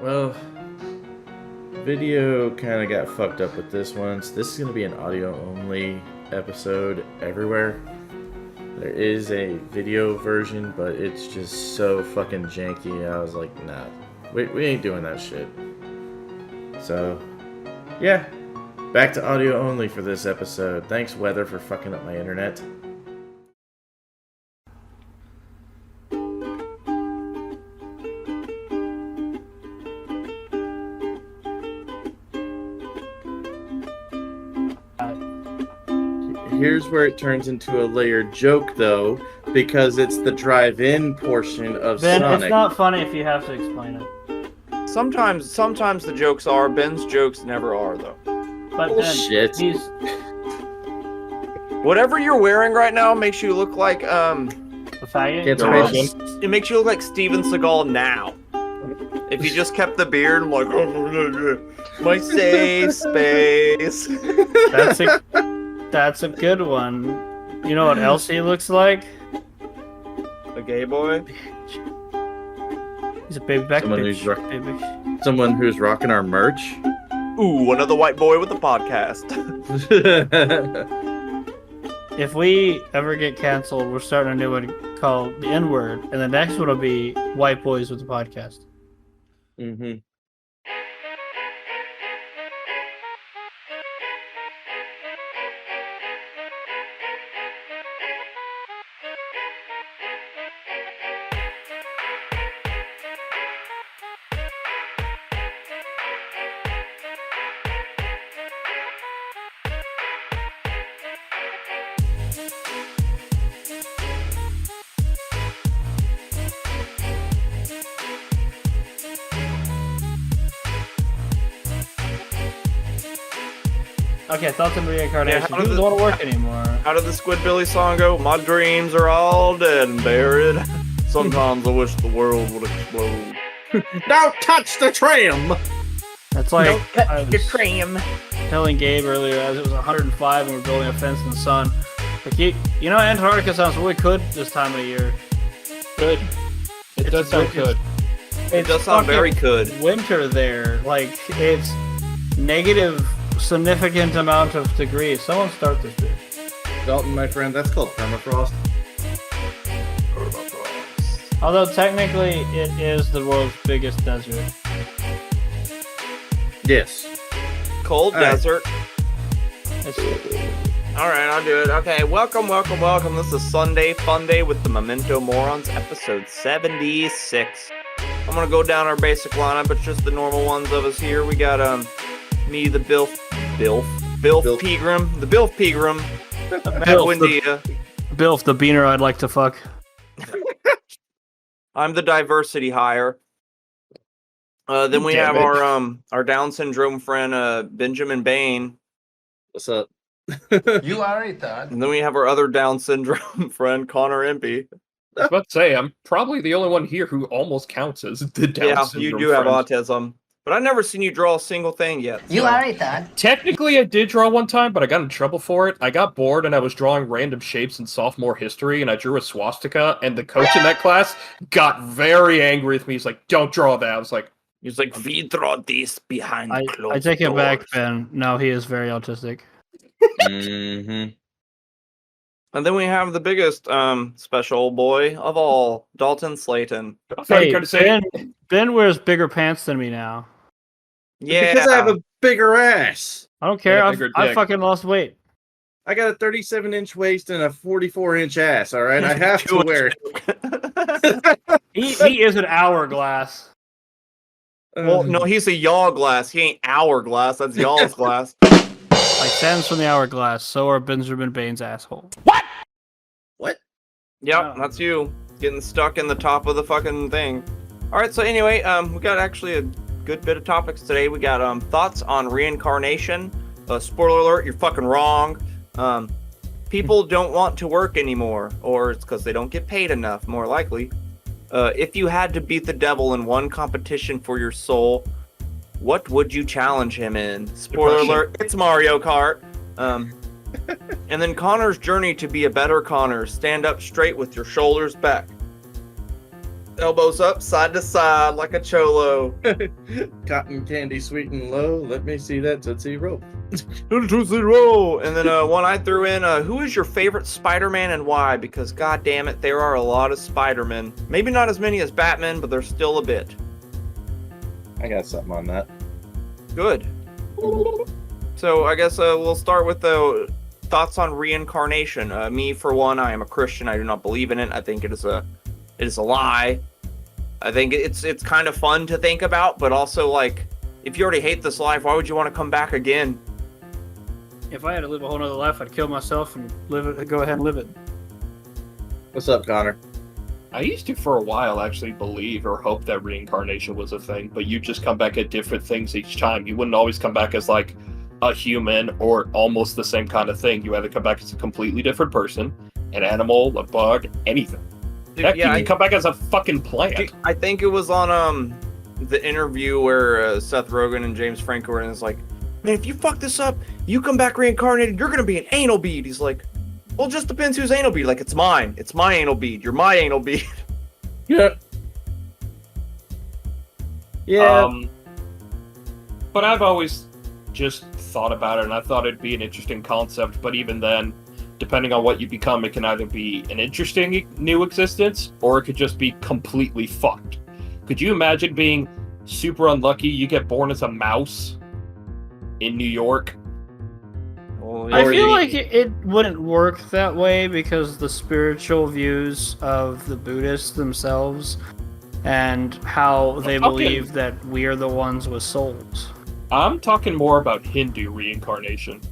Well, video kind of got fucked up with this one. So this is going to be an audio-only episode everywhere. There is a video version, but it's just so fucking janky. I was like, nah, we ain't doing that shit. So, yeah, back to audio only for this episode. Thanks, Weather, for fucking up my internet. Here's where it turns into a layered joke, though, because it's the drive-in portion of Ben, Sonic. it's not funny if you have to explain it. Sometimes the jokes are. Ben's jokes never are, though. But Bullshit. Ben, he's Whatever you're wearing right now makes you look like a faggot. It's Russian. It makes you look like Steven Seagal now. If you just kept the beard, I'm like, my safe space. That's a good one. You know what else he looks like? A gay boy. He's a baby back Someone bitch. Someone who's rocking our merch. Ooh, another white boy with a podcast. If we ever get canceled, we're starting a new one called the N-word, and the next one will be white boys with a podcast. Mm-hmm. Okay, thoughts on reincarnation. Yeah, how He does doesn't want to work anymore. How did the Squidbilly song go? My dreams are all dead and buried. Sometimes I wish the world would explode. Don't touch the tram! That's like I was cream. telling Gabe earlier, as it was 105 and we're building a fence in the sun. Like you know, Antarctica sounds really good this time of year. Good. It does sound good. It does sound very good. Winter there, like it's negative significant amount of degrees. Someone start this bitch. Dalton, my friend, that's called permafrost. Although technically it is the world's biggest desert. Yes. Cold All right. desert. It's, Alright, I'll do it. Okay, welcome. This is Sunday Fun Day with the Memento Morons, episode 76. I'm gonna go down our basic lineup. It's just the normal ones of us here. We got me, the Bilf Pegram, Wendia. Bilf, the beaner I'd like to fuck. I'm the diversity hire. Then we have our Down syndrome friend Benjamin Bain. What's up? You are retarded. And then we have our other Down syndrome friend Connor Impey. I was about to say, I'm probably the only one here who almost counts as the Down syndrome you do have friend. autism. But I've never seen you draw a single thing yet. You so. are retarded. Technically, I did draw one time, but I got in trouble for it. I got bored and I was drawing random shapes in sophomore history, and I drew a swastika, and the coach in that class got very angry with me. He's like, don't draw that. I was like, He's like, we draw this behind closed I take it doors. back, Ben. No, he is very autistic. Mm-hmm. And then we have the biggest special boy of all, Dalton Slayton. I thought you Hey, were gonna say, Ben wears bigger pants than me now. Yeah. Because I have a bigger ass. I don't care. And a I've, bigger I dick. fucking lost weight. I got a 37-inch waist and a 44-inch ass, alright? I have to wear it. He is an hourglass. Well, no, he's a yaw glass. He ain't hourglass. That's y'all's glass. Like sands from the hourglass. So are Benjamin Bain's asshole. What? Yep, that's you. Getting stuck in the top of the fucking thing. Alright, so anyway, we got actually a good bit of topics today. We got thoughts on reincarnation. Spoiler alert, you're fucking wrong. People don't want to work anymore, or it's because they don't get paid enough, more likely. If you had to beat the devil in one competition for your soul, what would you challenge him in? Spoiler alert, it's Mario Kart. And then Connor's journey to be a better Connor. Stand up straight with your shoulders back. Elbows up, side to side, like a cholo. Cotton candy sweet and low. Let me see that Tootsie Roll. Tootsie Roll. And then one I threw in, who is your favorite Spider-Man and why? Because god damn it, there are a lot of Spider-Men. Maybe not as many as Batman, but there's still a bit. I got something on that. Good. So I guess we'll start with the thoughts on reincarnation. Me, for one, I am a Christian. I do not believe in it. I think it is a lie. I think it's kind of fun to think about, but also, like, if you already hate this life, why would you want to come back again? If I had to live a whole nother life, I'd kill myself and go ahead and live it. What's up, Connor? I used to, for a while, actually believe or hope that reincarnation was a thing, but you just come back at different things each time. You wouldn't always come back as, like, a human or almost the same kind of thing. You either come back as a completely different person, an animal, a bug, anything. Heck, you can come back as a fucking plant. I think it was on the interview where Seth Rogen and James Franco were in. It's like, man, if you fuck this up, you come back reincarnated, you're gonna be an anal bead. He's like, well, it just depends whose anal bead. Like, it's mine. It's my anal bead. You're my anal bead. Yeah. Yeah. But I've always just thought about it, and I thought it'd be an interesting concept. But even then, depending on what you become, it can either be an interesting new existence, or it could just be completely fucked. Could you imagine being super unlucky? You get born as a mouse in New York. I feel like it wouldn't work that way because the spiritual views of the Buddhists themselves and how they believe that we are the ones with souls. I'm talking more about Hindu reincarnation.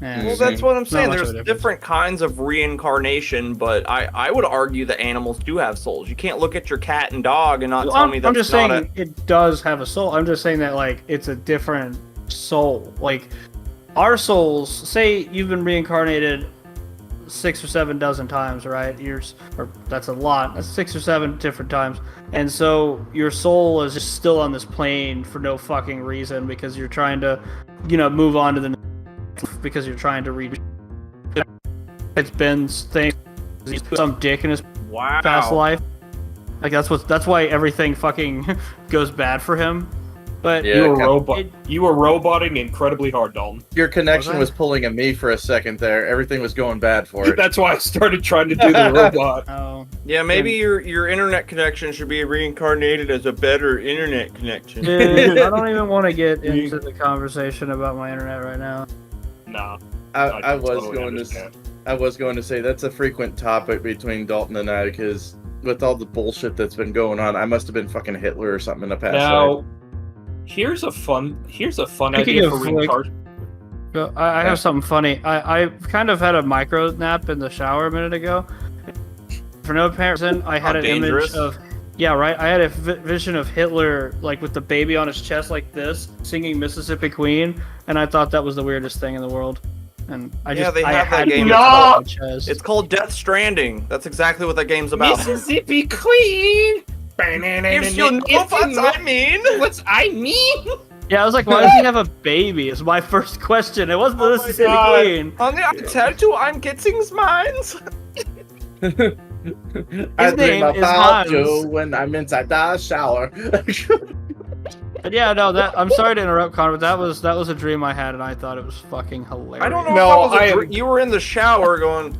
Yeah, well, that's what I'm saying. Not much of a There's difference. different kinds of reincarnation, but I would argue that animals do have souls. You can't look at your cat and dog and not tell me that's I'm just not saying it does have a soul. I'm just saying that, like, it's a different soul. Like, our souls, say you've been reincarnated 6 or 7 dozen times, right? Or that's a lot. That's 6 or 7 different times. And so your soul is just still on this plane for no fucking reason because you're trying to, move on to the next, because you're trying to read. It's Ben's thing. He's put some dick in his past life. Like, that's why everything fucking goes bad for him. But Yeah, you were roboting incredibly hard, Dalton. Your connection was pulling a me for a second there. Everything was going bad for it. That's why I started trying to do the robot. Oh. Yeah, maybe your internet connection should be reincarnated as a better internet connection. Dude, I don't even want to get into the conversation about my internet right now. Nah. I was totally going understand. to say that's a frequent topic between Dalton and I because with all the bullshit that's been going on, I must have been fucking Hitler or something in the past. Now, here's a fun idea for reincarnation. I have something funny. I kind of had a micro nap in the shower a minute ago. For no apparent reason, I had an image of... Yeah, right? I had a vision of Hitler, like, with the baby on his chest like this, singing Mississippi Queen, and I thought that was the weirdest thing in the world. And I just... they have that game. It's called Death Stranding. That's exactly what that game's about. Mississippi Queen! If you know what I mean. What I mean? Yeah, I was like, why does he have a baby? Is my first question. It wasn't the Mississippi Queen. I tell you, I'm getting mines. I His dream name is about Hans. you when I'm inside the shower. But yeah, no, I'm sorry to interrupt, Connor, but that was a dream I had, and I thought it was fucking hilarious. I don't know if that was you were in the shower going,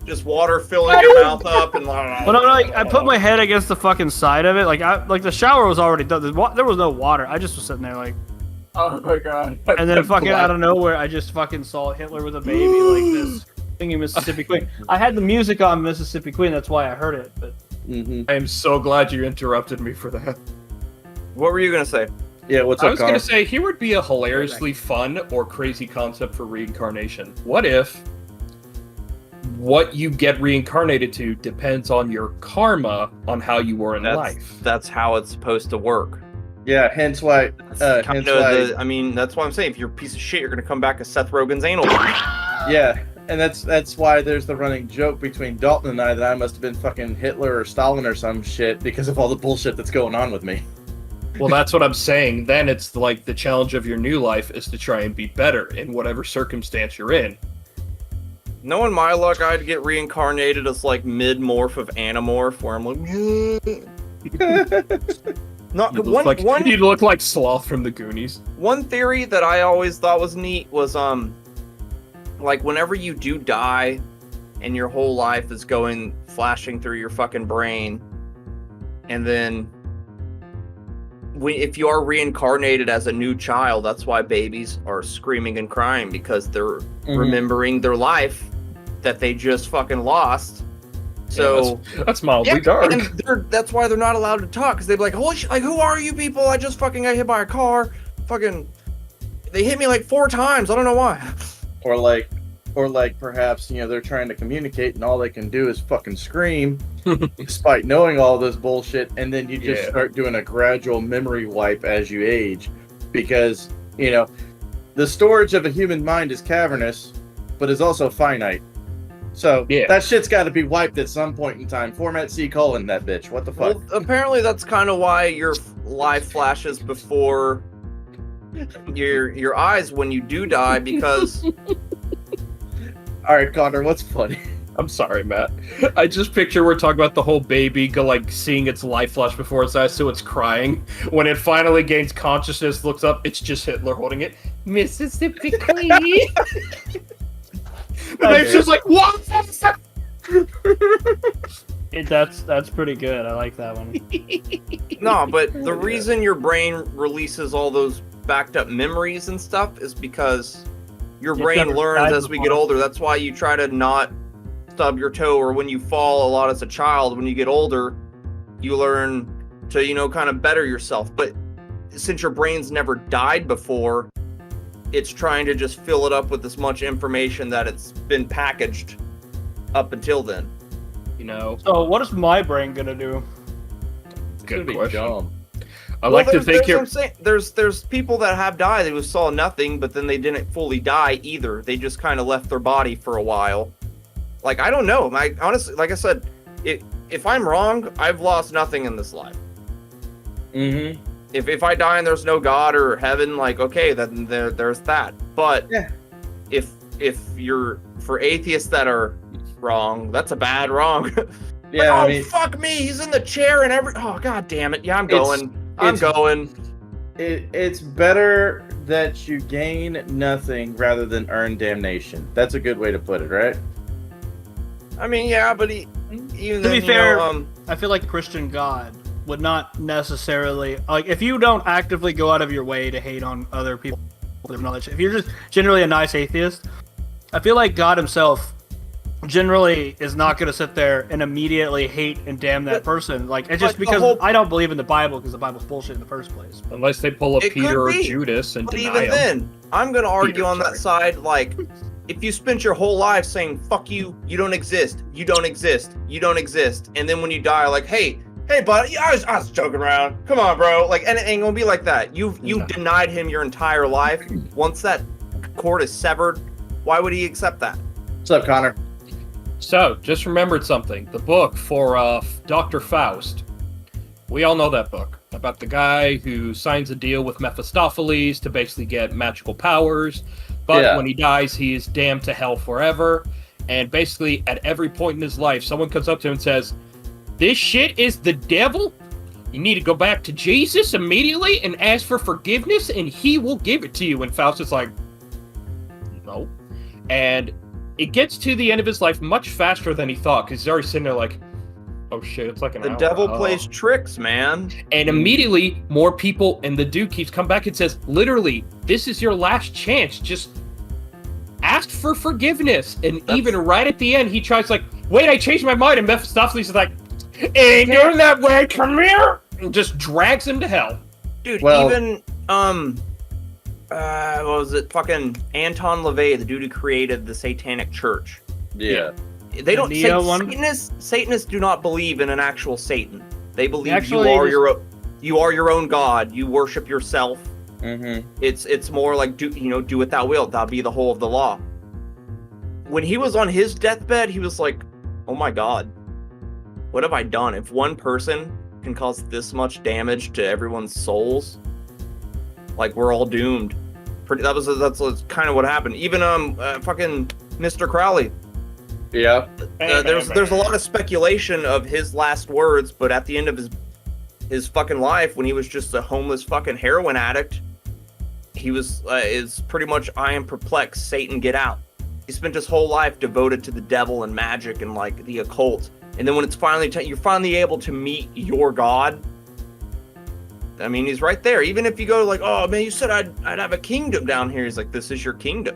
just water filling your mouth up and... Well, no, I put my head against the fucking side of it. Like the shower was already done. There was no water. I just was sitting there like... Oh my god. And then fucking out of nowhere, I just fucking saw Hitler with a baby like this, singing Mississippi Queen. I had the music on Mississippi Queen, that's why I heard it. But I am so glad you interrupted me for that. What were you going to say? Yeah, what's I up, was Connor? going to say, here would be a hilariously fun or crazy concept for reincarnation. What if what you get reincarnated to depends on your karma on how you were in life? That's how it's supposed to work. Yeah, hence why... I mean, that's why I'm saying, if you're a piece of shit, you're going to come back as Seth Rogen's anal. Yeah, and that's why there's the running joke between Dalton and I that I must have been fucking Hitler or Stalin or some shit because of all the bullshit that's going on with me. Well, that's what I'm saying. Then it's like the challenge of your new life is to try and be better in whatever circumstance you're in. Knowing my luck, I'd get reincarnated as like mid-morph of Animorph, where I'm like, Not You look like Sloth from the Goonies. one theory that I always thought was neat was like whenever you do die and your whole life is flashing through your fucking brain, and then if you are reincarnated as a new child, that's why babies are screaming and crying, because they're remembering their life that they just fucking lost. So that's mildly dark. And that's why they're not allowed to talk, because they'd be like, holy shit, like, who are you people? I just fucking got hit by a car. Fucking, they hit me like 4 times. I don't know why. Or like perhaps, they're trying to communicate and all they can do is fucking scream despite knowing all this bullshit, and then you just start doing a gradual memory wipe as you age, because, the storage of a human mind is cavernous, but is also finite. So that shit's got to be wiped at some point in time. Format C: that bitch. What the fuck? Well, apparently that's kind of why your life flashes before your eyes when you do die, because... All right, Connor, what's funny? I'm sorry, Matt. I just picture we're talking about the whole baby seeing its life flash before its eyes, so it's crying. When it finally gains consciousness, looks up, it's just Hitler holding it. Mississippi Queen. The babe's just like, what? That's pretty good. I like that one. No, but the reason your brain releases all those backed up memories and stuff is because your brain learns as we get older. That's why you try to not stub your toe, or when you fall a lot as a child, when you get older, you learn to, kind of better yourself. But since your brain's never died before, it's trying to just fill it up with as much information that it's been packaged up until then. So what is my brain gonna do? Good question. Dumb. I like to think there's people that have died who saw nothing, but then they didn't fully die either. They just kind of left their body for a while. Like, I don't know. Honestly, like I said, if I'm wrong, I've lost nothing in this life. Mm-hmm. If I die and there's no God or heaven, like, okay, then there's that. But if you're, for atheists that are wrong, that's a bad wrong. Yeah, like, fuck me, he's in the chair and oh, god damn it. Yeah, I'm going. It's better that you gain nothing rather than earn damnation. That's a good way to put it, right? I mean, yeah, but even to be fair, I feel like Christian God would not necessarily, like, if you don't actively go out of your way to hate on other people, if you're just generally a nice atheist, I feel like God himself generally is not going to sit there and immediately hate and damn that person. Like, it's just because I don't believe in the Bible, because the Bible's bullshit in the first place. Unless they pull up Peter or Judas and deny even then, I'm going to argue on that side, like, if you spent your whole life saying, fuck you, you don't exist, you don't exist, you don't exist, and then when you die, like, hey, buddy, I was joking around. Come on, bro. Like, and it ain't gonna be like that. You denied him your entire life. Once that cord is severed, why would he accept that? What's up, Connor? So, just remembered something. The book for Dr. Faust. We all know that book. About the guy who signs a deal with Mephistopheles to basically get magical powers. But when he dies, he is damned to hell forever. And basically, at every point in his life, someone comes up to him and says, this shit is the devil? You need to go back to Jesus immediately and ask for forgiveness, and he will give it to you. And Faust is like, no. And it gets to the end of his life much faster than he thought, because he's already sitting there like, oh shit, it's like an hour. The devil plays tricks, man. And immediately, more people, and the dude keeps coming back and says, literally, this is your last chance. Just ask for forgiveness. And even right at the end, he tries like, wait, I changed my mind. And Mephistopheles is like, ain't doing that way, come here! And just drags him to hell. Dude, even, what was it? Fucking Anton LaVey, the dude who created the Satanic Church. Yeah. They don't, Satanists do not believe in an actual Satan. They believe you are your own God. You worship yourself. Mm-hmm. It's more like, do what thou wilt. Thou be the whole of the law. When he was on his deathbed, he was like, oh my God. What have I done? If one person can cause this much damage to everyone's souls, like, we're all doomed. That's kind of what happened. Even fucking Mr. Crowley. Yeah. There's a lot of speculation of his last words, but at the end of his his fucking life when he was just a homeless fucking heroin addict. He was is pretty much, I am perplexed, Satan, get out. He spent his whole life devoted to the devil and magic and like the occult. And then when it's finally you're finally able to meet your God. I mean, he's right there. Even if you go like, oh man, you said I'd have a kingdom down here. He's like, this is your kingdom.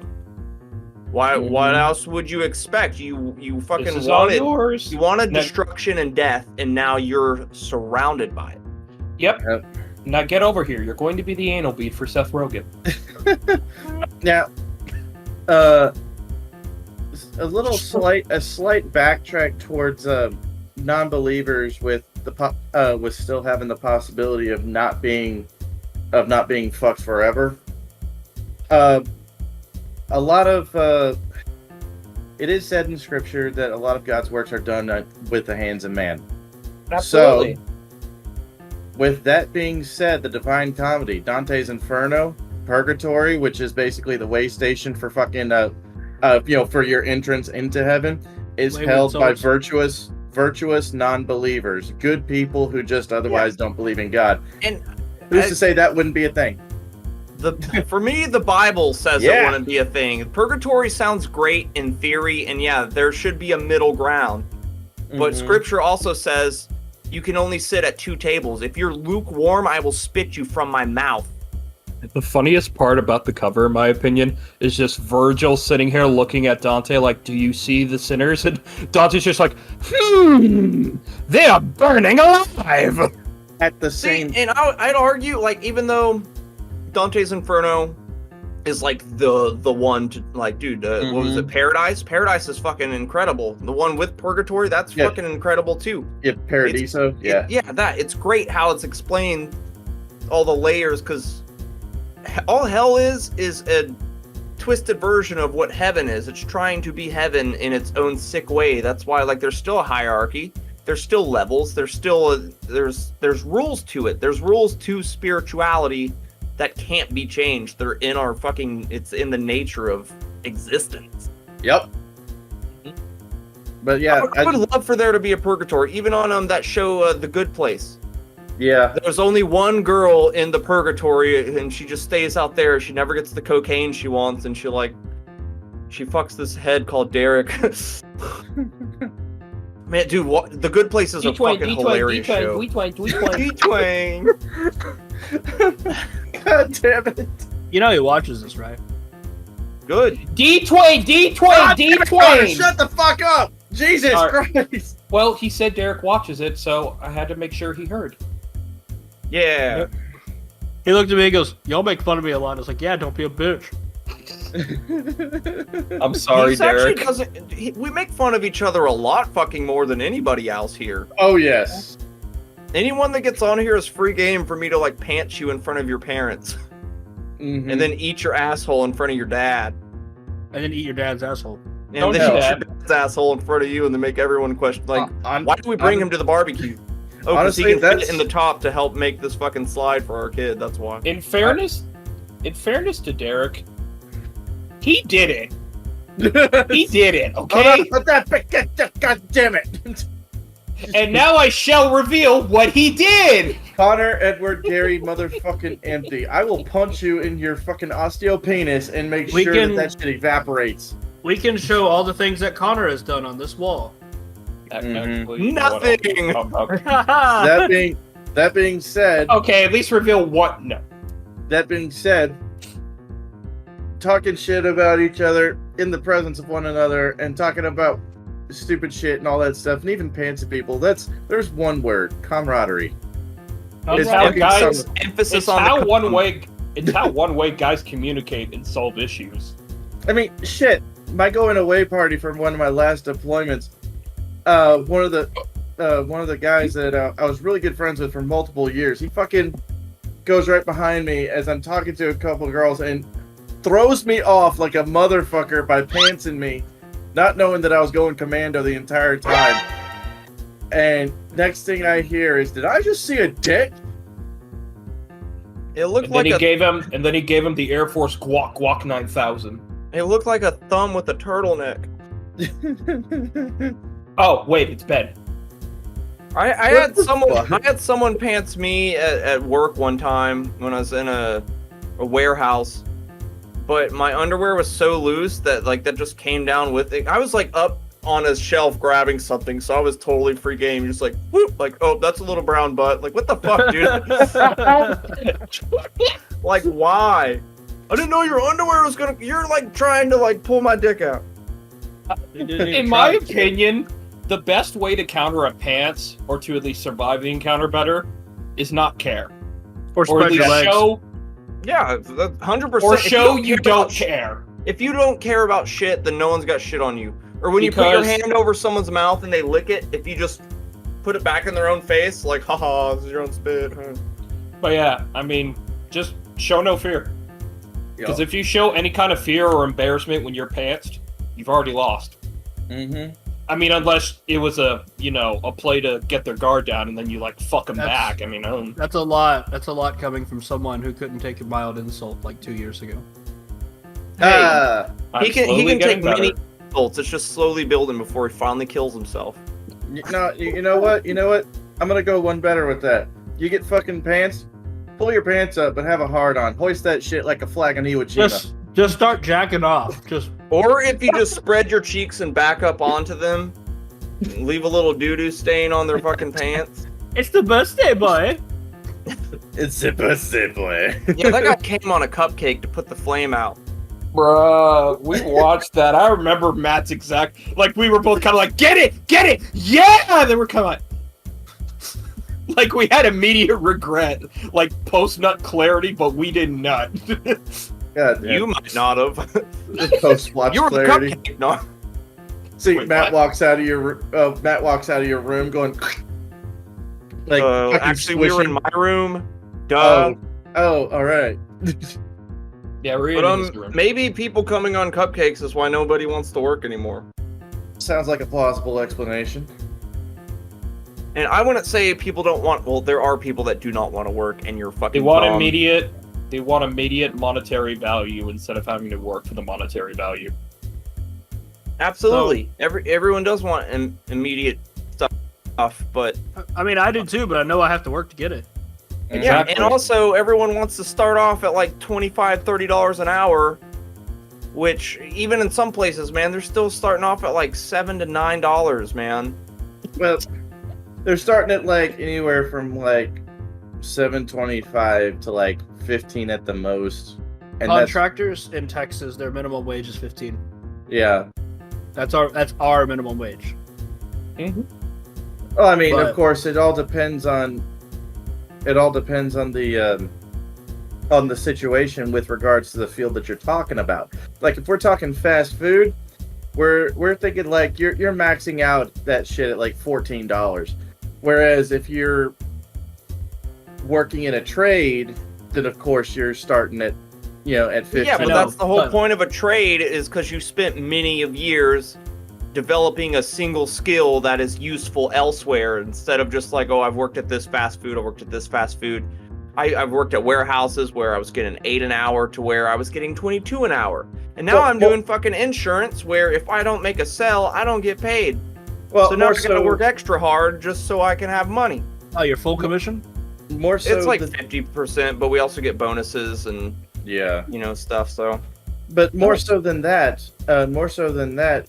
Why? What else would you expect? You fucking wanted destruction and death, and now you're surrounded by it. Yep. Now get over here. You're going to be the anal bead for Seth Rogen. Now, a slight backtrack towards non-believers with still having the possibility of not being fucked forever. A lot of it is said in scripture that a lot of God's works are done with the hands of man. Absolutely. So, with that being said, the Divine Comedy, Dante's Inferno, Purgatory, which is basically the way station for fucking for your entrance into heaven, is held by virtuous non-believers, good people who just otherwise don't believe in God. And who's to say that wouldn't be a thing? For me, the Bible says it wouldn't be a thing. Purgatory sounds great in theory, and yeah, there should be a middle ground. But Scripture also says you can only sit at 2 tables. If you're lukewarm, I will spit you from my mouth. The funniest part about the cover, in my opinion, is just Virgil sitting here looking at Dante like, do you see the sinners? And Dante's just like, they are burning alive! At the same... and I'd argue, like, even though Dante's Inferno is like the one to like, dude, what was it? Paradise? Paradise is fucking incredible. The one with Purgatory, that's fucking incredible too. Yeah, Paradiso. It's great how it's explained, all the layers, because all hell is a twisted version of what heaven is. It's trying to be heaven in its own sick way. That's why, like, there's still a hierarchy. There's still levels. There's still there's rules to it. There's rules to spirituality that can't be changed. They're in our it's in the nature of existence. Yep. But yeah, I would love for there to be a purgatory, even on that show, The Good Place. Yeah. There's only one girl in the purgatory, and she just stays out there. She never gets the cocaine she wants, and she fucks this head called Derek. Man, dude, The Good Place is a fucking hilarious show. D-Twang. God damn it. You know he watches this, right? Good. D-Twain! Shut the fuck up! Jesus Christ! Well, he said Derek watches it, so I had to make sure he heard. Yeah. He looked at me and goes, y'all make fun of me a lot. I was like, yeah, don't be a bitch. I'm sorry, Derek. We make fun of each other a lot fucking more than anybody else here. Oh, yes. Anyone that gets on here is free game for me to, like, pants you in front of your parents. And then eat your asshole in front of your dad. And then eat your dad's asshole. And then eat your dad's asshole in front of you and then make everyone question, like, why did we bring him to the barbecue? Oh, because he can fit in the top to help make this fucking slide for our kid, that's why. In fairness to Derek, he did it. He did it, okay? God damn it. And now I shall reveal what he did! Connor Edward Gary motherfucking empty. I will punch you in your fucking osteopenis and make sure that shit evaporates. We can show all the things that Connor has done on this wall. Nothing! That being said... Okay, at least reveal what... No. That being said, talking shit about each other in the presence of one another and talking about stupid shit and all that stuff, and even pantsy people, there's one word: camaraderie. It's how guys, emphasis it's on how one way. It's how one way guys communicate and solve issues. I mean, shit. My going away party from one of my last deployments. One of the guys that I was really good friends with for multiple years. He fucking goes right behind me as I'm talking to a couple of girls and throws me off like a motherfucker by pantsing me, not knowing that I was going commando the entire time. And next thing I hear is, did I just see a dick? It looked and like then he gave him the Air Force Guac 9000. It looked like a thumb with a turtleneck. Oh wait, it's Ben. I What the I had someone pants me at work one time when I was in a warehouse, but my underwear was so loose that like that just came down with it. I was like up on a shelf grabbing something, so I was totally free game, just like whoop, like, oh, that's a little brown butt. Like, what the fuck, dude? Like, why? I didn't know your underwear was gonna. You're like trying to like pull my dick out. In my opinion, the best way to counter a pants, or to at least survive the encounter better, is not care. Or Or at spread your least legs. show, Yeah, 100%. or show you don't care. If you don't care about shit, then no one's got shit on you. Or when you put your Because- hand over someone's mouth and they lick it, if you just put it back in their own face, like, haha, this is your own spit. Huh? But yeah, I mean, just show no fear. Because Yup. if you show any kind of fear or embarrassment when you're pantsed, you've already lost. Mm-hmm. I mean, unless it was a play to get their guard down and then you like fuck them That's- back. I mean, That's a lot. That's a lot coming from someone who couldn't take a mild insult like 2 years ago. Hey, I'm he can slowly take getting better. many insults. It's just slowly building before he finally kills himself. No, you know what? You know what? I'm gonna go one better with that. You get fucking pants, pull your pants up, but have a hard on. Hoist that shit like a flag on Iwo Jima. Just start jacking off. Just Or if you just spread your cheeks and back up onto them, leave a little doo-doo stain on their fucking pants. it's the birthday boy. It's a birthday boy. Yeah, that guy came on a cupcake to put the flame out. Bruh, we watched that. I remember Matt's exact. Like, we were both kind of like, get it, yeah! And then we're kind of like we had immediate regret, like post-nut clarity, but we did not. God damn. You might not have. Post watch You were the clarity. cupcake, no? See, Wait, Matt what? walks out of your Matt walks out of your room going like fucking Actually, we were in squishing. my room. Duh. Oh, all right. Yeah, we're But in this room. maybe people coming on cupcakes is why nobody wants to work anymore. Sounds like a plausible explanation. And I wouldn't say people don't want. Well, there are people that do not want to work, and you're fucking. They want dumb. immediate. They want immediate monetary value instead of having to work for the monetary value. Absolutely, everyone does want immediate stuff, but I mean, I do too, but I know I have to work to get it. yeah, Exactly. and also everyone wants to start off at like $25-$30 an hour, which even in some places, man, they're still starting off at like $7 to $9, man. Well, they're starting at like anywhere from like $7.25 to like 15 at the most. And Contractors in Texas, their minimum wage is 15. yeah. That's our minimum wage. Well, I mean, But- of course, it all depends on the situation with regards to the field that you're talking about. Like if we're talking fast food, we're thinking like you're maxing out that shit at like $14. Whereas if you're working in a trade, then of course you're starting at at 15. Yeah, but know, that's the whole but- point of a trade is because you spent many of years developing a single skill that is useful elsewhere instead of just like, oh, I've worked at this fast food, I worked at this fast food. I've worked at warehouses where I was getting 8 an hour to where I was getting 22 an hour. And now Well, I'm doing fucking insurance where if I don't make a sell, I don't get paid. Well, So now more I gotta so, work extra hard just so I can have money. Oh, your full commission? more so It's like the- 50%, but we also get bonuses and, yeah. stuff, so. But more so than that,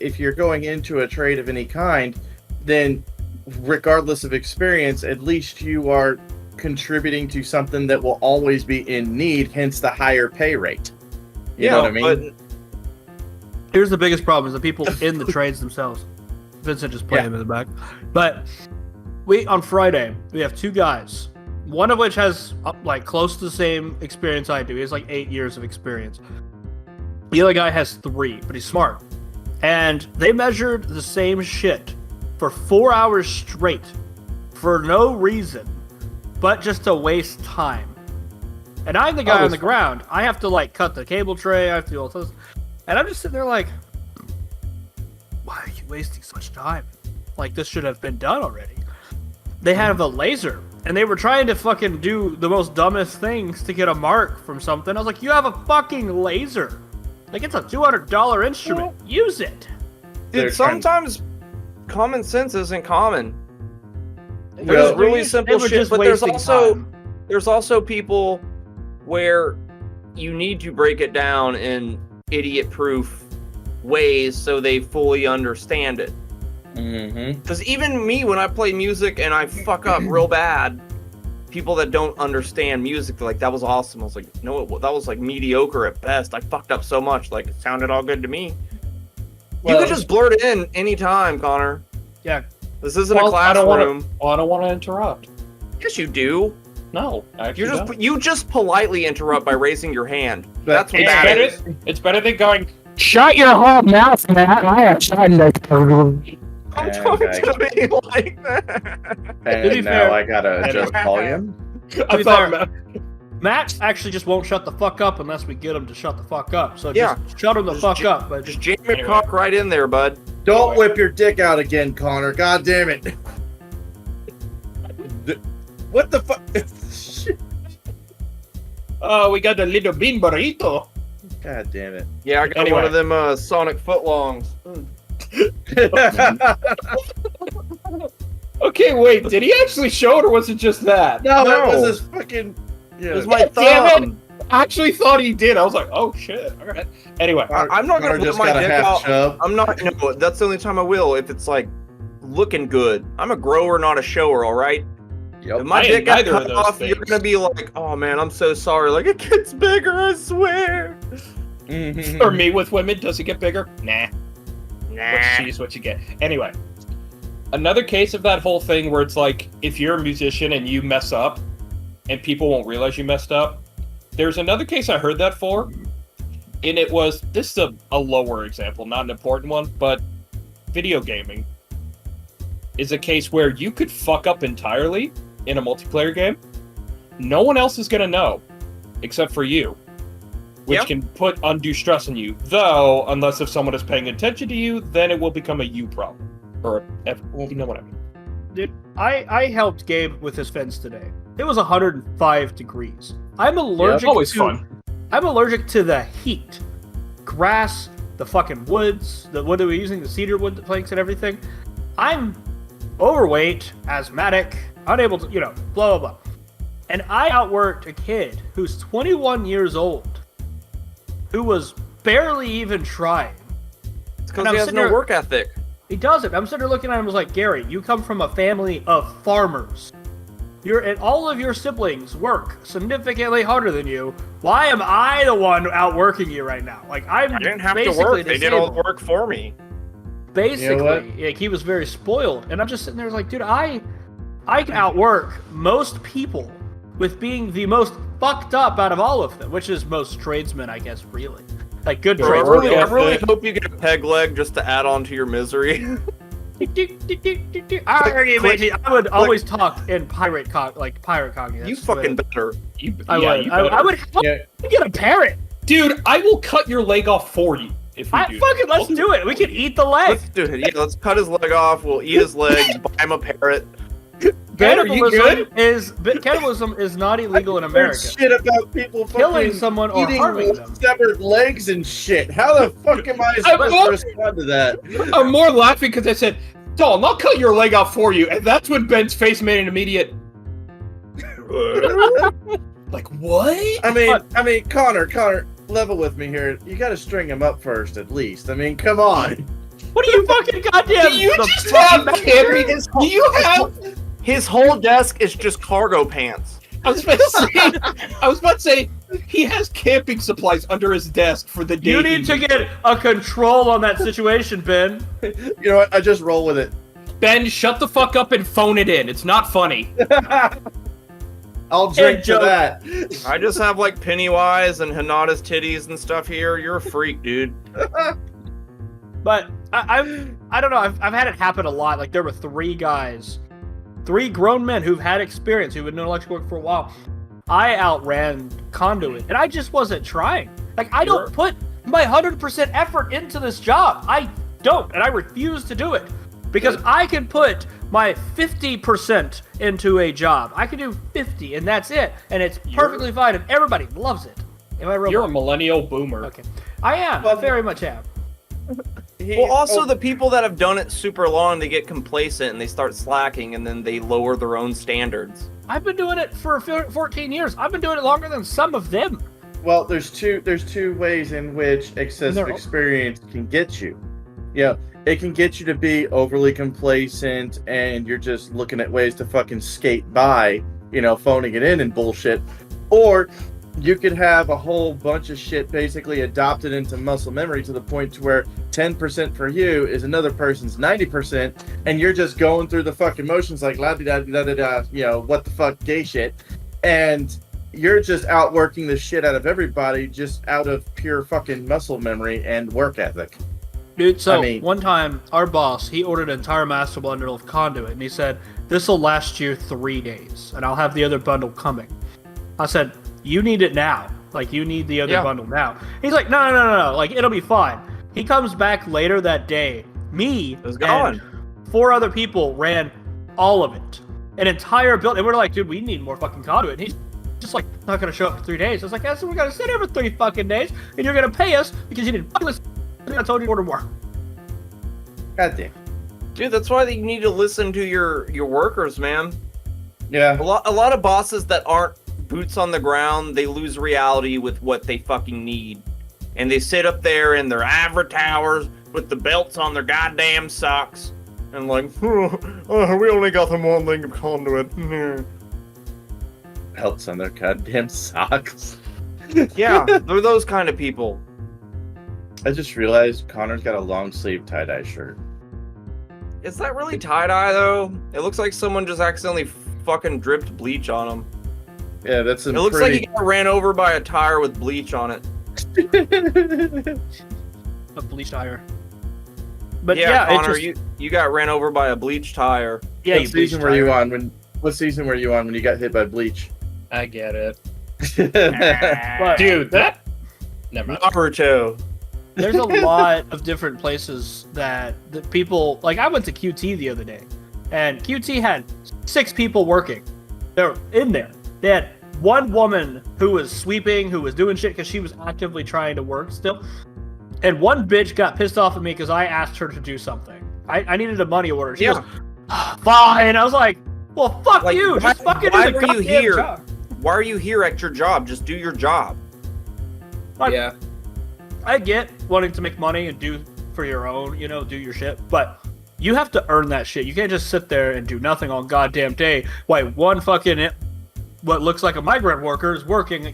if you're going into a trade of any kind, then regardless of experience, at least you are contributing to something that will always be in need, hence the higher pay rate. You know what I mean? But Here's the biggest problem: is the people in the trades themselves. Vincent just played him in the back. But on Friday we have 2 guys, one of which has like close to the same experience I do. He has like 8 years of experience. The other guy has 3, but he's smart. And they measured the same shit for 4 hours straight for no reason, but just to waste time. And I'm the guy on the ground. I have to like cut the cable tray. I have to do all this. And I'm just sitting there like, why are you wasting so much time? Like, this should have been done already. They have a laser, and they were trying to fucking do the most dumbest things to get a mark from something. I was like, you have a fucking laser. Like, it's a $200 instrument. Use it. They're dude, trying- sometimes common sense isn't common. There's Well, really They simple were shit, just but there's wasting also time. there's also people where you need to break it down in idiot-proof ways so they fully understand it. Mm-hmm. Because even me, when I play music and I fuck up real bad, people that don't understand music, they're like, that was awesome. I was like, no, that was like mediocre at best. I fucked up so much. Like, it sounded all good to me. You Well, could just blurt it in anytime, Connor. Yeah. This isn't a I don't classroom. want to interrupt. Yes, you do. No, actually, You just politely interrupt by raising your hand. That's what it's that better. is. It's better than going. Shut your whole mouth, Matt. I am trying to. I'm And trying I- to be like that. And To be now fair- I gotta adjust volume. I be thought. fair, Matt actually just won't shut the fuck up unless we get him to shut the fuck up. So Yeah. just shut him the Just fuck j- up. But Just jam your cock right in there, bud. Don't whip your dick out again, Connor. God damn it. What the fuck? Oh, we got a little bean burrito. God damn it. Yeah, I got Anyway. one of them Sonic footlongs. Okay, wait. Did he actually show it, or was it just that? No, No. it was this fucking. It was Yeah. my Damn it. thumb. I actually thought he did. I was like, oh shit. All right. Anyway, I'm not gonna Connor whip just my got a dick half out. chub. I'm not. No, that's the only time I will. If it's like looking good. I'm a grower, not a shower. All right. Yep. If my I am dick got neither of cut those off, you're things. gonna be like, "Oh man, I'm so sorry." Like it gets bigger, I swear. Mhm. for me with women, does it get bigger? Nah. Nah. What you see is what you get. Anyway, another case of that whole thing where it's like, if you're a musician and you mess up, and people won't realize you messed up. There's another case I heard that for, and it was, this is a lower example, not an important one, but video gaming is a case where you could fuck up entirely in a multiplayer game. No one else is going to know, except for you, which Yep. can put undue stress on you. Though, unless if someone is paying attention to you, then it will become a you problem. Or, you know what I mean. dude, I helped Gabe with his fence today. It was 105 degrees. I'm allergic always to fun. I'm allergic to the heat. Grass, the fucking woods, the wood that we're using, the cedar wood planks and everything. I'm overweight, asthmatic, unable to, blah, blah, blah. And I outworked a kid who's 21 years old, who was barely even trying. It's And because I'm he has sitting no there- work ethic. He doesn't. I'm sitting there looking at him, I was like, Gary, you come from a family of farmers. And all of your siblings work significantly harder than you. Why am I the one outworking you right now? Like, I'm I didn't have to basically work. They did all the disabled. work for me. Basically, You know what? like, he was very spoiled. And I'm just sitting there like, dude, I can outwork most people with being the most fucked up out of all of them, which is most tradesmen, I guess, really. Like, good Bro, I tradesmen. really, I ethic. really hope you get a peg leg just to add on to your misery. I would always talk in pirate cognates. You fucking better. I Yeah, would. you I better. would help Yeah. you get a parrot. Dude, I will cut your leg off for you if you do. Let's do it. We can eat the leg. Let's do it. Yeah, let's cut his leg off. We'll eat his leg. Buy him a parrot. Ben, are you good? Cannibalism is not illegal in Heard America. Shit about people Killing fucking someone or eating harming them. severed legs and shit. How the fuck am I supposed to respond to that? I'm more laughing because I said, Dalton, I'll cut your leg off for you. And that's when Ben's face made an immediate... like, what? I mean, Connor, level with me here. You gotta string him up first, at least. I mean, come on. What are you fucking goddamn? Do you the just fucking have camping? Do you have... His whole desk is just cargo pants. I was about to say, he has camping supplies under his desk for the day. You need to get a control on that situation, Ben. You know what? I just roll with it. Ben, shut the fuck up and phone it in. It's not funny. I'll drink to joke. that. I just have like Pennywise and Hinata's titties and stuff here. You're a freak, dude. But I don't know. I've had it happen a lot. Like there were three grown men who've had experience, who've been doing electrical work for a while. I outran Conduit, and I just wasn't trying. Like I don't put my 100% effort into this job. I don't, and I refuse to do it because I can put my 50% into a job. I can do 50, and that's it, and it's perfectly fine, and everybody loves it. Am I real? You're a millennial boomer. Okay, I am. I very much am. Well, also the people that have done it super long, they get complacent and they start slacking, and then they lower their own standards. I've been doing it for 14 years. I've been doing it longer than some of them. Well, there's two ways in which excessive experience can get you. Yeah, it can get you to be overly complacent, and you're just looking at ways to fucking skate by, phoning it in and bullshit. Or you could have a whole bunch of shit basically adopted into muscle memory to the point to where 10% for you is another person's 90%, and you're just going through the fucking motions like la da da da da, what the fuck gay shit, and you're just outworking the shit out of everybody just out of pure fucking muscle memory and work ethic. Dude, so one time our boss, he ordered an entire master bundle of conduit, and he said, "This will last you 3 days, and I'll have the other bundle coming." I said, "You need it now. Like, you need the other bundle now." He's like, no. Like, it'll be fine. He comes back later that day. Me and 4 other people ran all of it. An entire build. And we're like, dude, we need more fucking conduit. And he's just like, not going to show up for 3 days. I was like, yeah, so we're going to sit here for 3 fucking days, and you're going to pay us because you didn't fucking listen. I told you to order more. God damn. Dude, that's why you need to listen to your workers, man. Yeah. A lot of bosses that aren't boots on the ground, they lose reality with what they fucking need. And they sit up there in their ivory towers with the belts on their goddamn socks and like, we only got them one thing of conduit. Belts on their goddamn socks. Yeah, they're those kind of people. I just realized Connor's got a long sleeve tie-dye shirt. Is that really tie-dye though? It looks like someone just accidentally fucking dripped bleach on him. Yeah, that's It looks like he got ran over by a tire with bleach on it. A bleach tire. But yeah, Connor, you got ran over by a bleach tire. Yeah, what season were you on when you got hit by bleach? I get it. But, Dude, that... Never mind. Naruto. There's a lot of different places that people... Like, I went to QT the other day, and QT had 6 people working. They're in there. They had one woman who was sweeping, who was doing shit because she was actively trying to work still. And one bitch got pissed off at me because I asked her to do something. I needed a money order. She goes, fine. I was like, well, fuck you. Just fucking do the goddamn job. Why are you here at your job? Just do your job. Like, Yeah. I get wanting to make money and do for your own, do your shit. But you have to earn that shit. You can't just sit there and do nothing all goddamn day. Why one fucking... what looks like a migrant worker is working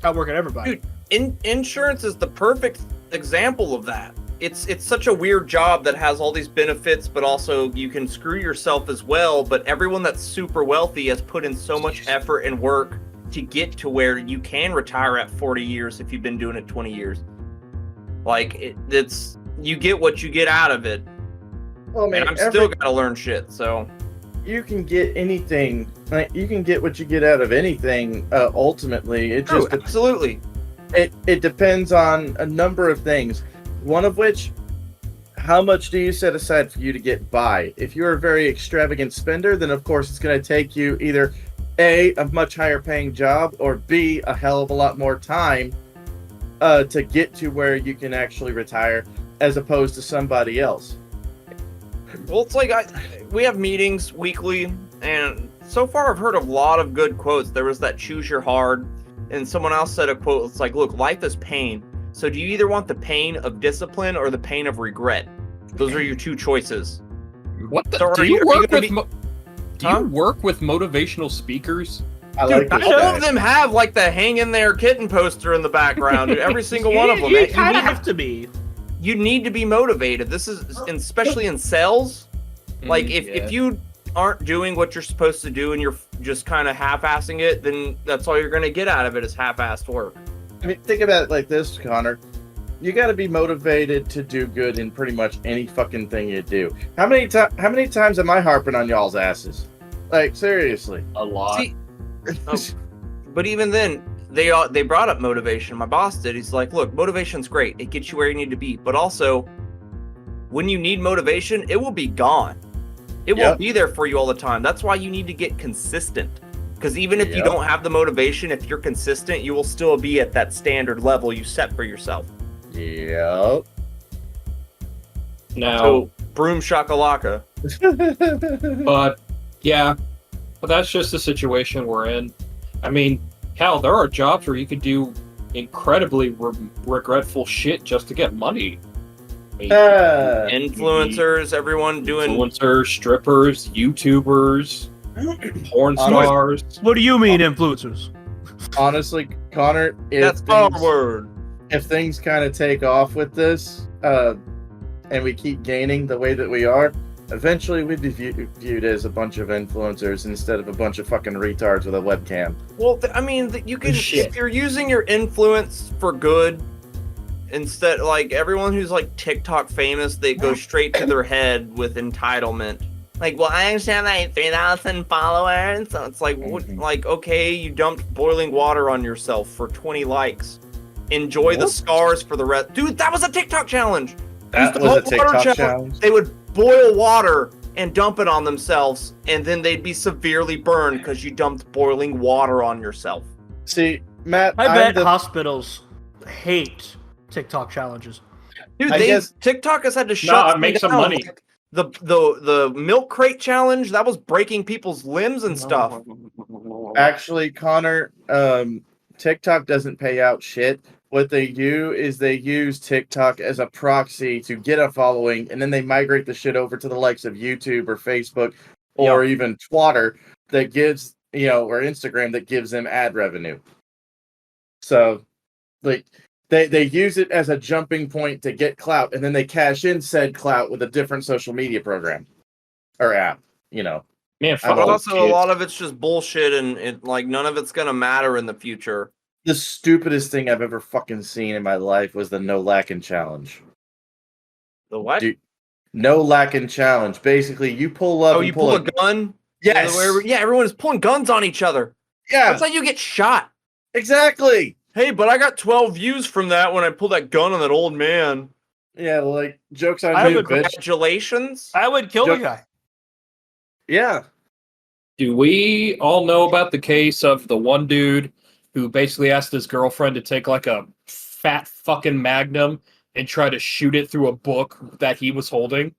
outworking everybody. Dude, insurance is the perfect example of that. It's such a weird job that has all these benefits, but also you can screw yourself as well. But everyone that's super wealthy has put in so much effort and work to get to where you can retire at 40 years if you've been doing it 20 years. Like, it's you get what you get out of it. Well, man, and I'm still gotta learn shit, so... You can get anything. Like, you can get what you get out of anything. Ultimately, it just absolutely. It depends on a number of things. One of which, how much do you set aside for you to get by? If you're a very extravagant spender, then of course it's going to take you either A, a much higher paying job, or B, a hell of a lot more time to get to where you can actually retire, as opposed to somebody else. Well, it's like we have meetings weekly, and so far I've heard a lot of good quotes. There was that choose your hard, and someone else said a quote. It's like, look, life is pain. So do you either want the pain of discipline or the pain of regret? Those are your 2 choices. What the? So Do you work with motivational speakers? Dude, all of them have like the hang in there kitten poster in the background. Dude, every single one of them. You kind of have to be. You need to be motivated. This is, especially in sales. Like, if you aren't doing what you're supposed to do and you're just kind of half-assing it, then that's all you're going to get out of it is half-assed work. I mean, think about it like this, Connor. You got to be motivated to do good in pretty much any fucking thing you do. How many times am I harping on y'all's asses? Like, seriously. A lot. See, but even then, they brought up motivation. My boss did. He's like, look, motivation's great. It gets you where you need to be. But also, when you need motivation, it will be gone. It won't be there for you all the time. That's why you need to get consistent. Because even if you don't have the motivation, if you're consistent, you will still be at that standard level you set for yourself. Yep. Now, So, broom shakalaka. but yeah, but that's just the situation we're in. I mean, hell, there are jobs where you could do incredibly regretful shit just to get money. I mean, Influencers, everyone doing. influencers, strippers, YouTubers, porn stars. What do you mean, influencers? Honestly, Connor, That's our word. if things kind of take off with this, and we keep gaining the way that we are, eventually we'd be viewed as a bunch of influencers instead of a bunch of fucking retards with a webcam. Well, I mean, you can if you're using your influence for good, instead, like everyone who's like TikTok famous, they go straight to their head with entitlement. Like, well, I actually have like 3,000 followers, so it's like, like, okay, you dumped boiling water on yourself for 20 likes. Enjoy the scars for the rest. Dude, that was a TikTok challenge. That was a TikTok challenge. They would boil water and dump it on themselves, and then they'd be severely burned because you dumped boiling water on yourself. See, Matt, I bet hospitals hate TikTok challenges. Dude, guess TikTok has had to shut make some down. money. The milk crate challenge, that was breaking people's limbs and stuff. Actually, Connor, TikTok doesn't pay out shit. What they do is they use TikTok as a proxy to get a following, and then they migrate the shit over to the likes of YouTube or Facebook or even Twitter that gives, or Instagram that gives them ad revenue. So, like, they use it as a jumping point to get clout, and then they cash in said clout with a different social media program or app, Man, But also, a lot of it's just bullshit, and like none of it's gonna matter in the future. The stupidest thing I've ever fucking seen in my life was the no lacking challenge. The what? Dude, no lacking challenge. Basically, you pull up. Oh, you pull a gun? Yes. Yeah, everyone is pulling guns on each other. Yeah. That's how you get shot. Exactly. Hey, but I got 12 views from that when I pulled that gun on that old man. Yeah, like, jokes on you, bitch. Congratulations. I would kill the guy. Yeah. Do we all know about the case of the one dude who basically asked his girlfriend to take like a fat fucking magnum and try to shoot it through a book that he was holding?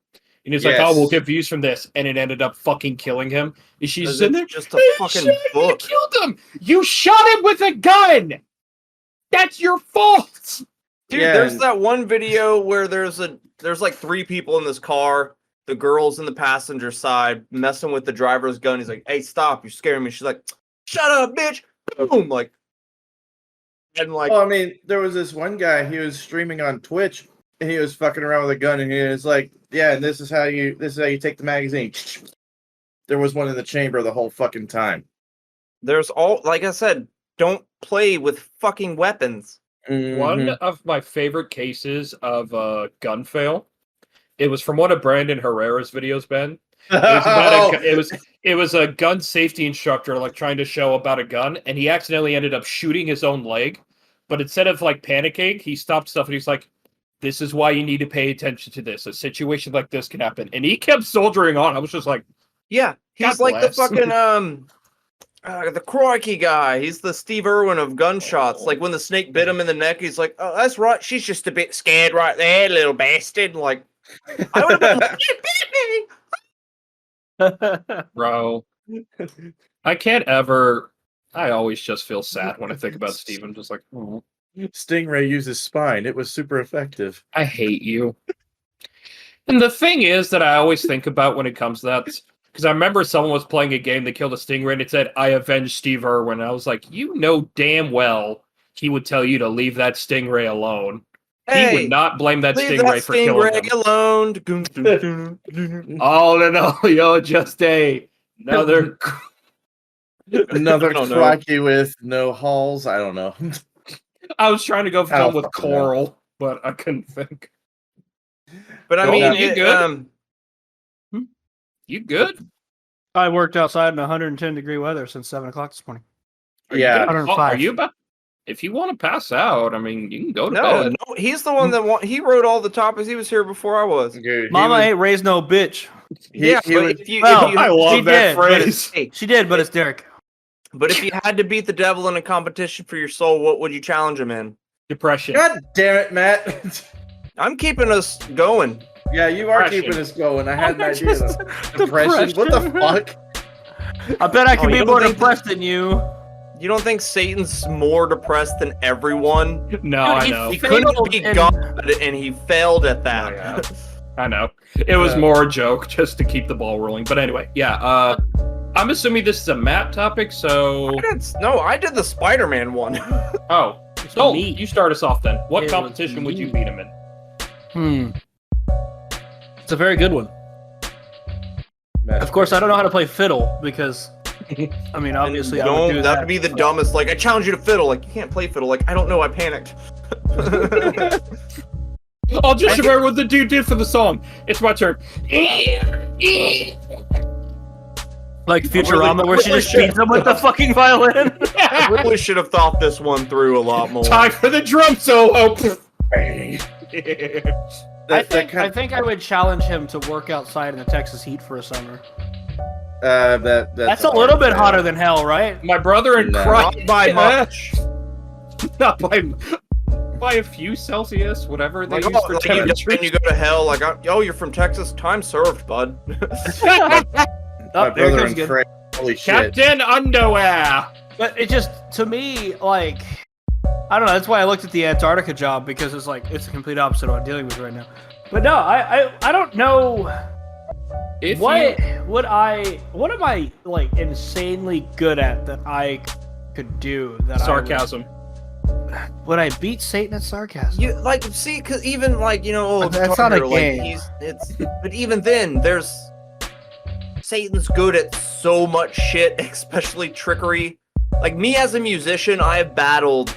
And he's like, oh, we'll get views from this. And it ended up fucking killing him. And she's in there, just a fucking book. You killed him. You shot him with a gun. That's your fault. Dude, there's that one video where there's like 3 people in this car. The girl's in the passenger side messing with the driver's gun. He's like, hey, stop. You're scaring me. She's like, shut up, bitch. Boom. Like, and like, well, I mean, there was this one guy, he was streaming on Twitch and he was fucking around with a gun and he was like, yeah, and this is how you take the magazine. There was one in the chamber the whole fucking time. There's like I said, don't play with fucking weapons. Mm-hmm. One of my favorite cases of gun fail, it was from one of Brandon Herrera's videos, Ben. It was a gun safety instructor like trying to show about a gun, and he accidentally ended up shooting his own leg. But instead of like panicking, he stopped stuff and he's like, this is why you need to pay attention to this. A situation like this can happen. And he kept soldiering on. I was just like, yeah, he's God like bless. the fucking the Crikey guy. He's the Steve Irwin of gunshots. Like when the snake bit him in the neck, he's like, oh, that's right. She's just a bit scared right there, little bastard. Like, I would have been like, you bit me. bro, I always just feel sad when I think about Steve. I'm just like, oh, Stingray uses spine. It was super effective. I hate you. And the thing is that I always think about when it comes to that, because I remember someone was playing a game that killed a stingray and it said, I avenged Steve Irwin. I was like, you know damn well he would tell you to leave that stingray alone. Hey, he would not blame that leave stingray that for killing him. alone. All in all, yo, just another crikey with no halls. I don't know. I was trying to go for one with fucking know. coral, but I couldn't think. But I Go mean, on, you good? You good? I worked outside in 110-degree weather since 7 o'clock this morning. Yeah. 105. Are you about? If you want to pass out, I mean, you can go to bed. No, he's the one that he wrote all the topics. He was here before I was. Dude, Mama ain't raised no bitch. he But was- if you, Well, if you I love she that did, but phrase. hey, She did, but it's Derek. but if you had to beat the devil in a competition for your soul, what would you challenge him in? Depression. God damn it, Matt. I'm keeping us going. Yeah, you are Depression. keeping us going. I had an idea. Just Though. Depression? What the fuck? I bet I can Oh, be you more don't think depressed than you. You don't think Satan's more depressed than everyone? No, Dude, I he know. He couldn't failed be and- God, and he failed at that. Oh, yeah. I know. It was more a joke just to keep the ball rolling. But anyway, yeah. I'm assuming this is a map topic, so. I did the Spider-Man one. Oh. So, me. you start us off then. What It was competition would you me. beat him in? It's a very good one. Of course, I don't know how to play fiddle because, I mean, obviously, I would do that that. would be the dumbest. Like, I challenge you to fiddle. Like, you can't play fiddle. Like, I don't know. I panicked. I'll just remember what the dude did for the song. It's my turn. Like Futurama, where she really just beats him with the fucking violin. I really should have thought this one through a lot more. Time for the drum solo. I think I would challenge him to work outside in the Texas heat for a summer. That's a little bit hotter than hell, right? My brother in No. Christ. Not by much. Not by a few Celsius, whatever they Like, use for you temperature. you go to hell. Like, you're from Texas. Time served, bud. My Oh, there brother comes and good. Craig. Holy shit. Captain Underwear. But it just, to me, like, I don't know. That's why I looked at the Antarctica job because it's like it's the complete opposite of what I'm dealing with right now. But no, I don't know what am I like insanely good at that I could do that Sarcasm. Would I beat Satan at sarcasm? You like see, because even like That's not a Tucker, game. But even then, Satan's good at so much shit, especially trickery. Like me as a musician, I have battled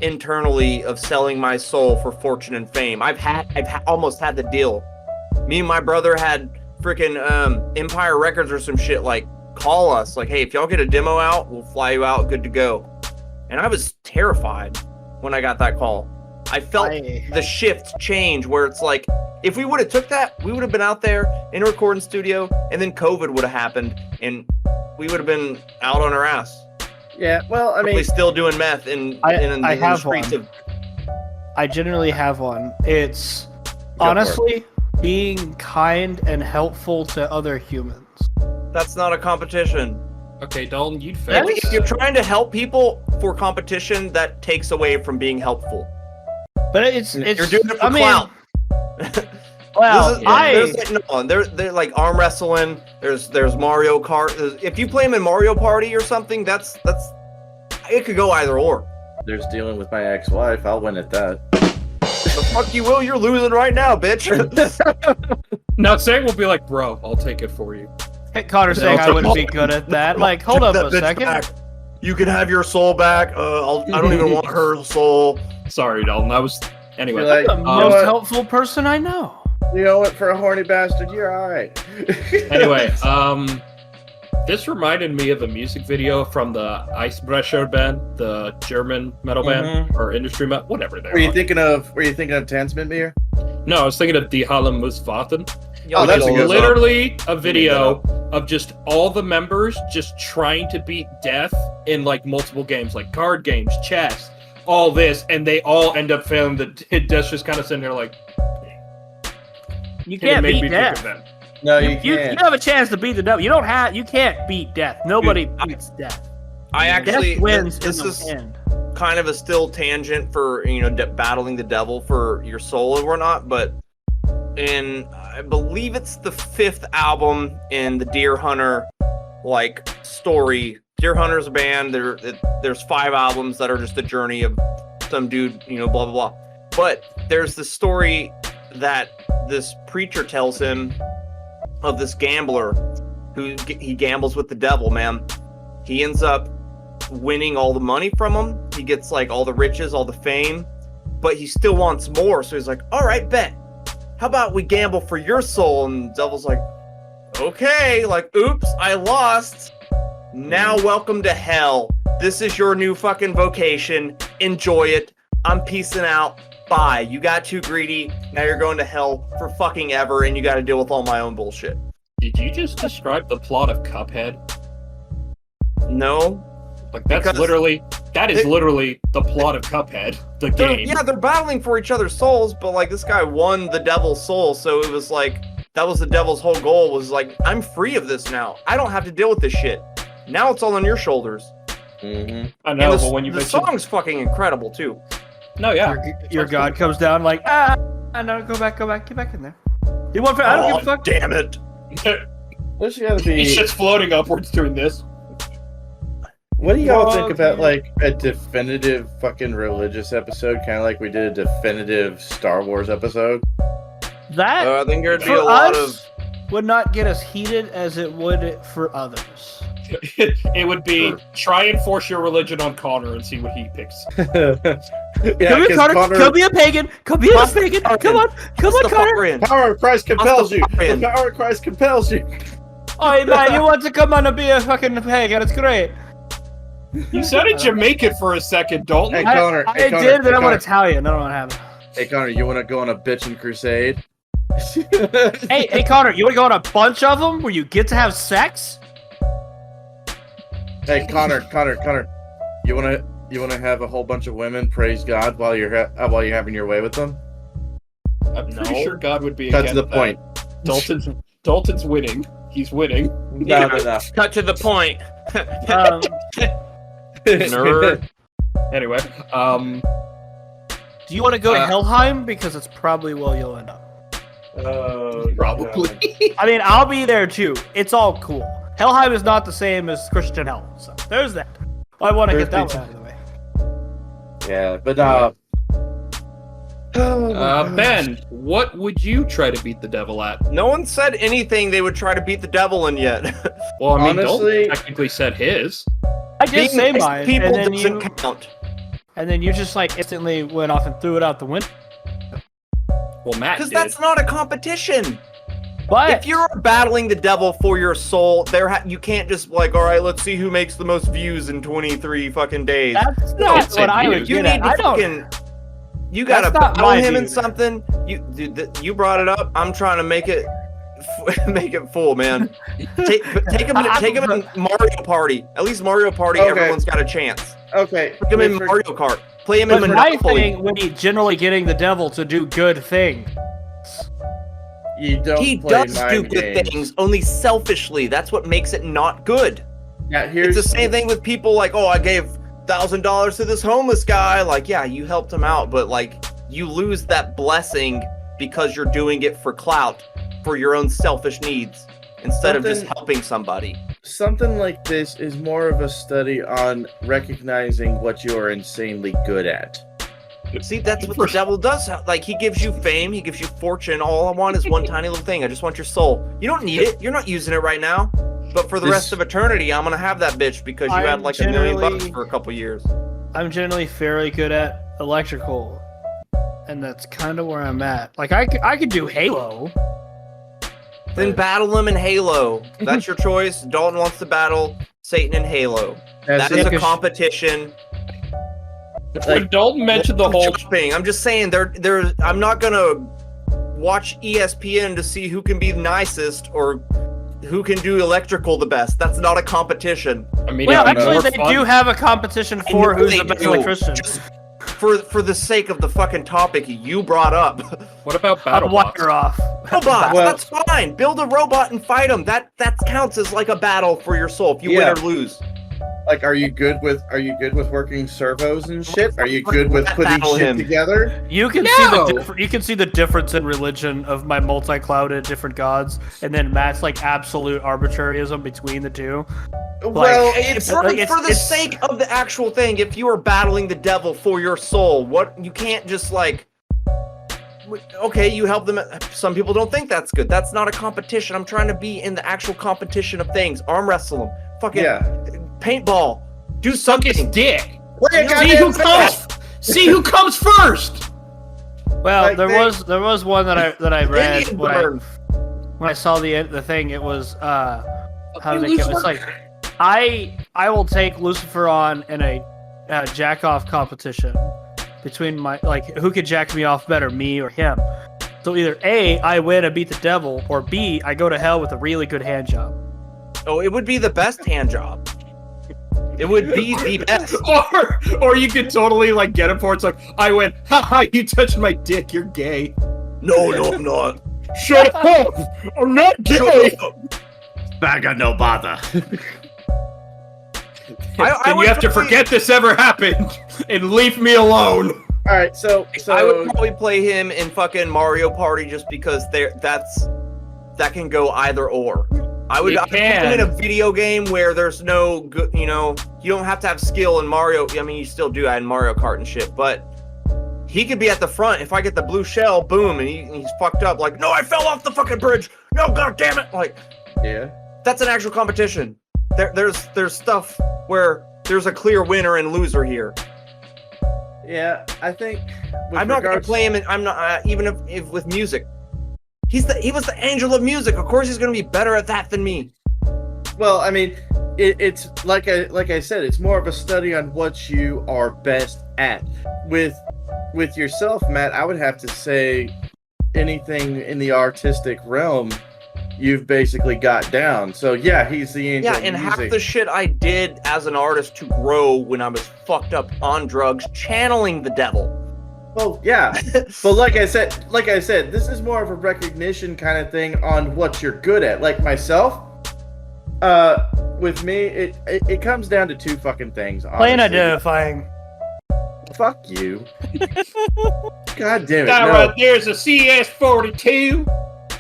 internally of selling my soul for fortune and fame. I've almost had the deal. Me and my brother had freaking Empire Records or some shit like call us like, hey, if y'all get a demo out, we'll fly you out, good to go. And I was terrified when I got that call. I felt the shift change where it's like, if we would have took that, we would have been out there in a recording studio, and then COVID would have happened, and we would have been out on our ass. Yeah, well, I Probably mean, still doing meth in the streets of. I generally have one. It's for honestly being kind and helpful to other humans. That's not a competition. Okay, Dalton, you'd fail. If you're trying to help people for competition, that takes away from being helpful. But it's You're doing it for I mean, clout. well, They're like arm wrestling. There's Mario Kart. If you play them in Mario Party or something, that's it could go either or. there's dealing with my ex-wife. I'll win at that. The fuck you will. You're losing right now, bitch. Now, Sam will be like, bro, I'll take it for you. Connor saying I wouldn't be good at that. Like, hold up That a bitch second. back. You can have your soul back. I don't even want her soul. Sorry, Dalton. I was. Anyway. You're like, The you know most what? helpful person I know. You know what? For a horny bastard, you're all right. Anyway, this reminded me of a music video from the Icebrecher band, the German metal band or industry metal, whatever they Were you are. thinking of Tanzmann? No, I was thinking of Die Halle muss warten. Yo, that's a good song. Literally a video of just all the members just trying to beat death in like multiple games, like card games, chess, all this, and they all end up failing. Death's just kind of sitting there like, You and it can't made beat me death. think of them. No, you You can't. have a chance to beat the devil. You can't beat death. Nobody Dude, beats death. I actually Death wins this in is the end. kind of a still tangent for battling the devil for your soul and whatnot, but in I believe it's the 5th album in the Deer Hunter like story. Deer Hunter's a band. There's 5 albums that are just a journey of some dude, blah blah blah. But there's the story that this preacher tells him of this gambler who he gambles with the devil, man. He ends up winning all the money from him. He gets like all the riches, all the fame, but he still wants more. So he's like, all right, bet. How about we gamble for your soul? And the devil's like, okay, like, oops, I lost. Now welcome to hell. This is your new fucking vocation. Enjoy it. I'm peacing out. Bye. You got too greedy. Now you're going to hell for fucking ever, and you got to deal with all my own bullshit. Did you just describe the plot of Cuphead? No. Like that's Because- literally That is literally the plot of Cuphead, the game. Yeah, they're battling for each other's souls, but like this guy won the devil's soul, so it was like that was the devil's whole goal was like, I'm free of this now. I don't have to deal with this shit. Now it's all on your shoulders. Mm-hmm. I know, And but when you the mention... song's fucking incredible too. No, yeah. Your god comes down like, no, go back, get back in there. You want? I don't give a fuck. Damn it! There's gotta be. He's just floating upwards doing this. What do y'all think about like a definitive fucking religious episode, kind of like we did a definitive Star Wars episode? That I think there'd be for a lot us would not get us heated as it would for others. It would be try and force your religion on Connor and see what he picks. Yeah, Come here, 'cause Connor. Come be a pagan. Come be a pagan. Come on, Connor. Power of Christ compels you. in. The power of Christ compels you. Oh man, you want to come on and be a fucking pagan? It's great. You sounded Jamaican for a second, Dalton. Hey, Connor. I hey, Connor, did, but hey, I'm Connor. Italian. I don't know what happened. Hey, Connor, you want to go on a bitchin' crusade? Hey, Connor, you want to go on a bunch of them where you get to have sex? Hey, Connor. You wanna have a whole bunch of women praise God while you're having your way with them? I'm pretty sure God would be Cut against to the point. that. Dalton's winning. He's winning. No. Cut to the point. Nerd. Anyway, Do you want to go to Helheim? Because it's probably where you'll end up. probably. I mean, I'll be there too. It's all cool. Helheim is not the same as Christian hell, so there's that. I want to get that one out of the way. Yeah, but Ben, what would you try to beat the devil at? No one said anything they would try to beat the devil in yet. Well, I mean, Honestly- Dalton technically said his. I did say Being nice to mine, people and doesn't then count. you just like instantly went off and threw it out the window. Well, Matt Because did. that's not a competition. But If you're battling the devil for your soul, you can't just like, all right, let's see who makes the most views in 23 fucking days. that's not say what I views. would You get need at. to I don't. fucking. You gotta That's not battle my him in view. something. You brought it up. I'm trying to make it make it full, man. Take him in Mario Party. At least Mario Party, Okay. everyone's got a chance. okay. Take him in Mario Kart. Play him in But my Monopoly. thing would be generally getting the devil to do good things. You don't He play does mind do good games. things, only selfishly. That's what makes it not good. Yeah, here's It's the same thing with people like, oh, I gave $1,000 to this homeless guy. Like, yeah, you helped him out, but like, you lose that blessing because you're doing it for clout, for your own selfish needs, instead of just Something- helping somebody. something like this is more of a study on recognizing what you are insanely good at. See, that's what the devil does. Like, he gives you fame, he gives you fortune. All I want is one tiny little thing. I just want your soul. You don't need it. You're not using it right now. But for the rest of eternity, I'm gonna have that bitch because you I'm had like $1 million generally- for a couple years. I'm generally fairly good at electrical, and that's kind of where I'm at. Like I could do Halo. Then battle him in Halo. That's your choice. Dalton wants to battle Satan in Halo. That's That is it. a competition. When Dalton mentioned the whole... I'm just saying, I'm not gonna watch ESPN to see who can be nicest or who can do electrical the best. That's not a competition. I mean, Well, it'd be actually, more they fun. do have a competition for know who's they the best do. electrician. Just for the sake of the fucking topic you brought up. What about I'll battle wipe bots? her off. Robots, Well- that's fine. Build a robot and fight them. That counts as like a battle for your soul if you Yeah. win or lose. Like, are you good with working servos and shit? Are you good with putting Battle shit him. together? You can No! you can see the difference in religion of my multi-clouded different gods, and then Matt's like absolute arbitraryism between the two. Well, It's for, like, for the sake of the actual thing. If you are battling the devil for your soul, you can't just like. Okay, you help them. Some people don't think that's good. That's not a competition. I'm trying to be in the actual competition of things. Arm wrestle them. Fucking yeah. paintball. Do Suck his something. dick. Wait, See who comes. See who comes first. Well, Like there they- was one that I read Indian when burn. I saw the thing. It was how did it go? Lucifer? It's like I will take Lucifer on in a jack off competition between my who could jack me off better, me or him. So either A, I win and beat the devil, or B, I go to hell with a really good hand job. Oh, it would be the best hand job. It would be the best. Or you could totally like get him for it's like, I went, haha, you touched my dick, you're gay. No, I'm not. Shut up! I'm not gay! Bag of no bother. And you have to forget this ever happened and leave me alone. All right, so I would probably play him in fucking Mario Party just because that can go either or. I would put him in a video game where there's no good, you don't have to have skill in Mario. I mean, you still do that in Mario Kart and shit, but he could be at the front. If I get the blue shell, boom, and he's fucked up. Like, no, I fell off the fucking bridge. No, god damn it! Like, yeah, that's an actual competition. There's stuff where there's a clear winner and loser here. Yeah, I think I'm not gonna play him. I'm not even if with music. He was the angel of music. Of course, he's gonna be better at that than me. Well, I mean, it's like I said, it's more of a study on what you are best at. With yourself, Matt, I would have to say anything in the artistic realm, you've basically got down. So yeah, he's the angel. Yeah, and half the shit I did as an artist to grow when I was fucked up on drugs, channeling the devil. Well, yeah, but like I said, this is more of a recognition kind of thing on what you're good at. Like myself, with me, it comes down to two fucking things. Honestly. Plain identifying. Fuck you. God damn it! That No. right there's a CS-42.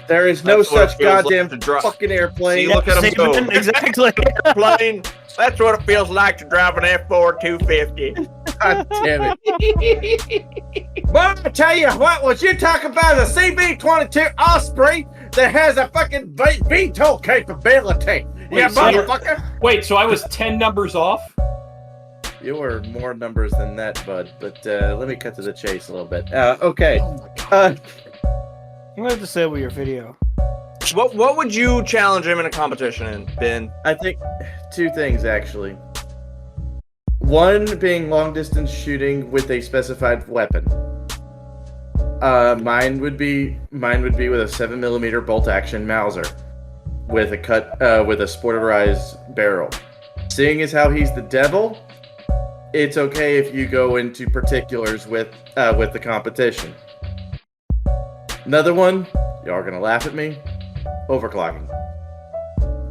There is no That's what such it feels goddamn like to drive. fucking airplane. See, look at him go. Exactly. Airplane. That's what it feels like to drive an F-4 250. God damn it. But I tell you what you talk about is a CB-22 Osprey that has a fucking VTOL capability. Yeah, motherfucker. Wait, so I was 10 numbers off? You were more numbers than that, bud. But let me cut to the chase a little bit. Okay. I'm gonna have to say with your video. What would you challenge him in a competition in, Ben? I think two things, actually. One being long distance shooting with a specified weapon. Mine would be with a 7mm bolt action Mauser with a sporterized barrel. Seeing as how he's the devil, it's okay if you go into particulars with the competition. Another one, y'all are gonna laugh at me. Overclocking.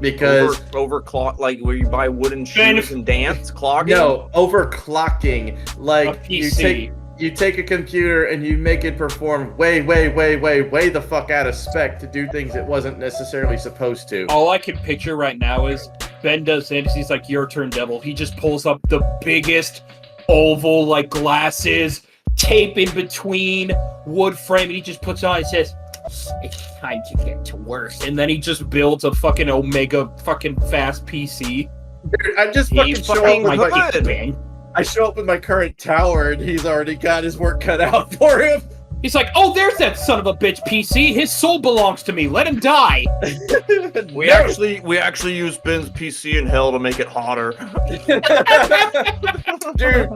Because overclock, like where you buy wooden shoes and dance clogging. No, overclocking. Like PC. you take a computer and you make it perform way the fuck out of spec to do things it wasn't necessarily supposed to. All I can picture right now is Ben does this. He's like, "Your turn, devil." He just pulls up the biggest oval like glasses, tape in between, wood frame, and he just puts on. He says, "It's time to get to work," and then he just builds a fucking Omega fucking fast PC. Dude, I just fucking I show up with my current tower and he's already got his work cut out for him. He's like, "Oh, there's that son of a bitch PC. His soul belongs to me. Let him die." We actually use Ben's PC in hell to make it hotter. Dude,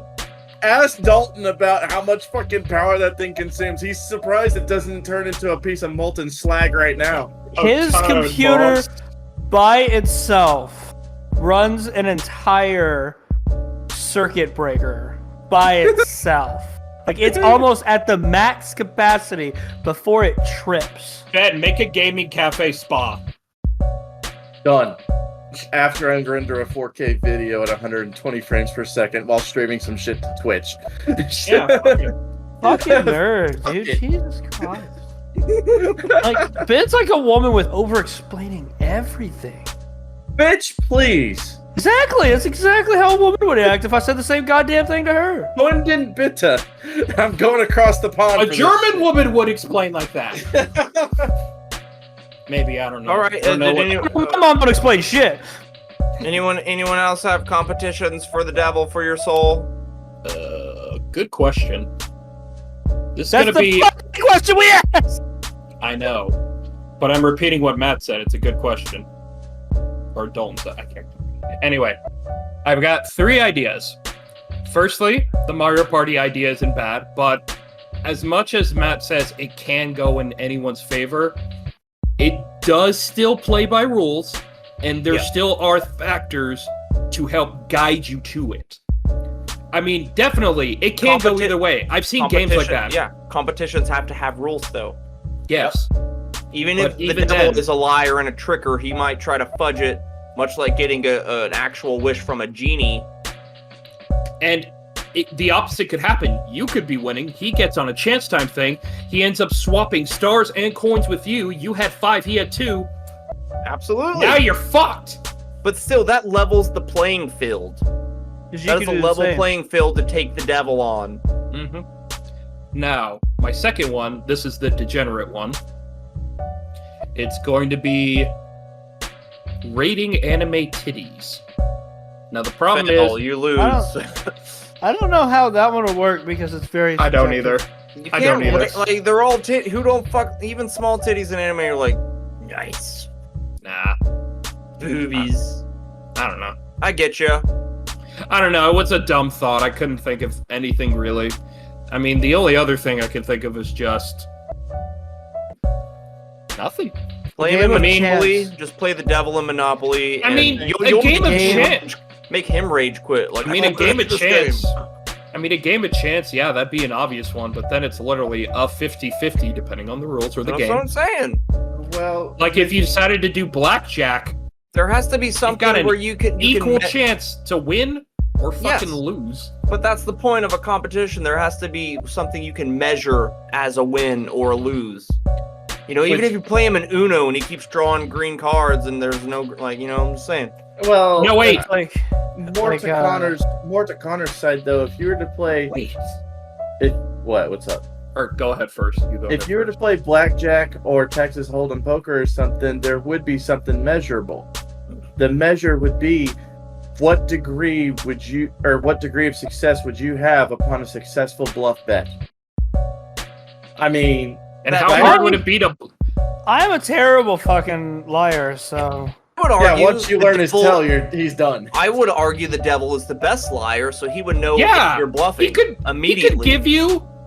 ask Dalton about how much fucking power that thing consumes. He's surprised it doesn't turn into a piece of molten slag right now. His computer by itself runs an entire circuit breaker by itself. Like, it's almost at the max capacity before it trips. Ben, make a gaming cafe spa. Done. After I render a 4K video at 120 frames per second while streaming some shit to Twitch. Yeah, Fucking nerd, dude. Jesus Christ. Like, Ben's like a woman with over-explaining everything. Bitch, please. Exactly. That's exactly how a woman would act if I said the same goddamn thing to her. Wunden bitte. I'm going across the pond. A German woman would explain like that. Maybe, I don't know. All right. My mom would explain shit. Anyone else have competitions for the devil for your soul? Good question. This is That's gonna the be fucking question we asked. I know, but I'm repeating what Matt said. It's a good question. Or Dalton said. I can't. Anyway, I've got 3 ideas. Firstly, the Mario Party idea isn't bad, but as much as Matt says it can go in anyone's favor, it does still play by rules, and there still are factors to help guide you to it. I mean, definitely, it can go either way. I've seen games like that. Yeah, competitions have to have rules, though. Yes. Even if the devil is a liar and a tricker, he might try to fudge it, much like getting an actual wish from a genie. And the opposite could happen. You could be winning. He gets on a chance time thing. He ends up swapping stars and coins with you. You had 5, he had 2. Absolutely. Now you're fucked. But still, that levels the playing field. That is a level playing field to take the devil on. Mm-hmm. Now, my second one, this is the degenerate one. It's going to be rating anime titties. Now, the problem is... you lose. I don't know how that one will work because it's very... I don't either. I don't either. Like, they're all who don't fuck... Even small titties in anime are like, nice. Nah. Boobies. I don't know. I get you. I don't know. It was a dumb thought. I couldn't think of anything really. I mean, the only other thing I could think of is just nothing. Play him in Monopoly. Just play the devil in Monopoly. I mean, a game of chance. Make him rage quit. Like, I mean, a game of chance. I mean, a game of chance, yeah, that'd be an obvious one, but then it's literally a 50-50 depending on the rules or the game. That's what I'm saying. Well, like if you decided to do blackjack, there has to be something where you can equal chance to win or fucking lose. But that's the point of a competition. There has to be something you can measure as a win or a lose. You know, even if you play him in Uno and he keeps drawing green cards and there's no, like, you know what I'm saying? Well, no, wait. More to Connor's side though. If you were to play, what's up? Or go ahead first. If you were to play blackjack or Texas Hold'em poker or something, there would be something measurable. The measure would be what degree of success would you have upon a successful bluff bet? I mean, and how hard would it be to? I'm a terrible fucking liar, so. I would argue once you learn his tell, he's done. I would argue the devil is the best liar, so he would know if you're bluffing immediately.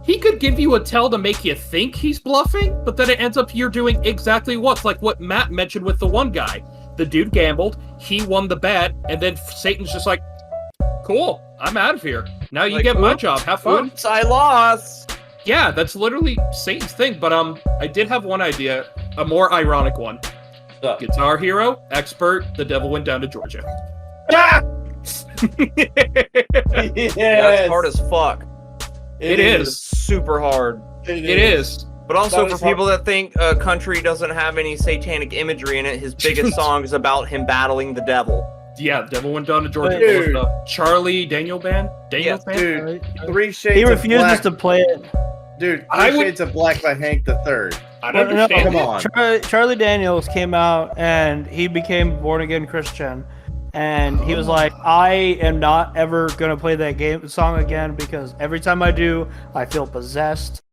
He could give you a tell to make you think he's bluffing, but then it ends up you're doing exactly like what Matt mentioned with the one guy. The dude gambled, he won the bet, and then Satan's just like, cool, I'm out of here. Now you get my job, have fun. Oops, I lost. Yeah, that's literally Satan's thing, but I did have one idea, a more ironic one. Guitar Hero, expert, the devil went down to Georgia. Yes. That's hard as fuck. It is super hard. It is. But also for people that think country doesn't have any satanic imagery in it, his biggest song is about him battling the devil. Yeah, the devil went down to Georgia. Charlie Daniel Band? Band? Dude, 3 Shades He of refuses Black. to play it. Dude, 3 Shades of Black by Hank III. I don't understand. Come on. Charlie Daniels came out and he became born again Christian, and he was like, "I am not ever gonna play that song again because every time I do, I feel possessed,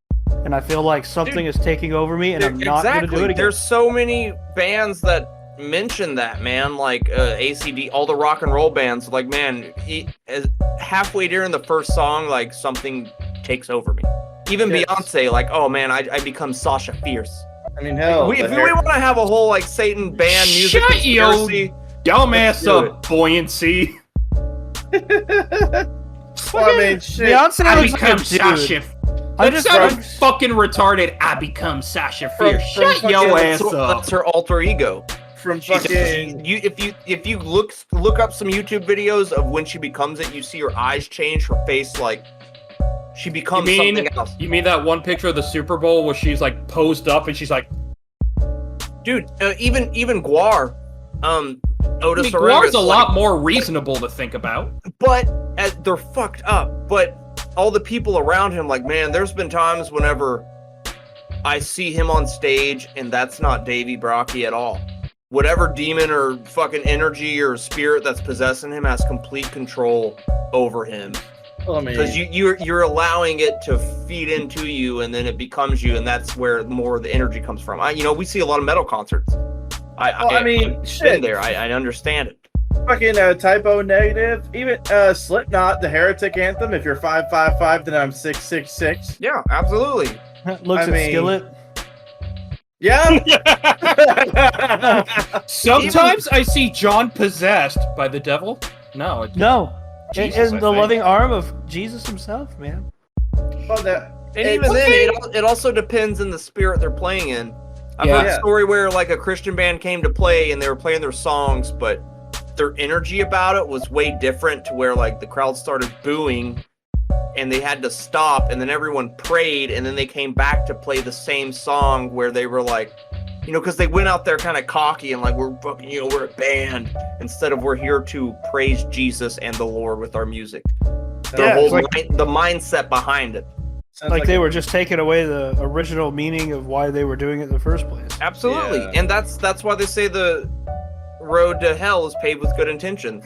and I feel like something is taking over me, and I'm not gonna do it again." There's so many bands that mention that, man, like ACD, all the rock and roll bands. Like, man, halfway during the first song, like something takes over me. Even Beyonce, like, oh man, I become Sasha Fierce. I mean, hell. If we want to have a whole like Satan band music conspiracy, dumbass of buoyancy. Well, I mean, shit. Beyonce I looks become like a dude. Sasha. That sounded fucking retarded. I become Sasha Fierce. Shut your ass up. That's her alter ego. From fucking If you look up some YouTube videos of when she becomes it, you see her eyes change, her face like. She becomes something else. You mean that one picture of the Super Bowl where she's like posed up and she's like, dude, even Guar, Otis Guar's a lot more reasonable to think about. But they're fucked up. But all the people around him, like, man, there's been times whenever I see him on stage and that's not Davey Brocky at all. Whatever demon or fucking energy or spirit that's possessing him has complete control over him. Because you're allowing it to feed into you, and then it becomes you, and that's where more of the energy comes from. We see a lot of metal concerts. I've been there. I understand it. Fucking typo negative. Even Slipknot, the Heretic anthem. If you're 555, then I'm 666. Yeah, absolutely. Looks at Skillet. Yeah. Sometimes I see John possessed by the devil. No. No, Jesus, in I the think. loving arm of Jesus himself, man. Well, that And even then, it also depends in the spirit they're playing in. I've heard a Yeah. story where like a Christian band came to play and they were playing their songs, but their energy about it was way different to where like the crowd started booing and they had to stop, and then everyone prayed, and then they came back to play the same song where they were like, you know, because they went out there kind of cocky and like, we're fucking, you know, we're a band, instead of we're here to praise Jesus and the Lord with our music. Their whole the mindset behind it. sounds Like they a- were just taking away the original meaning of why they were doing it in the first place. Absolutely. Yeah. And that's why they say the road to hell is paved with good intentions.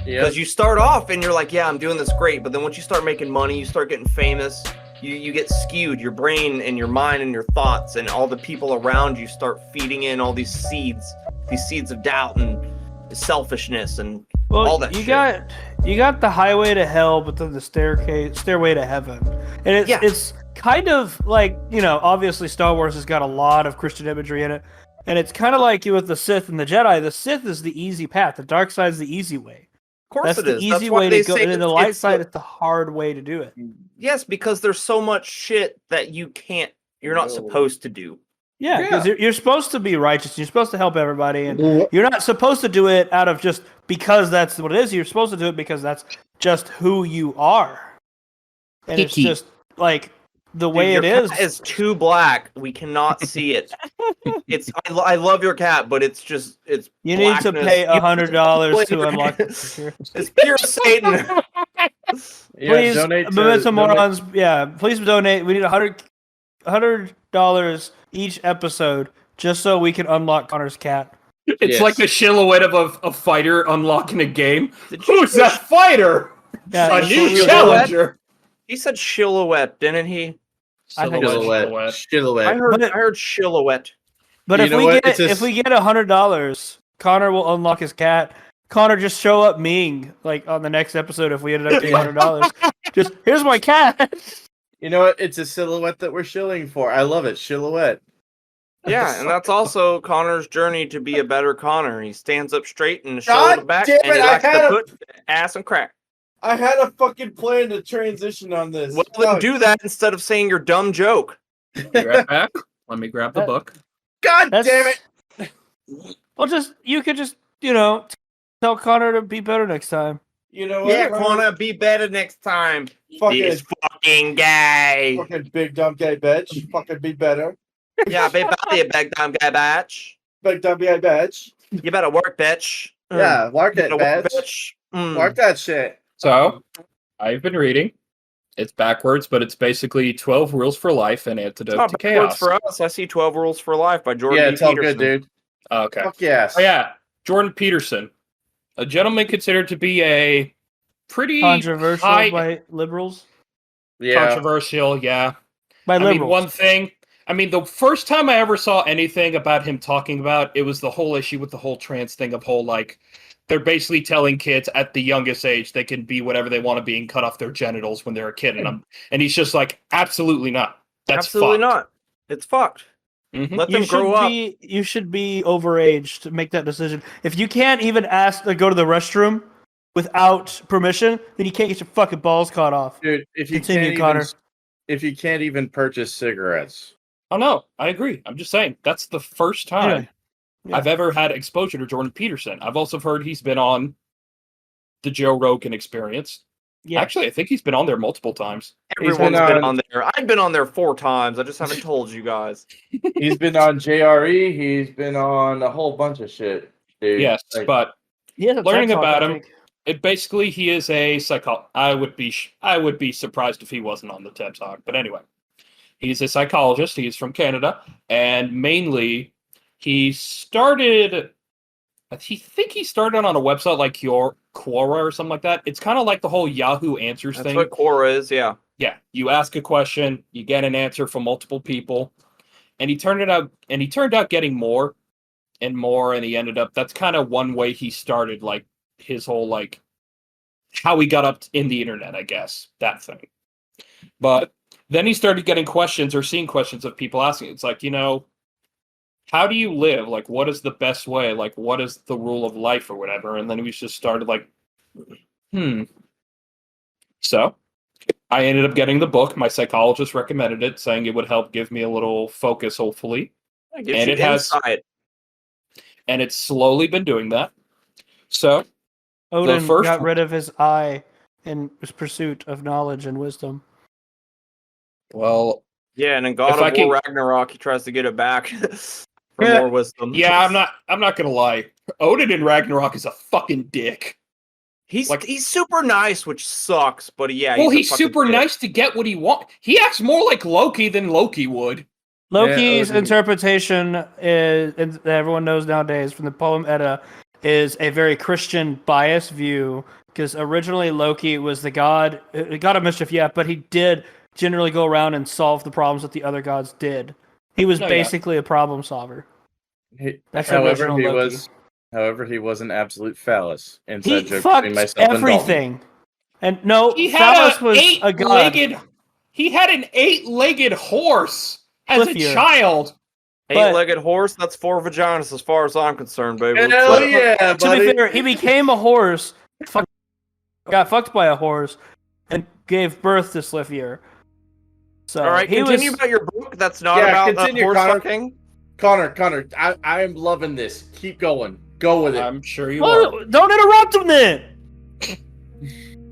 Yeah. Because you start off and you're like, yeah, I'm doing this great, but then once you start making money, you start getting famous, you get skewed. Your brain and your mind and your thoughts and all the people around you start feeding in all these seeds of doubt and selfishness and all that you shit. you got the highway to hell, but then the stairway to heaven, and it's kind of like, you know, obviously Star Wars has got a lot of Christian imagery in it, and it's kind of like you with the Sith and the Jedi. The Sith is the easy path. The dark side is the easy way. Of course That's it the is. easy That's why way they to go, say and the light side is the hard way to do it. Yes, because there's so much shit that you're not supposed to do. Yeah, because you're supposed to be righteous. You're supposed to help everybody, and you're not supposed to do it out of just because that's what it is. You're supposed to do it because that's just who you are, and it's just like the way Dude, it your is. cat is too black. We cannot see it. I love your cat, but it's You need to blackness. pay You- $100 to unlock the feature. It's pure Satan. Yeah, Please, donate to Memento donate- Morons. Yeah, please donate. We need $100 each episode just so we can unlock Connor's cat. It's Yes. like the silhouette of a fighter unlocking a game. Did you Who's say that fighter? Yeah, A new silhouette. challenger. He said silhouette, didn't he? I think Silhouette. Silhouette. I heard But- I heard silhouette. But You if know we what? get It's a if we get $100, Connor will unlock his cat. Connor, just show up Ming like on the next episode if we ended up getting $100. Just here's my cat. You know what? It's a silhouette that we're shilling for. I love it. Silhouette. Yeah, and that's also Connor's journey to be a better Connor. He stands up straight and God shoulder back, damn and he it, I likes to had a- put ass and crack. I had a fucking plan to transition on this. Well, then do that instead of saying your dumb joke. Be right back. Let me grab the book. God That's- damn it! Well, you could just, you know, tell Connor to be better next time. You know what? Yeah, Connor, be better next time. Fucking, This fucking guy. fucking big dumb gay bitch. Fucking be better. Yeah, be better, you big dumb guy, bitch. Big dumb gay bitch. You better work, bitch. Yeah, work You it, better work, bitch. bitch. Mm. Work that shit. So, I've been reading. It's backwards, but it's basically 12 Rules for Life and Antidote Not to backwards Chaos. for us. I see 12 Rules for Life by Jordan Yeah, B. it's all Peterson. good, dude. Okay. Fuck yes. Oh, yeah. Jordan Peterson. A gentleman considered to be a pretty Controversial high- by liberals. Yeah. controversial, yeah. By I liberals. mean, one thing. I mean, the first time I ever saw anything about him talking about it was the whole issue with the whole trans thing of whole like they're basically telling kids at the youngest age they can be whatever they want to be and cut off their genitals when they're a kid, and he's just like, absolutely not. That's Absolutely fucked. not. It's fucked. Mhm. Let them grow up. You should be overage to make that decision. If you can't even ask to go to the restroom without permission, then you can't get your fucking balls cut off. Dude, if you Continue, can't Connor. even, if you can't even purchase cigarettes. Oh no, I agree. I'm just saying that's the first time Anyway, yeah. I've ever had exposure to Jordan Peterson. I've also heard he's been on the Joe Rogan Experience. Yeah. Actually, I think he's been on there multiple times. Everyone's been been on- on there. I've been on there 4 times. I just haven't told you guys. He's been on JRE. He's been on a whole bunch of shit, dude. Yes, Like, but He has a learning TED Talk, about I him- think. it basically he is a I would be surprised if he wasn't on the TED Talk. But anyway, he's a psychologist. He's from Canada, and mainly he started. I think he started on a website like your Quora or something like that. It's kind of like the whole Yahoo Answers That's thing. what Quora is, yeah. Yeah, you ask a question, you get an answer from multiple people, and he turned out getting more and more, and he ended up. That's kind of one way he started, like his whole like how he got up in the internet, I guess that thing. But then he started getting questions or seeing questions of people asking. It's like, how do you live? Like, what is the best way? Like, what is the rule of life or whatever? And then he just started like So, I ended up getting the book. My psychologist recommended it, saying it would help give me a little focus, hopefully. It gives And you it has, insight. and it's slowly been doing that. So, Odin first- got rid of his eye in his pursuit of knowledge and wisdom. well, Yeah, and in God If of I War can- Ragnarok, he tries to get it back for Yeah. more wisdom. yeah, I'm not gonna lie. Odin in Ragnarok is a fucking dick. He's super nice, which sucks. But yeah, Well, a he's fucking super dick. nice to get what he wants. He acts more like Loki than Loki would. Loki's Odin. interpretation is, and that everyone knows nowadays from the poem Edda, is a very Christian biased view. Because originally Loki was the god of mischief, yeah, but he did generally go around and solve the problems that the other gods did. He was No, yeah. basically a problem solver. That's However, original he Loki. was an absolute phallus. He Inside joke between fucked myself and Dalton. everything. And no, He had Phallus was a god. He had an 8-legged horse as Cliffier. a child. But- 8-legged horse. That's 4 vaginas, as far as I'm concerned, baby. Hell Let's- yeah, To be buddy. fair, he became a horse, got fucked by a horse, and gave birth to Sliffier. So All right, he continue was. about your book. That's not Yeah, about continue, horse Connor. fucking. Connor, I am loving this. Keep going. Go with it. I'm sure you are. Well, don't interrupt him then.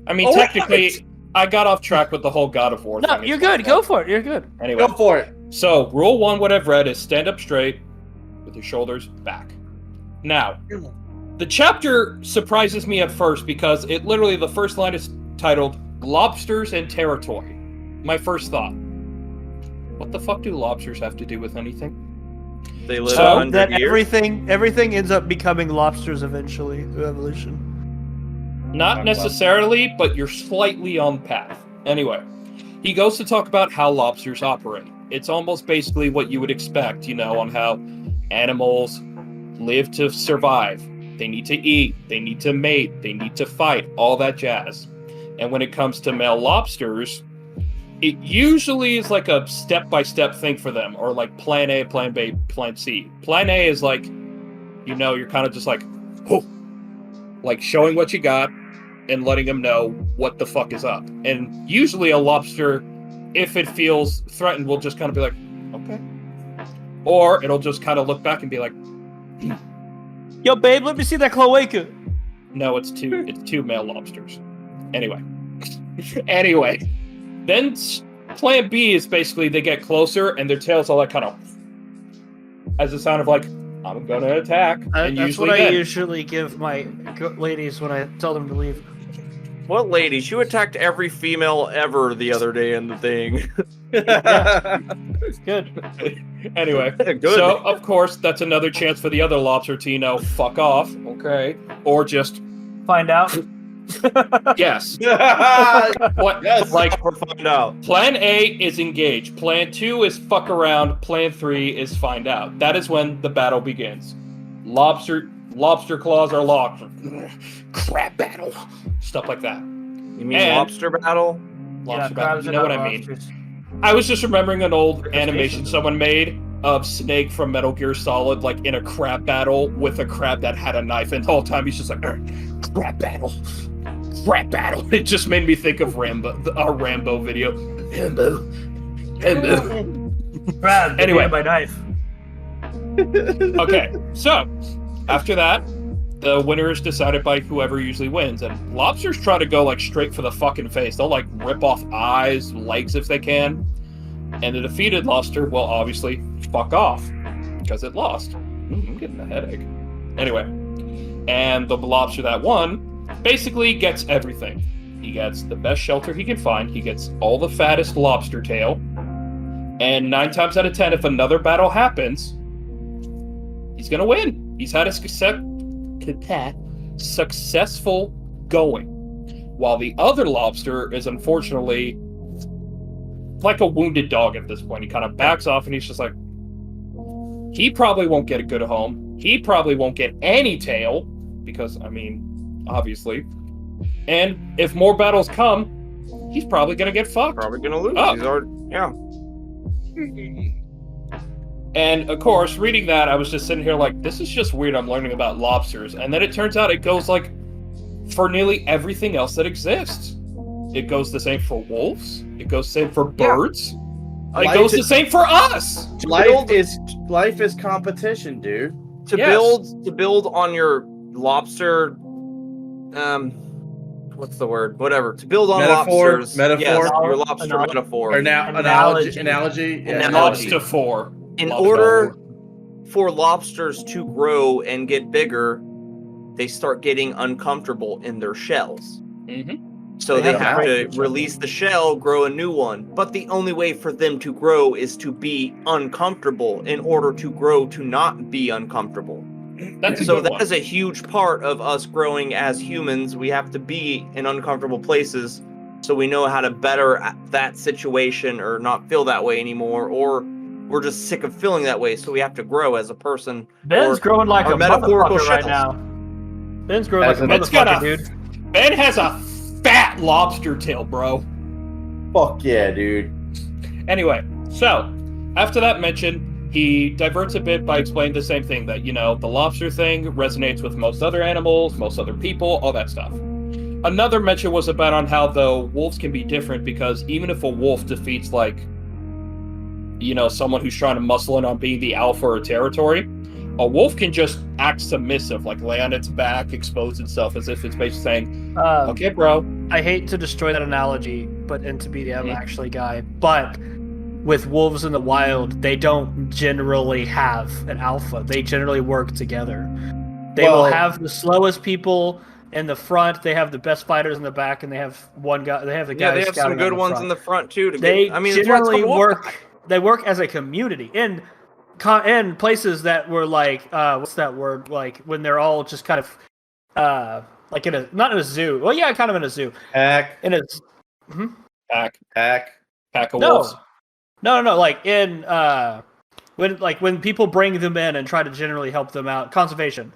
I mean, Oh, technically, I got off track with the whole God of War No, thing. you're It's my good. fault. Go for it. You're good. Anyway, Go for it. so rule 1, what I've read is stand up straight with your shoulders back. Now, the chapter surprises me at first because it literally, the first line is titled Lobsters and Territory. My first thought, what the fuck do lobsters have to do with anything? They live So, 100 That years. everything ends up becoming lobsters eventually through evolution. Not necessarily, but you're slightly on path. Anyway, he goes to talk about how lobsters operate. It's almost basically what you would expect, on how animals live to survive. They need to eat, they need to mate, they need to fight, all that jazz. And when it comes to male lobsters, it usually is like a step-by-step thing for them, or like plan A, plan B, plan C. Plan A is like, you're kind of just like, oh, like showing what you got and letting them know what the fuck is up. And usually a lobster, if it feels threatened, will just kind of be like, okay. Or it'll just kind of look back and be like, Yo, babe, let me see that cloaca. no, it's two male lobsters. Anyway. Anyway. Then plan B is basically they get closer and their tails all that kind of as a sound of like, I'm gonna attack. And That's usually what I then, usually give my ladies when I tell them to leave. What ladies? You attacked every female ever the other day in the thing. Good. Anyway, Good. so of course that's another chance for the other lobster to fuck off, okay, or just Find out. yes. What Yes. like We'll find out. Plan A is engage. Plan 2 is fuck around. Plan 3 is find out. That is when the battle begins. Lobster claws are locked. Crab battle. Stuff like that. You mean And- lobster battle? Lobster battle. crabs You are know what not I mean. lobsters. I was just remembering an old animation someone made of Snake from Metal Gear Solid, like in a crab battle with a crab that had a knife, and the whole time he's just like, crab battle. Crab battle. It just made me think of our Rambo video. Rambo. Crab. Anyway. by knife. Okay, so after that, the winner is decided by whoever usually wins, and lobsters try to go like straight for the fucking face. They'll like rip off eyes, legs if they can, and the defeated lobster will obviously fuck off because it lost. I'm getting a headache. Anyway, and the lobster that won basically gets everything. He gets the best shelter he can find. He gets all the fattest lobster tail, and 9 times out of 10, if another battle happens, he's gonna win. He's had a successful going, while the other lobster is unfortunately like a wounded dog at this point. He kind of backs off and he's just like, he probably won't get a good home. He probably won't get any tail because, I mean, obviously. And if more battles come, he's probably gonna get fucked. Probably gonna lose. Oh. He's already, yeah. And of course, reading that, I was just sitting here like, this is just weird. I'm learning about lobsters. And then it turns out it goes like for nearly everything else that exists. It goes the same for wolves. It goes the same for birds. It goes the same for us. Life is competition, dude. To build on your lobster, what's the word? Whatever. To build on lobsters. Metaphor. Yes, your lobster Anal- metaphor. Or analogy. Yeah. Lobster four. In order for lobsters to grow and get bigger, they start getting uncomfortable in their shells. Mm-hmm. So they have to release the shell, grow a new one. But the only way for them to grow is to be uncomfortable in order to grow to not be uncomfortable. That is a huge part of us growing as humans. We have to be in uncomfortable places so we know how to better that situation or not feel that way anymore, or we're just sick of feeling that way, so we have to grow as a person. Ben's growing like a metaphorical motherfucker right shells. now. Ben's growing like a motherfucker, dude. Ben has a fat lobster tail, bro. Fuck yeah, dude. Anyway, so after that mention, he diverts a bit by explaining the same thing, that, the lobster thing resonates with most other animals, most other people, all that stuff. Another mention was about on how, though, wolves can be different, because even if a wolf defeats, someone who's trying to muscle in on being the alpha or territory, a wolf can just act submissive, lay on its back, expose itself, as if it's basically saying, okay, bro. I hate to destroy that analogy, and to be the actually guy, but with wolves in the wild, they don't generally have an alpha. They generally work together. They will have the slowest people in the front. They have the best fighters in the back, and they have one guy. They have the guy. Yeah, they have some good ones in the front too. Generally work. They work as a community in places that were what's that word? When they're all just kind of not in a zoo. Well, yeah, kind of in a zoo. Pack. In a pack of wolves. No. When people bring them in and try to generally help them out, conservation.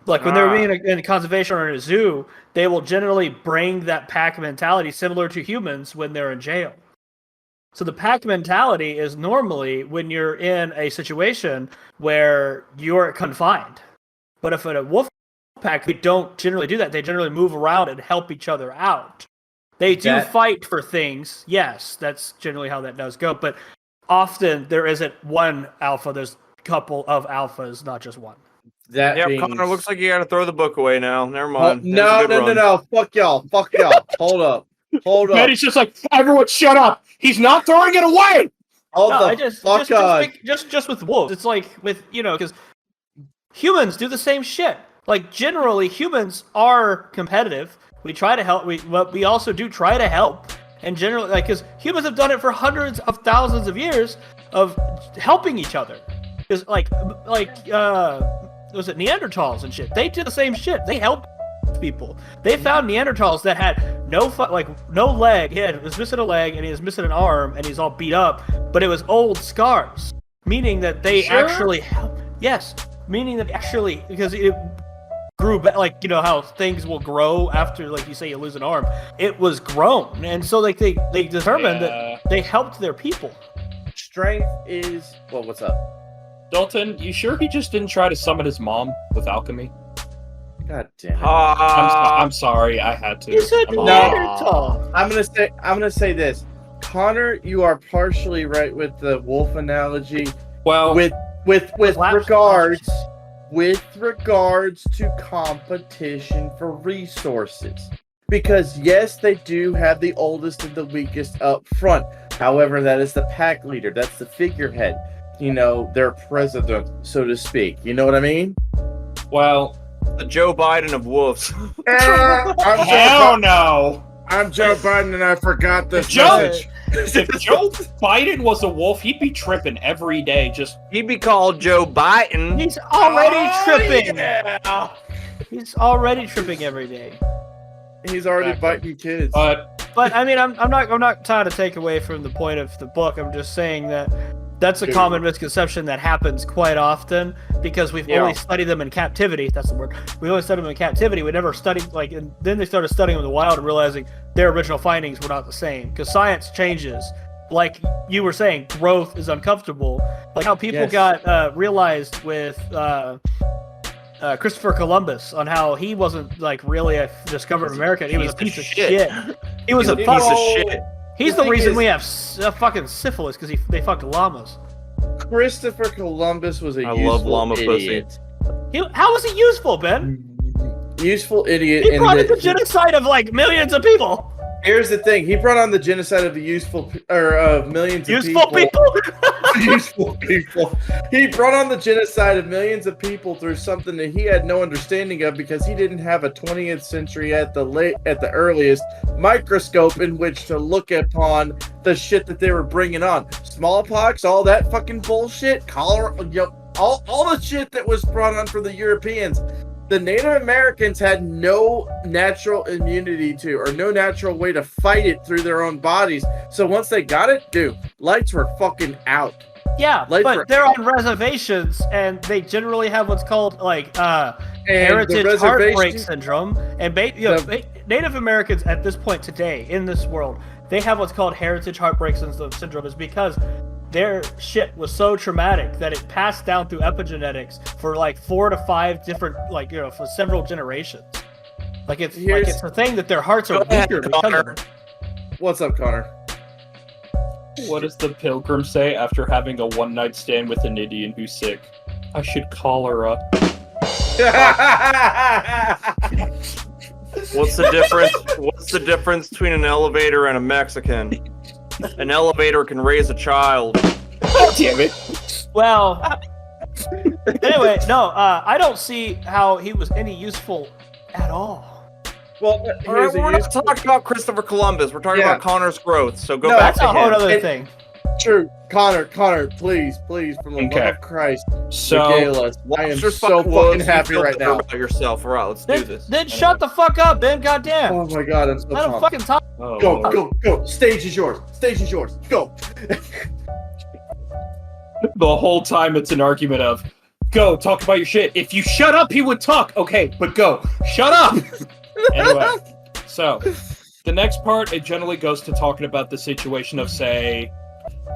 When they're being in conservation or in a zoo, they will generally bring that pack mentality similar to humans when they're in jail. So the pack mentality is normally when you're in a situation where you're confined. But if in a wolf pack, they don't generally do that. They generally move around and help each other out. They do fight for things. Yes, that's generally how that does go. But often there isn't one alpha. There's a couple of alphas, not just one. Connor, looks like you got to throw the book away now. Never mind. No. Fuck y'all. Hold up. Betty's just like, everyone shut up. He's not throwing it away. Just with wolves. It's because humans do the same shit. Generally, humans are competitive. We try to help. We also do try to help. And generally, because humans have done it for hundreds of thousands of years of helping each other. Because was it Neanderthals and shit? They did the same shit. They helped people. They found Neanderthals that had no leg. He was missing a leg and he was missing an arm and he's all beat up, but it was old scars, meaning that they actually helped. Yes, meaning that actually, because it grew back, how things will grow after, you say, you lose an arm. It was grown, and so they determined that they helped their people. Strength is what's up? Dalton, you sure he just didn't try to summon his mom with alchemy? God damn it! I'm sorry, I had to. You said Neanderthal. I'm gonna say this, Connor. You are partially right with the wolf analogy. Well, with regards to competition for resources, because yes, they do have the oldest and the weakest up front. However, that is the pack leader. That's the figurehead. Their president, so to speak. You know what I mean? Well. The Joe Biden of wolves. Hell no! I'm Joe Biden and I forgot this message. If Joe Biden was a wolf, he'd be tripping every day. He'd be called Joe Biden. He's already tripping. Yeah. He's already tripping every day. He's already biting kids. But I mean, I'm not trying to take away from the point of the book. I'm just saying that that's a common misconception that happens quite often because we've only studied them in captivity. That's the word. We only studied them in captivity. We never studied, and then they started studying them in the wild and realizing their original findings were not the same because science changes. Like you were saying, growth is uncomfortable. Like how people got realized with Christopher Columbus on how he wasn't like really a discovered American. He was a piece of shit. He was a piece of shit. He's the reason we have fucking syphilis because they fucked llamas. Christopher Columbus was a I useful love llama idiot. How was he useful, Ben? Useful idiot. He brought in the genocide of like millions of people. Here's the thing: he brought on the genocide of the millions of Useful people. Useful people. He brought on the genocide of millions of people through something that he had no understanding of because he didn't have a 20th century at the earliest microscope in which to look upon the shit that they were bringing on. Smallpox, all that fucking bullshit, cholera, all the shit that was brought on from the Europeans. The Native Americans had no natural immunity to, or no natural way to fight it through their own bodies. So once they got it, dude, lights were fucking out. Yeah, but they're on reservations, and they generally have what's called like heritage heartbreak syndrome. And Native Americans at this point today in this world, they have what's called heritage heartbreak syndrome, is because their shit was so traumatic that it passed down through epigenetics for like 4 to 5 different, for several generations. It's a thing that their hearts are weaker because of it. What's up, Connor? What does the pilgrim say after having a one-night stand with an Indian who's sick? I should call her up. What's the difference? What's the difference between an elevator and a Mexican? An elevator can raise a child. God damn it. Well, anyway, no, I don't see how he was any useful at all. Well, we're not talking about Christopher Columbus. We're talking about Connor's growth. So go back that's to a whole him. other thing. True, Connor, please, for the love of Christ, regale us. I am so fucking happy right now. About yourself, all right? Let's do this. Then shut the fuck up, Ben. Goddamn. Oh my god, I'm so Let him pumped. fucking talk. Oh, Go. Stage is yours. Go. The whole time it's an argument of, go, talk about your shit. If you shut up, he would talk. Okay, but go. Shut up! Anyway, so, the next part, it generally goes to talking about the situation of, say,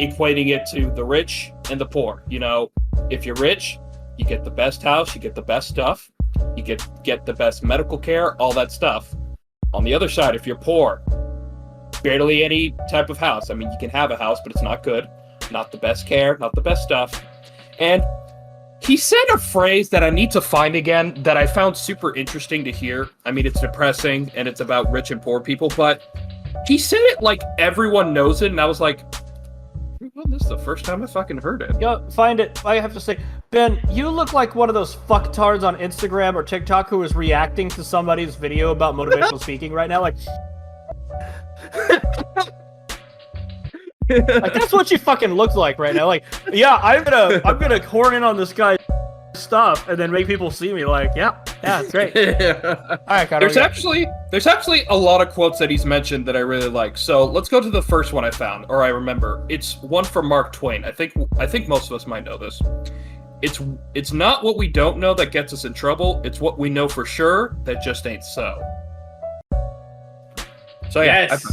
equating it to the rich and the poor. You know, if you're rich, you get the best house, you get the best stuff, you get the best medical care, all that stuff. On the other side, if you're poor, barely any type of house. I mean, you can have a house, but it's not good. Not the best care, not the best stuff. And he said a phrase that I need to find again that I found super interesting to hear. I mean, it's depressing and it's about rich and poor people, but he said it like everyone knows it, and I was like, well, this is the first time I fucking heard it. Yeah, find it. I have to say, Ben, you look like one of those fucktards on Instagram or TikTok who is reacting to somebody's video about motivational speaking right now. Like that's what you fucking look like right now. Like, yeah, I'm gonna horn in on this guy's stuff and then make people see me like, yeah, it's great. All right, Connor, there's actually a lot of quotes that he's mentioned that I really like. So let's go to the first one I found, or I remember. It's one from Mark Twain. I think most of us might know this. It's not what we don't know that gets us in trouble. It's what we know for sure that just ain't so. So yeah, yes.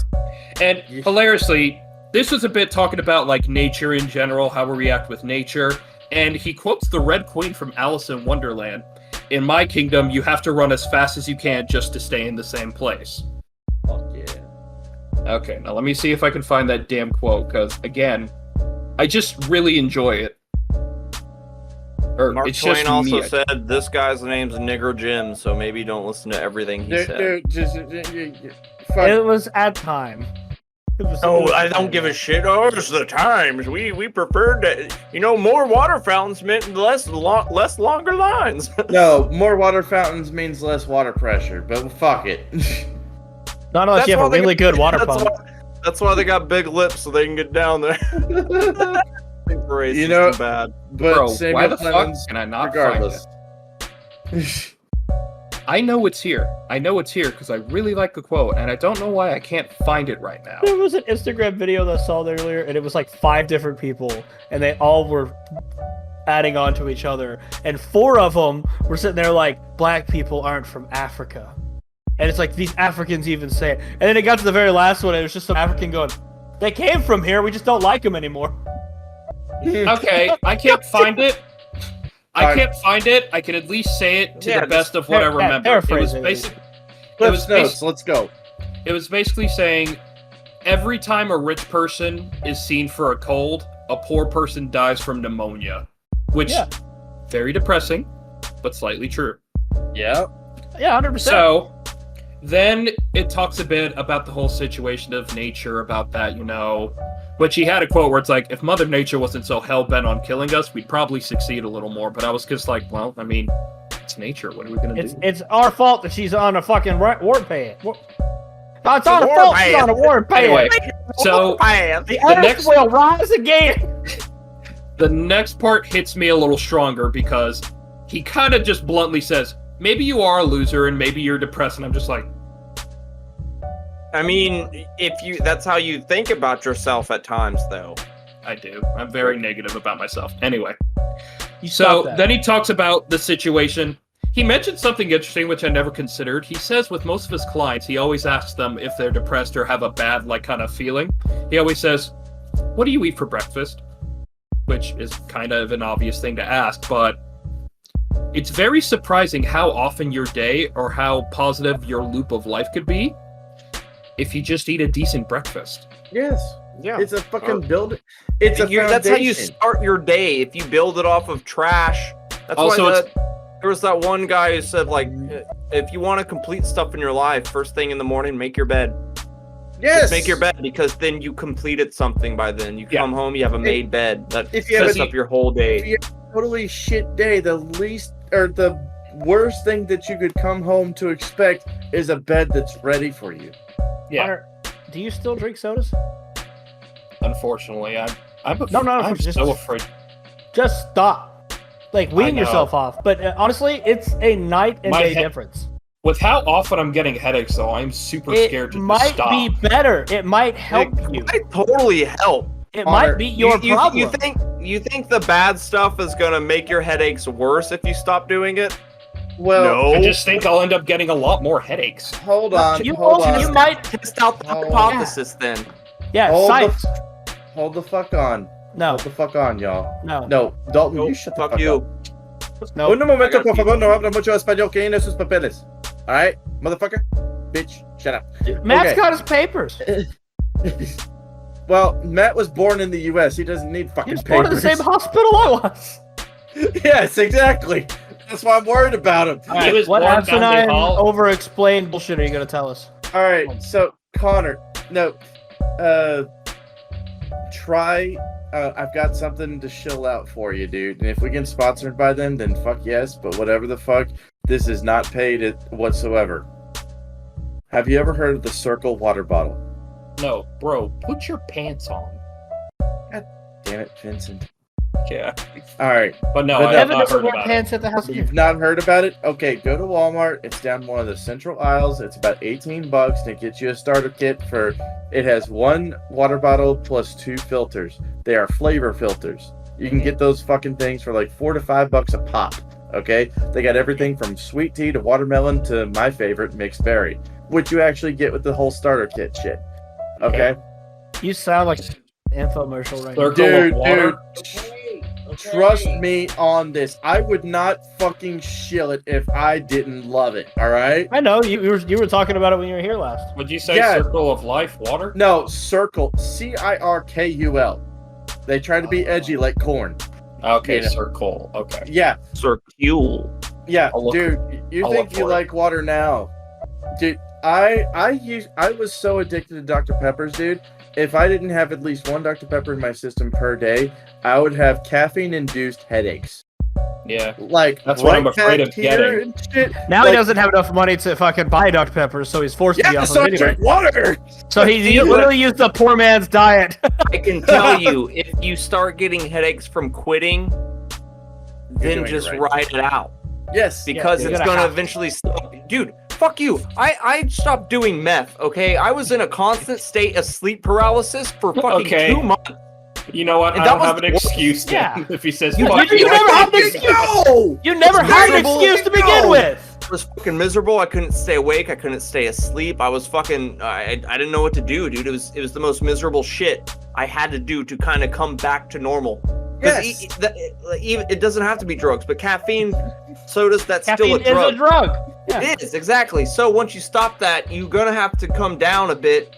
And hilariously, this was a bit talking about like nature in general, how we react with nature, and he quotes the Red Queen from Alice in Wonderland. In my kingdom, you have to run as fast as you can just to stay in the same place. Fuck yeah. Okay, now let me see if I can find that damn quote, because again, I just really enjoy it. Mark Twain also said, this guy's name's Nigger Jim, so maybe don't listen to everything he said. It was at time. I don't give a shit. Oh, it's the times. We preferred to, more water fountains meant less longer lines. No, more water fountains means less water pressure, but fuck it. Not unless you have a really good water pump. That's why they got big lips, so they can get down there. Bad. But bro, Samuel why the Clemens, fuck can I not regardless. find it? I know it's here because I really like the quote, and I don't know why I can't find it right now. There was an Instagram video that I saw earlier, and it was like 5 different people, and they all were adding on to each other, and 4 of them were sitting there like, black people aren't from Africa. And it's like, these Africans even say it. And then it got to the very last one, and it was just some African going, they came from here, we just don't like them anymore. Okay, I can't find it. I can't find it. I can at least say it to the best of what I remember. Paraphrase It was basically. Cliff's Notes, let's go. It was basically saying, every time a rich person is seen for a cold, a poor person dies from pneumonia. Which, very depressing, but slightly true. Yeah. Yeah, 100%. So, then it talks a bit about the whole situation of nature, about that, But she had a quote where it's like, if Mother Nature wasn't so hell-bent on killing us, we'd probably succeed a little more. But I was just like, well, I mean, it's nature. What are we going to do? It's our fault that she's on a fucking war path. It's our fault she's on a war path. Anyway, so the earth will rise again. The next part hits me a little stronger because he kind of just bluntly says, maybe you are a loser and maybe you're depressed. And I'm just like, I mean, that's how you think about yourself at times, though. I do. I'm very negative about myself. Anyway. So then he talks about the situation. He mentioned something interesting, which I never considered. He says with most of his clients, he always asks them if they're depressed or have a bad, kind of feeling. He always says, what do you eat for breakfast? Which is kind of an obvious thing to ask, but it's very surprising how often your day or how positive your loop of life could be if you just eat a decent breakfast. Yes. Yeah. It's a fucking building. It's a foundation. That's how you start your day. If you build it off of trash. That's also, why there was that one guy who said, if you want to complete stuff in your life, first thing in the morning, make your bed. Yes. Just make your bed, because then you completed something by then. You come home, you have a made bed. That sets up your whole day. If you have a totally shit day, the worst thing that you could come home to expect is a bed that's ready for you. Yeah. Connor, do you still drink sodas? Unfortunately, I'm just so afraid. Just stop. Wean yourself off. But honestly, it's a night and day difference. With how often I'm getting headaches, though, I'm super scared to just stop. It might be better. It might help you. It might totally help. It might be your problem. You think the bad stuff is gonna make your headaches worse if you stop doing it? Well, no. I just think I'll end up getting a lot more headaches. Hold on. You might test out the hypothesis then. Yeah, science. Hold the fuck on. No. Hold the fuck on, y'all. No. No, Dalton, you shut the fuck you. up. No. Un momento, por favor, no habla mucho español que en esos papeles. Alright, motherfucker? Bitch, shut up. Matt's got his papers. Well, Matt was born in the U.S. He doesn't need fucking He was papers. born in the same hospital I was. Yes, exactly. That's why I'm worried about him. All right, what asinine, over-explained bullshit are you going to tell us? All right, so, Connor, try... I've got something to shill out for you, dude. And if we get sponsored by them, then fuck yes. But whatever the fuck, this is not paid whatsoever. Have you ever heard of the Circle water bottle? No, bro, put your pants on. God damn it, Vincent. Yeah. All right. But no, I've not heard about pants it. at the house. You've not heard about it? Okay, go to Walmart. It's down one of the central aisles. It's about $18 and it gets you a starter kit for... It has one water bottle plus 2 filters. They are flavor filters. You can get those fucking things for $4 to $5 a pop. Okay? They got everything from sweet tea to watermelon to my favorite, mixed berry. Which you actually get with the whole starter kit shit. Okay? You sound like an infomercial right now. Dude. Trust me on this. I would not fucking shill it if I didn't love it. All right. I know you were talking about it when you were here last. Would you say Circle of Life water? No, Circle. Cirkul. They try to be edgy like corn. Okay, Circle. Okay. Yeah. Circule. Yeah, dude. You think you like water now, dude? I was so addicted to Dr. Peppers, dude. If I didn't have at least one Dr. Pepper in my system per day, I would have caffeine-induced headaches. Yeah. That's what I'm afraid of getting. Now he doesn't have enough money to fucking buy Dr. Pepper, so he's forced to be off of it drink water! So he literally used the poor man's diet. I can tell you, if you start getting headaches from quitting, then just ride it out. Yes. Because it's going to eventually stop. Dude, fuck you. I stopped doing meth, okay? I was in a constant state of sleep paralysis for fucking 2 months. You know what? I don't have an excuse then if he says you fuck you never had an excuse. You never had an excuse to begin with. I was fucking miserable. I couldn't stay awake. I couldn't stay asleep. I was fucking... I didn't know what to do, dude. It was the most miserable shit I had to do to kind of come back to normal. Because even it doesn't have to be drugs, but caffeine sodas, that's Caffeine still a drug. is a drug. Yeah. It is, exactly. So once you stop that, you're gonna have to come down a bit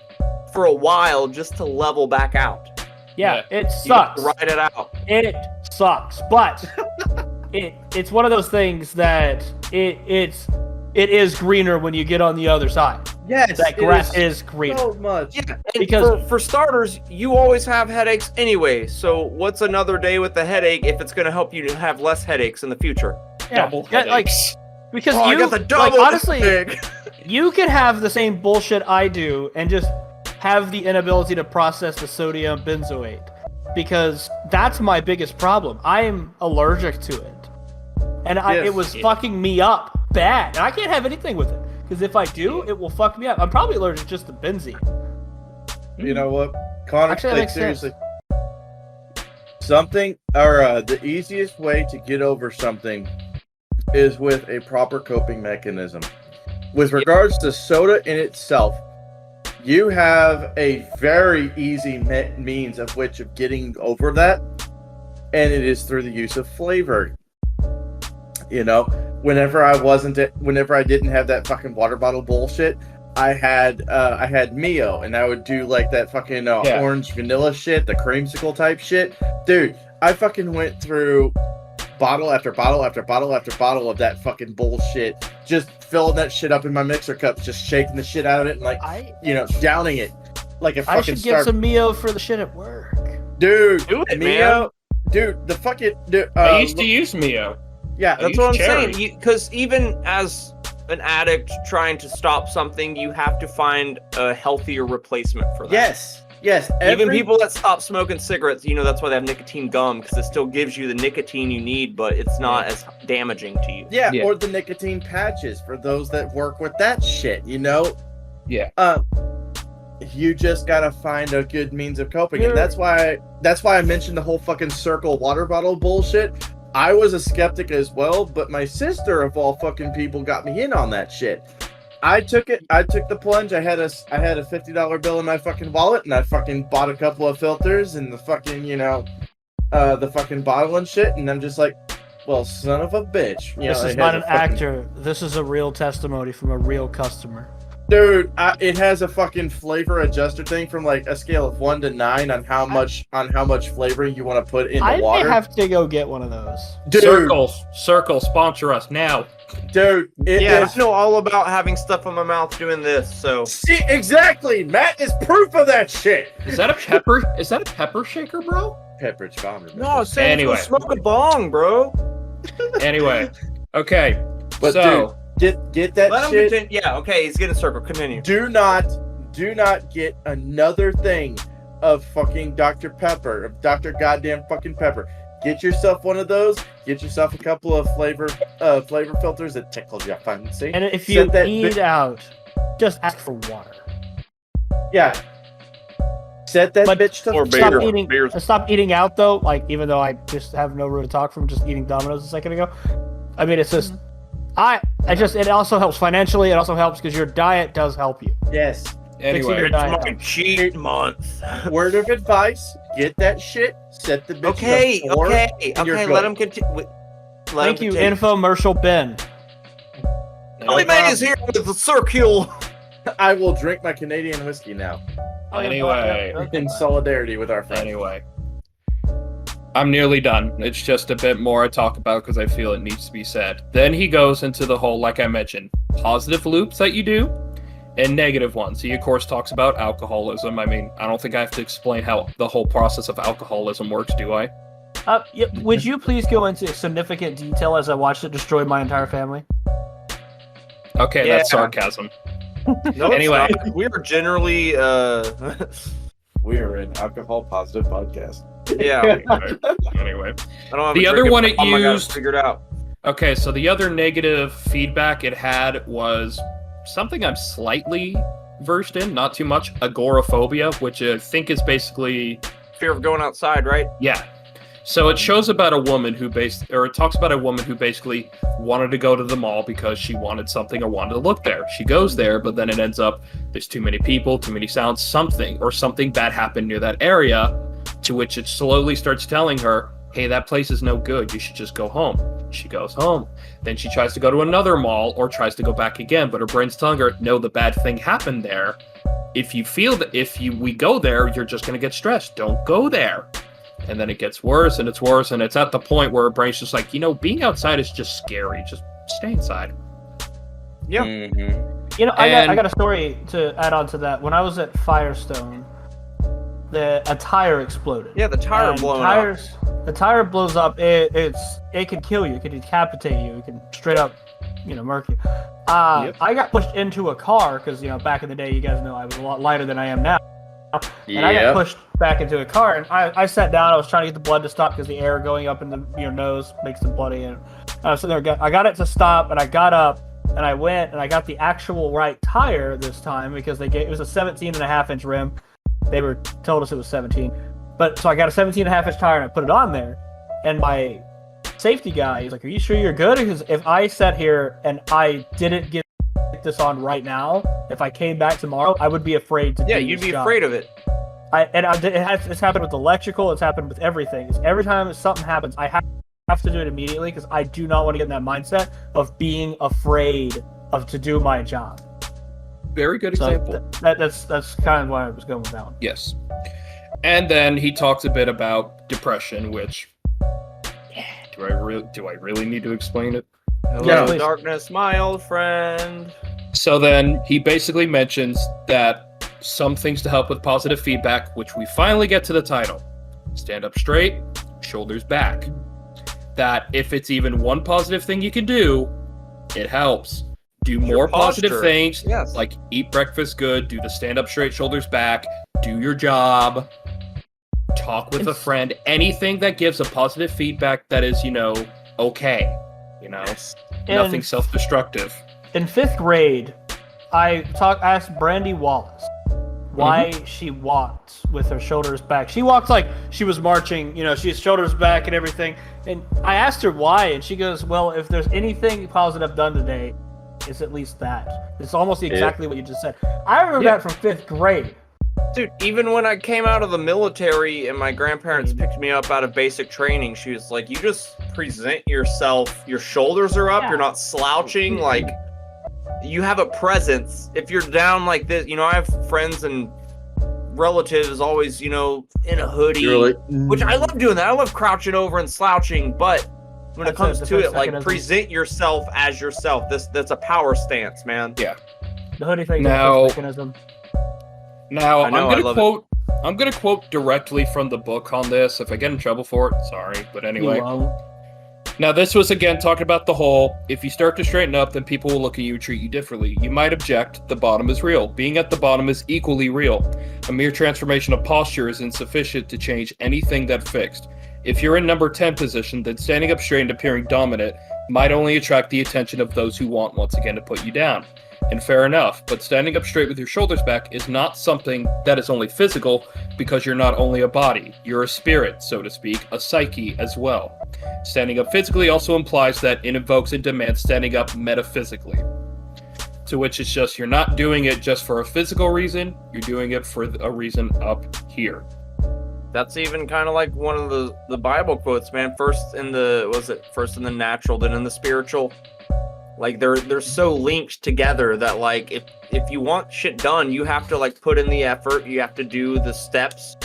for a while just to level back out. Yeah, it You have sucks. to ride it out. It sucks, but it's one of those things that it is greener when you get on the other side. Yes, That grass is greener. so much. Yeah, and Because- for starters, you always have headaches anyway. So what's another day with the headache if it's gonna help you to have less headaches in the future? Yeah, Double yeah, like headaches. because Oh, I you got the double. like, honestly, big. you could have the same bullshit I do and just have the inability to process the sodium benzoate, because that's my biggest problem. I am allergic to it, and Yes. it was fucking me up bad. And I can't have anything with it, because if I do, it will fuck me up. I'm probably allergic just to benzene. You know what, Connor? Actually, that like, makes sense. seriously, something or the easiest way to get over something is with a proper coping mechanism. With regards to soda in itself, you have a very easy means of which of getting over that, and it is through the use of flavor. You know, whenever I didn't have that fucking water bottle bullshit, I had Mio, and I would do like that fucking orange vanilla shit, the creamsicle type shit. Dude, I fucking went through bottle after bottle after bottle after bottle of that fucking bullshit, just filling that shit up in my mixer cups, just shaking the shit out of it and like, downing it like a I fucking should get some Mio for the shit at work. dude. Do it, Mio, dude, the fucking dude. I used to use Mio. Yeah, That's use what I'm cherry. saying. Because even as an addict trying to stop something, you have to find a healthier replacement for that. yes. Even people that stop smoking cigarettes, that's why they have nicotine gum, because it still gives you the nicotine you need, but it's not as damaging to you. Yeah, Yeah. or the nicotine patches for those that work with that shit, Yeah. You just gotta find a good means of coping, and that's why I mentioned the whole fucking circle water bottle bullshit. I was a skeptic as well, but my sister of all fucking people got me in on that shit. I took the plunge. I had a $50 bill in my fucking wallet, and I fucking bought a couple of filters and the fucking the fucking bottle and shit, and I'm just like, well, son of a bitch. This is not an actor. This is a real testimony from a real customer. Dude, it has a fucking flavor adjuster thing from like a scale of 1 to 9 on how much flavoring you want to put in the I water. may have to go get one of those. Dude, Circle, sponsor us now. dude, it is. I know all about having stuff in my mouth doing this, so. See, exactly. Matt is proof of that shit. Is that a pepper? Is that a pepper shaker, bro? Pepperidge Farm. No, say Anyway. smoke a bong, bro. Anyway, okay. But so get that Let him shit. continue. Yeah, okay, he's getting a circle. Continue. Do not get another thing of fucking Dr. Pepper, of Dr. Goddamn fucking Pepper. Get yourself one of those. Get yourself a couple of flavor filters that tickle your fancy. And if you Set that eat out, just ask for water. Yeah. Set that But- bitch to Or Stop beer. eating. Beers. Stop eating out though. Like, even though I just have no room to talk from just eating Domino's a second ago. I mean, it's just it also helps financially. It also helps because your diet does help you. Yes. Fixing your anyway, diet. Fucking cheat month. Word of advice: get that shit. Set the bitch Okay, to 4, okay, and you're let good. him continue. Thank you, infomercial Ben. Billy May is here with the circle. I will drink my Canadian whiskey now Anyway. in solidarity with our friends. Anyway, I'm nearly done. It's just a bit more I talk about because I feel it needs to be said. Then he goes into the whole, like I mentioned, positive loops that you do and negative ones. He, of course, talks about alcoholism. I mean, I don't think I have to explain how the whole process of alcoholism works, do I? Would you please go into significant detail as I watched it destroy my entire family? Okay, Yeah. that's sarcasm. No, Anyway. it's not. We are generally, We are an alcohol positive podcast. yeah. Anyway. I don't have The a other drinking one it problem, I got used- figured out. Okay, so the other negative feedback it had was something I'm slightly versed in, not too much, agoraphobia, which I think is basically, Fear of going outside, right? yeah. So it shows about a woman it talks about a woman who basically wanted to go to the mall because she wanted something or wanted to look there. She goes there, but then it ends up there's too many people, too many sounds, something bad happened near that area, to which it slowly starts telling her, hey, that place is no good. You should just go home. She goes home. Then she tries to go to another mall or tries to go back again, but her brain's telling her, no, the bad thing happened there. If you feel that we go there, you're just going to get stressed. Don't go there. And then it gets worse and it's worse. And it's at the point where her brain's just like, being outside is just scary. Just stay inside. Yeah. Mm-hmm. I got a story to add on to that. When I was at Firestone, a tire exploded. Yeah, the tire blown up. The tire blows up. It could kill you. It could decapitate you. It can straight up, murk you. Yep. I got pushed into a car because back in the day, you guys know I was a lot lighter than I am now. And I got pushed back into a car, and I sat down. I was trying to get the blood to stop because the air going up in your nose makes it bloody. And I was sitting there. I got it to stop, and I got up, and I went, and I got the actual right tire this time because it was a 17.5-inch rim. They told us it was 17. But so I got a 17.5-inch tire, and I put it on there. And my safety guy, he's like, "Are you sure you're good? Because if I sat here and I didn't get this on right now, if I came back tomorrow, I would be afraid to do this you'd be job." afraid of it. It's happened with electrical. It's happened with everything. Every time something happens, I have to do it immediately because I do not want to get in that mindset of being afraid to do my job. Very good example. That's kind of why I was going with that one. Yes. And then he talks a bit about depression, which do I really need to explain it? Hello, darkness, my old friend. So then he basically mentions that some things to help with positive feedback, which we finally get to the title. Stand up straight, shoulders back. That if it's even one positive thing you can do, it helps. Do more positive things, like eat breakfast good, do the stand up straight, shoulders back, do your job, talk with a friend, anything that gives a positive feedback that is, okay. Nothing self-destructive. In 5th grade, I asked Brandy Wallace why she walked with her shoulders back. She walked like she was marching, she's shoulders back and everything. And I asked her why, and she goes, well, if there's anything positive done today, it's at least that. It's almost exactly what you just said. I remember that from 5th grade. Dude, even when I came out of the military and my grandparents picked me up out of basic training, she was like, you just present yourself, your shoulders are up, you're not slouching, like, you have a presence. If you're down like this, I have friends and relatives always, in a hoodie, which I love doing that. I love crouching over and slouching, but when it comes to it, like, present yourself as yourself. That's a power stance, man. Yeah. The hoodie thing is a mechanism. Now, I'm gonna quote directly from the book on this. If I get in trouble for it, sorry. But anyway. Now, this was, again, talking about the whole, if you start to straighten up, then people will look at you and treat you differently. You might object, the bottom is real. Being at the bottom is equally real. A mere transformation of posture is insufficient to change anything that fixed. If you're in number 10 position, then standing up straight and appearing dominant might only attract the attention of those who want, once again, to put you down. And fair enough, but standing up straight with your shoulders back is not something that is only physical, because you're not only a body, you're a spirit, so to speak, a psyche as well. Standing up physically also implies that it invokes and demands standing up metaphysically. To which it's just, you're not doing it just for a physical reason, you're doing it for a reason up here. That's even kind of like one of the Bible quotes, man. First in the natural, then in the spiritual. Like, they're so linked together that, like, if you want shit done, you have to, like, put in the effort. You have to do the steps.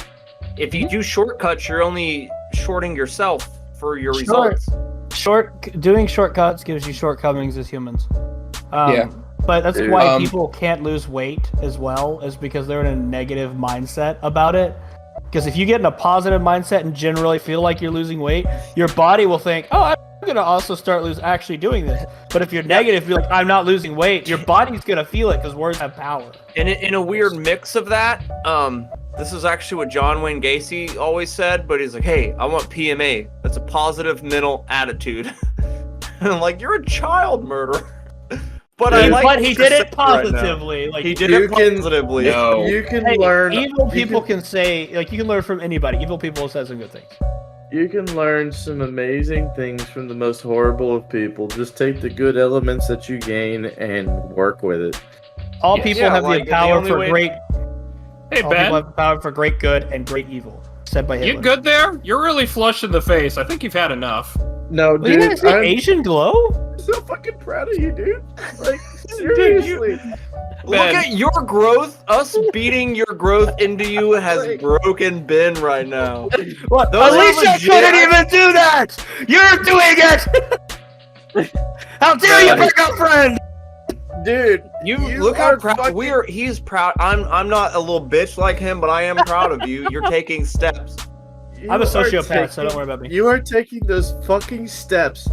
If you do shortcuts, you're only shorting yourself for your results. Doing shortcuts gives you shortcomings as humans. But that's why people can't lose weight as well, is because they're in a negative mindset about it. Because if you get in a positive mindset and generally feel like you're losing weight, your body will think, oh, I'm going to also start actually doing this. But if you're negative, you're like, I'm not losing weight, your body's going to feel it because words have power. And in a weird mix of that, this is actually what John Wayne Gacy always said, but he's like, hey, I want PMA. That's a positive mental attitude. And I'm like, you're a child murderer. But he did it positively. Right, like, he did it positively. You can learn. Evil people can say, like, you can learn from anybody. Evil people say some good things. You can learn some amazing things from the most horrible of people. Just take the good elements that you gain and work with it. All people have the power for great. Hey, Ben. People have the power for great good and great evil. said by Hitler. You good there? You're really flushed in the face. I think you've had enough. No, Well, you dude, guys see I'm Asian glow? so fucking proud of you, dude. Like, seriously. Look at your growth. Us beating your growth into you has broken Ben right now. What? Those Alicia are legit- couldn't even do that! You're doing it! How dare you pick up friend? Dude, You You look how are proud fucking- he's proud. I'm not a little bitch like him, but I am proud of you. You're taking steps. I'm a you are sociopath, so don't taking- worry about me. You are taking those fucking steps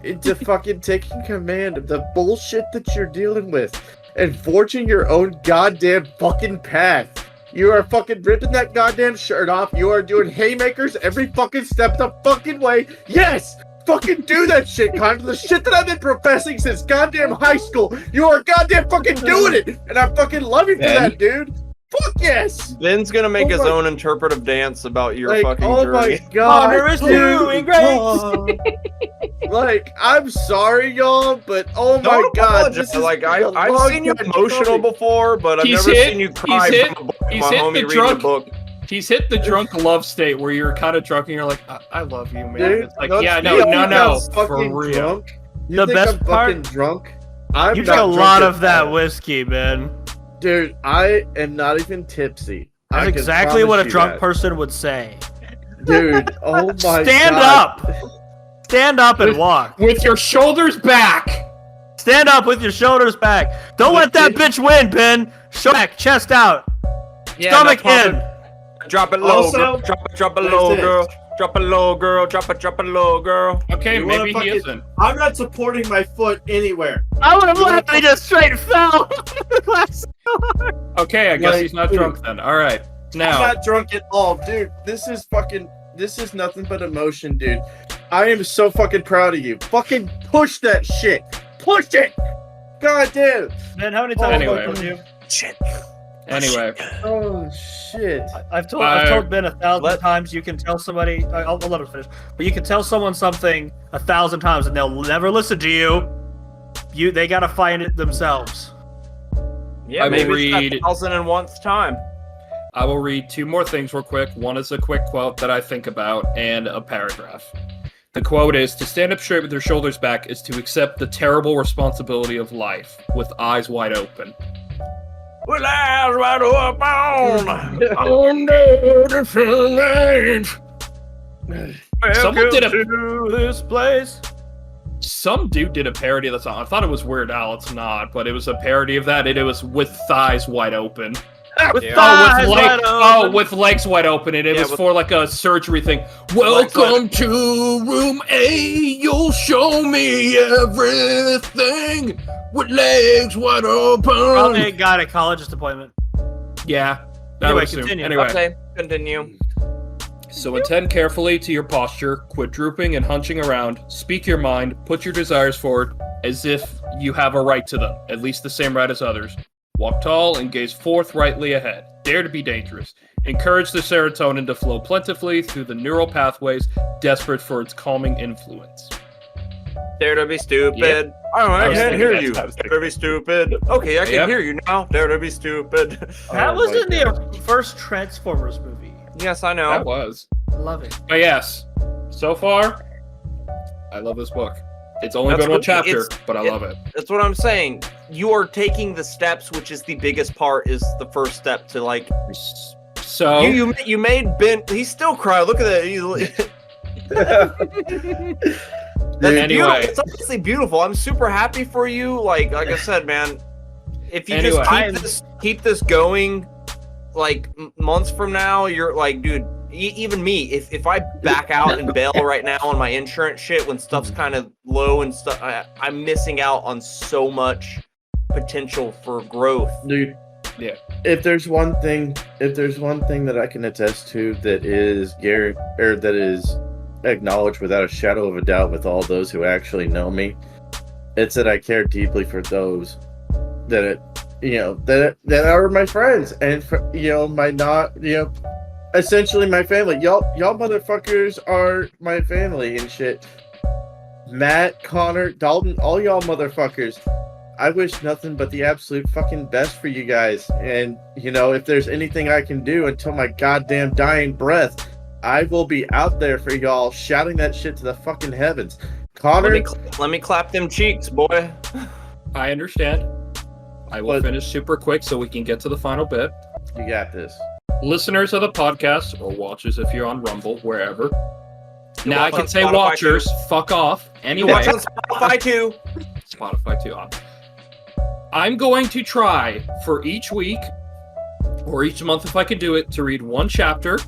into fucking taking command of the bullshit that you're dealing with and forging your own goddamn fucking path. You are fucking ripping that goddamn shirt off. You are doing haymakers every fucking step of the fucking way. Yes! Fucking do that shit, Connor. The shit that I've been professing since goddamn high school. You are goddamn fucking doing it! And I fucking love you for Ben? that, dude. Fuck yes! Ben's gonna make Oh his my- own interpretive dance about your Like, fucking oh journey. my god. Connor is dude. doing great. Like, I'm sorry, y'all, but oh my Don't god. apologize. This is Like a I've long seen you time emotional coming. before, but I've He's never hit- seen you he's cry hit- from a book. he's My hit homie the reading drunk- a book. He's hit the drunk love state where you're kind of drunk and you're like, I love you, man. Dude, It's like, don't yeah, you no, think no, I'm no, for fucking real. drunk? You The think best I'm part- fucking drunk? I'm You not drink a drunk lot at of that all. whiskey, man. Dude, I am not even tipsy. I That's can exactly what a promise you drunk that. person would say. Dude, oh my Stand god. up! Stand up and walk. With your shoulders back. Stand up with your shoulders back. Don't let that bitch win, Ben. Back, chest out. Stomach in. Drop it low, Also, girl. Drop it low, listen. girl. Drop it low, girl. Drop it low, girl. Okay, You wanna maybe he fucking- isn't. I'm not supporting my foot anywhere. I would have left. He just straight fell. Okay, I guess Like, he's not dude. drunk then. All right. I'm Now, not drunk at all, dude. This is nothing but emotion, dude. I am so fucking proud of you. Fucking push that shit. Push it. God damn. Ben, how many Oh, times Anyway. have I told you? anyway, Oh shit. I've told Ben 1,000 Let- times you can tell somebody. I'll let him finish. But you can tell someone something 1,000 times and they'll never listen to you. They gotta find it themselves. Yeah, I will maybe read- it's 1,001st time. I will read two more things real quick. One is a quick quote that I think about, and a paragraph. The quote is, "To stand up straight with your shoulders back is to accept the terrible responsibility of life with eyes wide open." With eyes wide open. Someone did a To this place. Some dude did a parody of the song. I thought it was Weird Al. It's not, but it was a parody of that, and it was with thighs wide open. With Yeah. thighs with wide oh, open. with legs wide open, and it Yeah, was with- for like a surgery thing. Legs wide- Welcome to room A. You'll show me everything with legs wide open. Probably a guy at a college appointment. Yeah. I Anyway, would assume. continue. Anyway, Okay, continue. so attend carefully to your posture. Quit drooping and hunching around. Speak your mind. Put your desires forward as if you have a right to them, at least the same right as others. Walk tall and gaze forthrightly ahead. Dare to be dangerous. Encourage the serotonin to flow plentifully through the neural pathways, desperate for its calming influence. Dare to be stupid. Yep. Oh, I I was can't thinking hear that. you. I was Dare to be stupid. Okay, I can Yep. hear you now. Dare to be stupid. That Oh was my in the first Transformers movie. Yes, I know. That was. I love it. But yes, so far, I love this book. It's only That's been one what- chapter, it's- but I love it. That's what I'm saying. You are taking the steps, which is the biggest part. Is the first step to like So, you made Ben. He's still crying. Look at that. That's Anyway. beautiful. It's honestly beautiful. I'm super happy for you. Like I said, man. If you Anyway. just keep this going, like months from now, you're like, dude. Even me, if I back out and bail right now on my insurance shit when stuff's kind of low and stuff, I'm missing out on so much potential for growth. Dude. Yeah. If there's one thing that I can attest to that is that is acknowledged without a shadow of a doubt with all those who actually know me, it's that I care deeply for those that are my friends and for, essentially my family. Y'all motherfuckers are my family and shit. Matt, Connor, Dalton, all y'all motherfuckers. I wish nothing but the absolute fucking best for you guys. And, if there's anything I can do until my goddamn dying breath I will be out there for y'all shouting that shit to the fucking heavens. Connor, Let me clap them cheeks, boy. I understand. I will finish super quick so we can get to the final bit. you got this. Listeners of the podcast, or watchers if you're on Rumble, wherever. You Now I watch can on say Spotify watchers, too. fuck off. You Anyway, watch on Spotify too. Spotify too. I'm going to try for each week, or each month if I can do it, to read one chapter.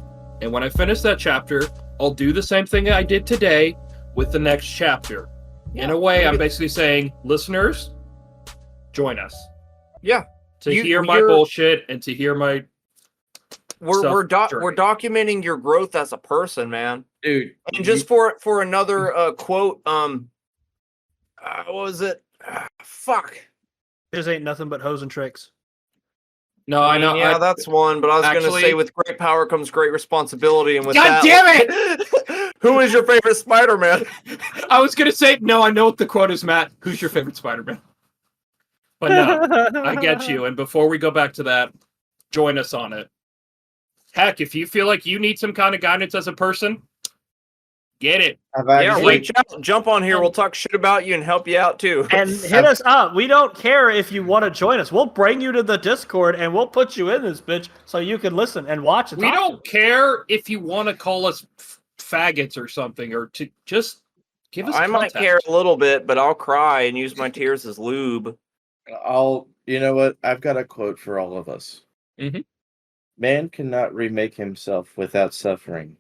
And when I finish that chapter, I'll do the same thing I did today with the next chapter. In a way, I'm basically saying, listeners, join us. Yeah. To hear my bullshit and to hear my we're documenting your growth as a person, man. Dude. And just for another quote, what was it? Fuck. This ain't nothing but hoes and tricks. No, I know. Yeah, that's one. But I was going to say, with great power comes great responsibility, and with God damn it! Who is your favorite Spider-Man? I was going to say, no, I know what the quote is, Matt. Who's your favorite Spider-Man? But no, I get you. And before we go back to that, join us on it. Heck, if you feel like you need some kind of guidance as a person, get it. Yeah, reach out, jump on here. We'll talk shit about you and help you out too. And hit us up. We don't care if you want to join us. We'll bring you to the Discord and we'll put you in this bitch so you can listen and watch it. We don't care if you want to call us faggots or something, or to just give us context. Might care a little bit, but I'll cry and use my tears as lube. You know what? I've got a quote for all of us. Mm-hmm. Man cannot remake himself without suffering,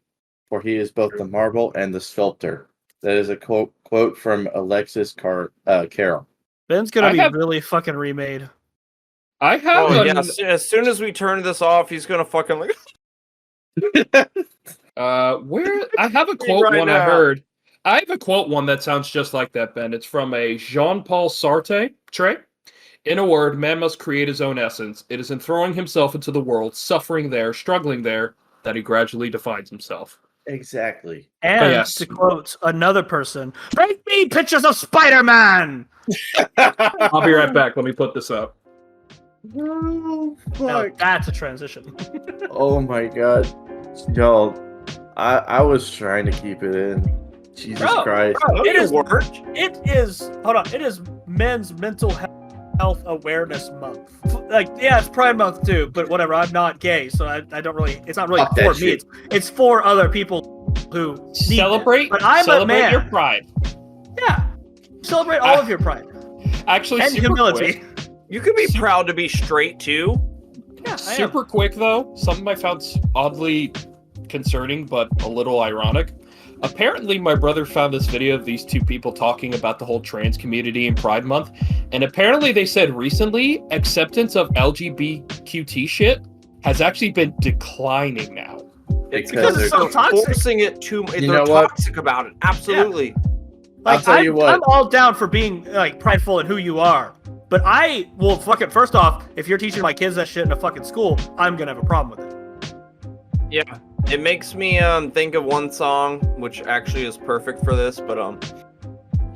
for he is both the marble and the sculptor. That is a quote from Alexis Carroll. Ben's gonna be really fucking remade. I have. As soon as we turn this off, he's gonna fucking like. Where I have a quote right one now. I heard. I have a quote one that sounds just like that, Ben. It's from a Jean-Paul Sartre. In a word, man must create his own essence. It is in throwing himself into the world, suffering there, struggling there, that he gradually defines himself. Exactly. And to quote another person, bring me pictures of Spider-Man! I'll be right back. Let me put this up. Oh, Now, that's a transition. Oh my god. Y'all, I was trying to keep it in. Jesus Christ. Bro, It is Men's Mental Health Awareness Month. Like, yeah, it's Pride Month too, but whatever. I'm not gay, so I don't really. It's not really Fuck for that me. shit. It's for other people who need Celebrate. it. But I'm celebrate a man. your pride. Yeah, celebrate all of your pride Actually, and super humility. quick. You could be proud to be straight too. Yeah, Super quick though, something I found oddly concerning but a little ironic. Apparently, my brother found this video of these two people talking about the whole trans community in Pride Month, and apparently they said recently acceptance of LGBTQT shit has actually been declining now. It's Because because they're they're toxic. forcing it too. You They're know what? toxic about it. Absolutely. I'll tell you what. I'm all down for being like prideful in who you are, but I will fucking first off, if you're teaching my kids that shit in a fucking school, I'm gonna have a problem with it. Yeah. It makes me think of one song which actually is perfect for this, but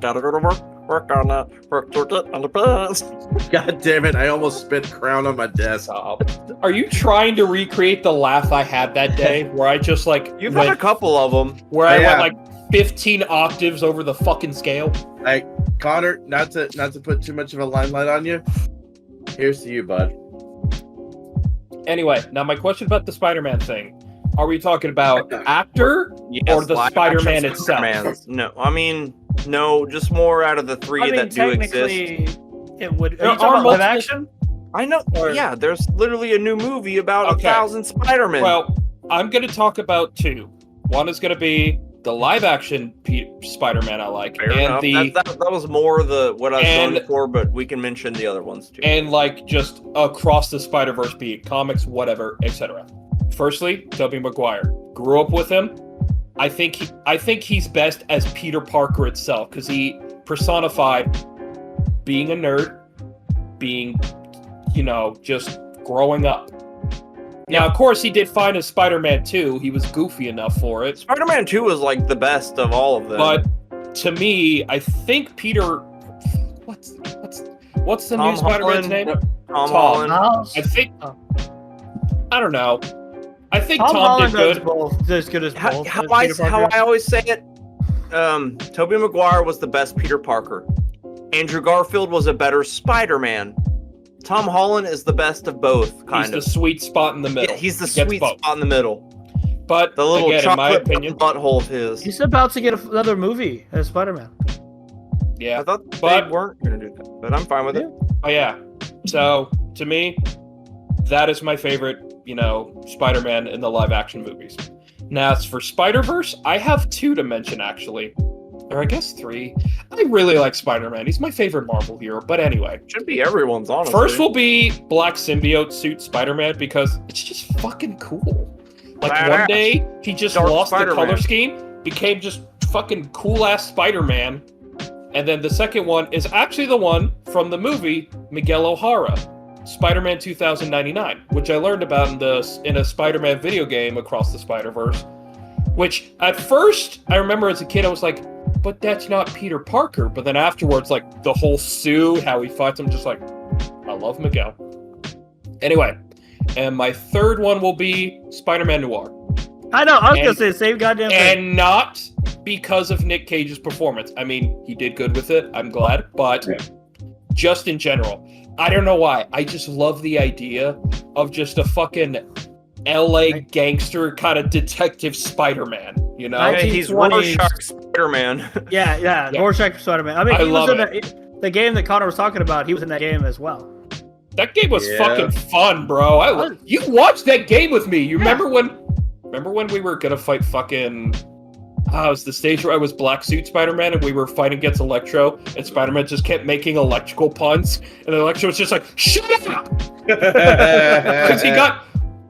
gotta go to work on that, work on the bus. God damn it, I almost spit crown on my desk. Are you trying to recreate the laugh I had that day, where I just like You've had a couple of them. where I Yeah. went like 15 octaves over the fucking scale? Hey, Connor, not to put too much of a limelight on you. Here's to you, bud. Anyway, now my question about the Spider-Man thing. Are we talking about actor Yes, or the live Spider-Man action itself? Spider-Mans. No, I mean, no, just more out of the three I mean, that do exist. technically, it would. There Are you talking are about live multiple- action? I know. Or- Yeah, there's literally a new movie about Okay. 1,000 Spider-Men. Well, I'm going to talk about two. One is going to be the live-action Spider-Man I like, Fair and enough. the that was more what I was and- going for, but we can mention the other ones too. and like just across the Spider-Verse, be it comics, whatever, etc. Firstly, Tobey Maguire. Grew up with him. I think he's best as Peter Parker itself, because he personified being a nerd, being, just growing up. Now, of course, he did fine as Spider-Man 2. He was goofy enough for it. Spider-Man 2 was like the best of all of them. But to me, I think Peter... What's the new Spider-Man's name? Tom Holland. I think... I don't know. I think Tom Tom Holland did does good. both as good as both. How as Peter I Parker. always say it, Tobey Maguire was the best Peter Parker. Andrew Garfield was a better Spider-Man. Tom Holland is the best of both, kind He's of. the sweet spot in the middle. Yeah, he's the He gets sweet both. spot in the middle. But The little again, in my chocolate opinion, butthole of his. He's about to get another movie as Spider-Man. yeah. I thought but- they weren't going to do that, but I'm fine with it. Oh yeah. So to me, that is my favorite, Spider-Man in the live-action movies. Now, as for Spider-Verse, I have 2 to mention actually, or I guess 3. I really like Spider-Man. He's my favorite Marvel hero. But anyway, Should be everyone's, honestly. first will be Black Symbiote Suit Spider-Man because it's just fucking cool. Like Badass. one day he just Dark lost the Spider-Man. color scheme, became just fucking cool-ass Spider-Man. And then the second one is actually the one from the movie Miguel O'Hara, Spider-Man 2099, which I learned about in a Spider-Man video game Across the Spider-Verse. Which at first I remember as a kid I was like, but that's not Peter Parker. But then afterwards, like the whole suit, how he fights him, just like, I love Miguel. Anyway, and my third one will be Spider-Man Noir. I know. I was And- gonna say the same goddamn thing. And not because of Nick Cage's performance. I mean, he did good with it. I'm glad. But just in general, I don't know why. I just love the idea of just a fucking LA gangster kind of detective Spider-Man, you know? I- Hey, he's 1920s. Rorschach Spider-Man. Yeah, Yeah. Rorschach Spider-Man. I mean, I he love was in the game that Connor was talking about. He was in that game as well. That game was Yeah. fucking fun, bro. You watched that game with me. You remember when we were gonna fight fucking it was the stage where I was Black Suit Spider-Man and we were fighting against Electro and Spider-Man just kept making electrical puns and Electro was just like, shut up!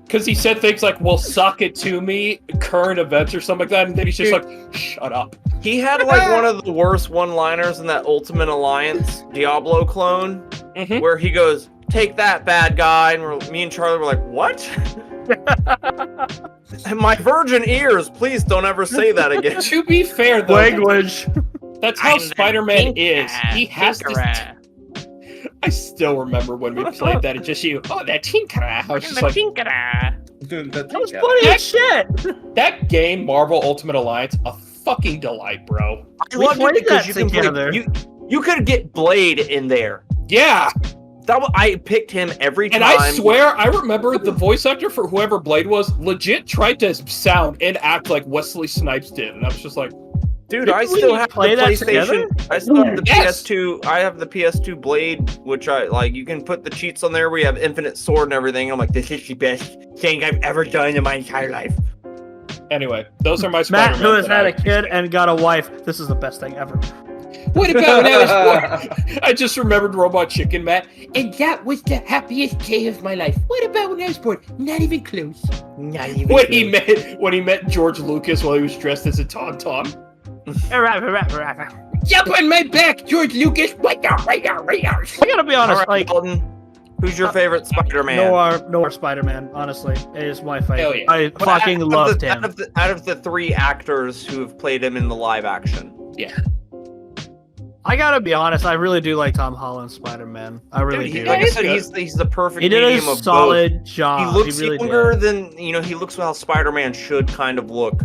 Because he said things like, well, suck it to me, current events or something like that, and then he's just like, shut up. He had like one of the worst one-liners in that Ultimate Alliance Diablo clone, Mhm. where he goes, "Take that, bad guy," and me and Charlie were like, "What?" And my virgin ears, please don't ever say that again. To be fair, though, Language. that's how I'm the Spider-Man is. tinker, He has tinkerer. I still remember when we played that. It's just you. Oh, that tinker. I was just like, That was funny as shit. that game, Marvel Ultimate Alliance, a fucking delight, bro. I We loved it played because that you can together. play, you could get Blade in there. Yeah, I picked him every time. and I swear, I remember the voice actor for whoever Blade was legit tried to sound and act like Wesley Snipes did, and I was just like, dude, Didn't I we still have the play that PlayStation. together? I still have the Yes. PS2. I have the PS2 Blade, which I like. You can put the cheats on there. We have infinite sword and everything. I'm like, this is the best thing I've ever done in my entire life. anyway, those are my Matt, Spider-Man. who has that had I a kid and got a wife, this is the best thing ever. What about when I was born? I just remembered Robot Chicken, Matt, and that was the happiest day of my life. What about when I was born? Not even close. Not even When he met George Lucas while he was dressed as a Tauntaun. Jump on my back, George Lucas. I gotta be All honest, right, like Dalton, who's your favorite Spider-Man? Noir Spider-Man, honestly, is my favorite. Hell yeah. I But fucking loved him. Out of the 3 actors who have played him in the live action. Yeah. I gotta be honest, I really do like Tom Holland's Spider-Man. I really Dude, do. like I He's said, good. he's the perfect He did medium a of solid both. job. He looks really younger did. than he looks how Spider-Man should kind of look.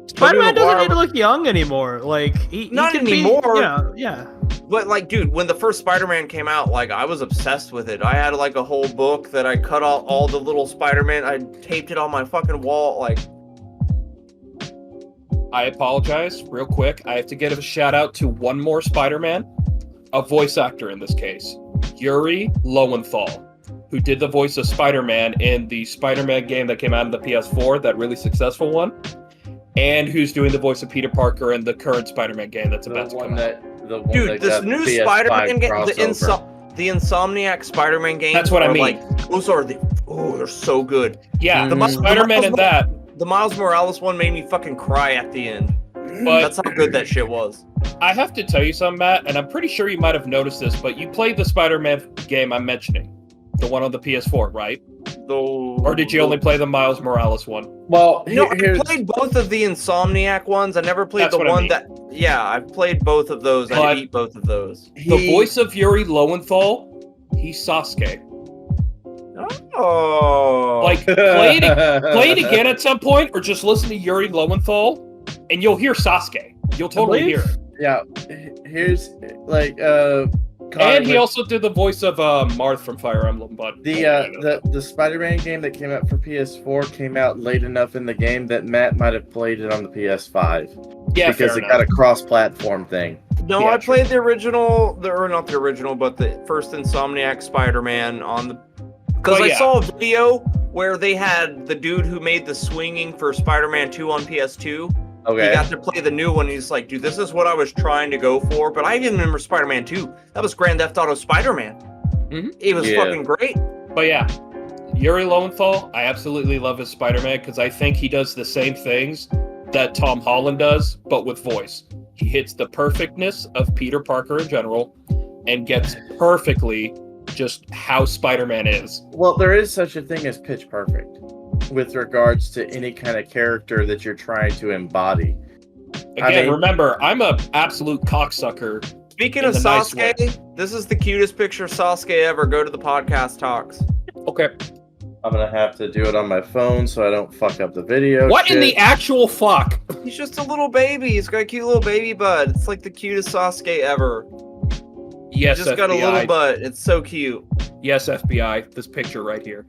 Spider-Man Tobey doesn't Maguire- need to look young anymore. Like he Not can anymore. Be, yeah. But like, dude, when the first Spider-Man came out, like I was obsessed with it. I had like a whole book that I cut out all the little Spider-Man. I taped it on my fucking wall. Like, I apologize, real quick. I have to give a shout out to one more Spider-Man, a voice actor in this case, Yuri Lowenthal, who did the voice of Spider-Man in the Spider-Man game that came out on the PS4, that really successful one, and who's doing the voice of Peter Parker in the current Spider-Man game that's about to come out. dude, this new Spider-Man game, the Insomniac Spider-Man game. That's what I are, mean. Like, they're so good. Yeah, The the Miles- Spider-Man the in Miles- that. The Miles Morales one made me fucking cry at the end. But That's how good that shit was. I have to tell you something, Matt, and I'm pretty sure you might have noticed this, but you played the Spider-Man game I'm mentioning, the one on the PS4, right? Or did you only play the Miles Morales one? Well, No, here's I played both of the Insomniac ones. I never played That's the what I one mean. that. Yeah, I've played both of those. I But- beat both of those. The voice of Yuri Lowenthal, he's Sasuke. Oh. Like, play it again at some point, or just listen to Yuri Lowenthal, and you'll hear Sasuke. You'll totally hear it. Yeah, here's like And he also did the voice of Marth from Fire Emblem. But the Spider-Man game that came out for PS4 came out late enough in the game that Matt might have played it on the PS5. Yeah, because it got a cross-platform thing. No, Yeah, I played the original, or not the original, but the first Insomniac Spider-Man on the. Because I saw a video where they had the dude who made the swinging for Spider-Man 2 on PS2. Okay. He got to play the new one. He's like, dude, this is what I was trying to go for. But I even remember Spider-Man 2. That was Grand Theft Auto Spider-Man. Mm-hmm. It was fucking great. But yeah, Yuri Lowenthal, I absolutely love his Spider-Man because I think he does the same things that Tom Holland does, but with voice. He hits the perfectness of Peter Parker in general and gets perfectly just how Spider-Man is. Well, there is such a thing as pitch perfect with regards to any kind of character that you're trying to embody. Again, remember, I'm an absolute cocksucker. Speaking of Sasuke, this is the cutest picture of Sasuke ever. Go to the podcast talks. Okay. I'm going to have to do it on my phone so I don't fuck up the video. What in the actual fuck? He's just a little baby. He's got a cute little baby butt. It's like the cutest Sasuke ever. Yes, He's just FBI. got a little butt. It's so cute. Yes, FBI. This picture right here.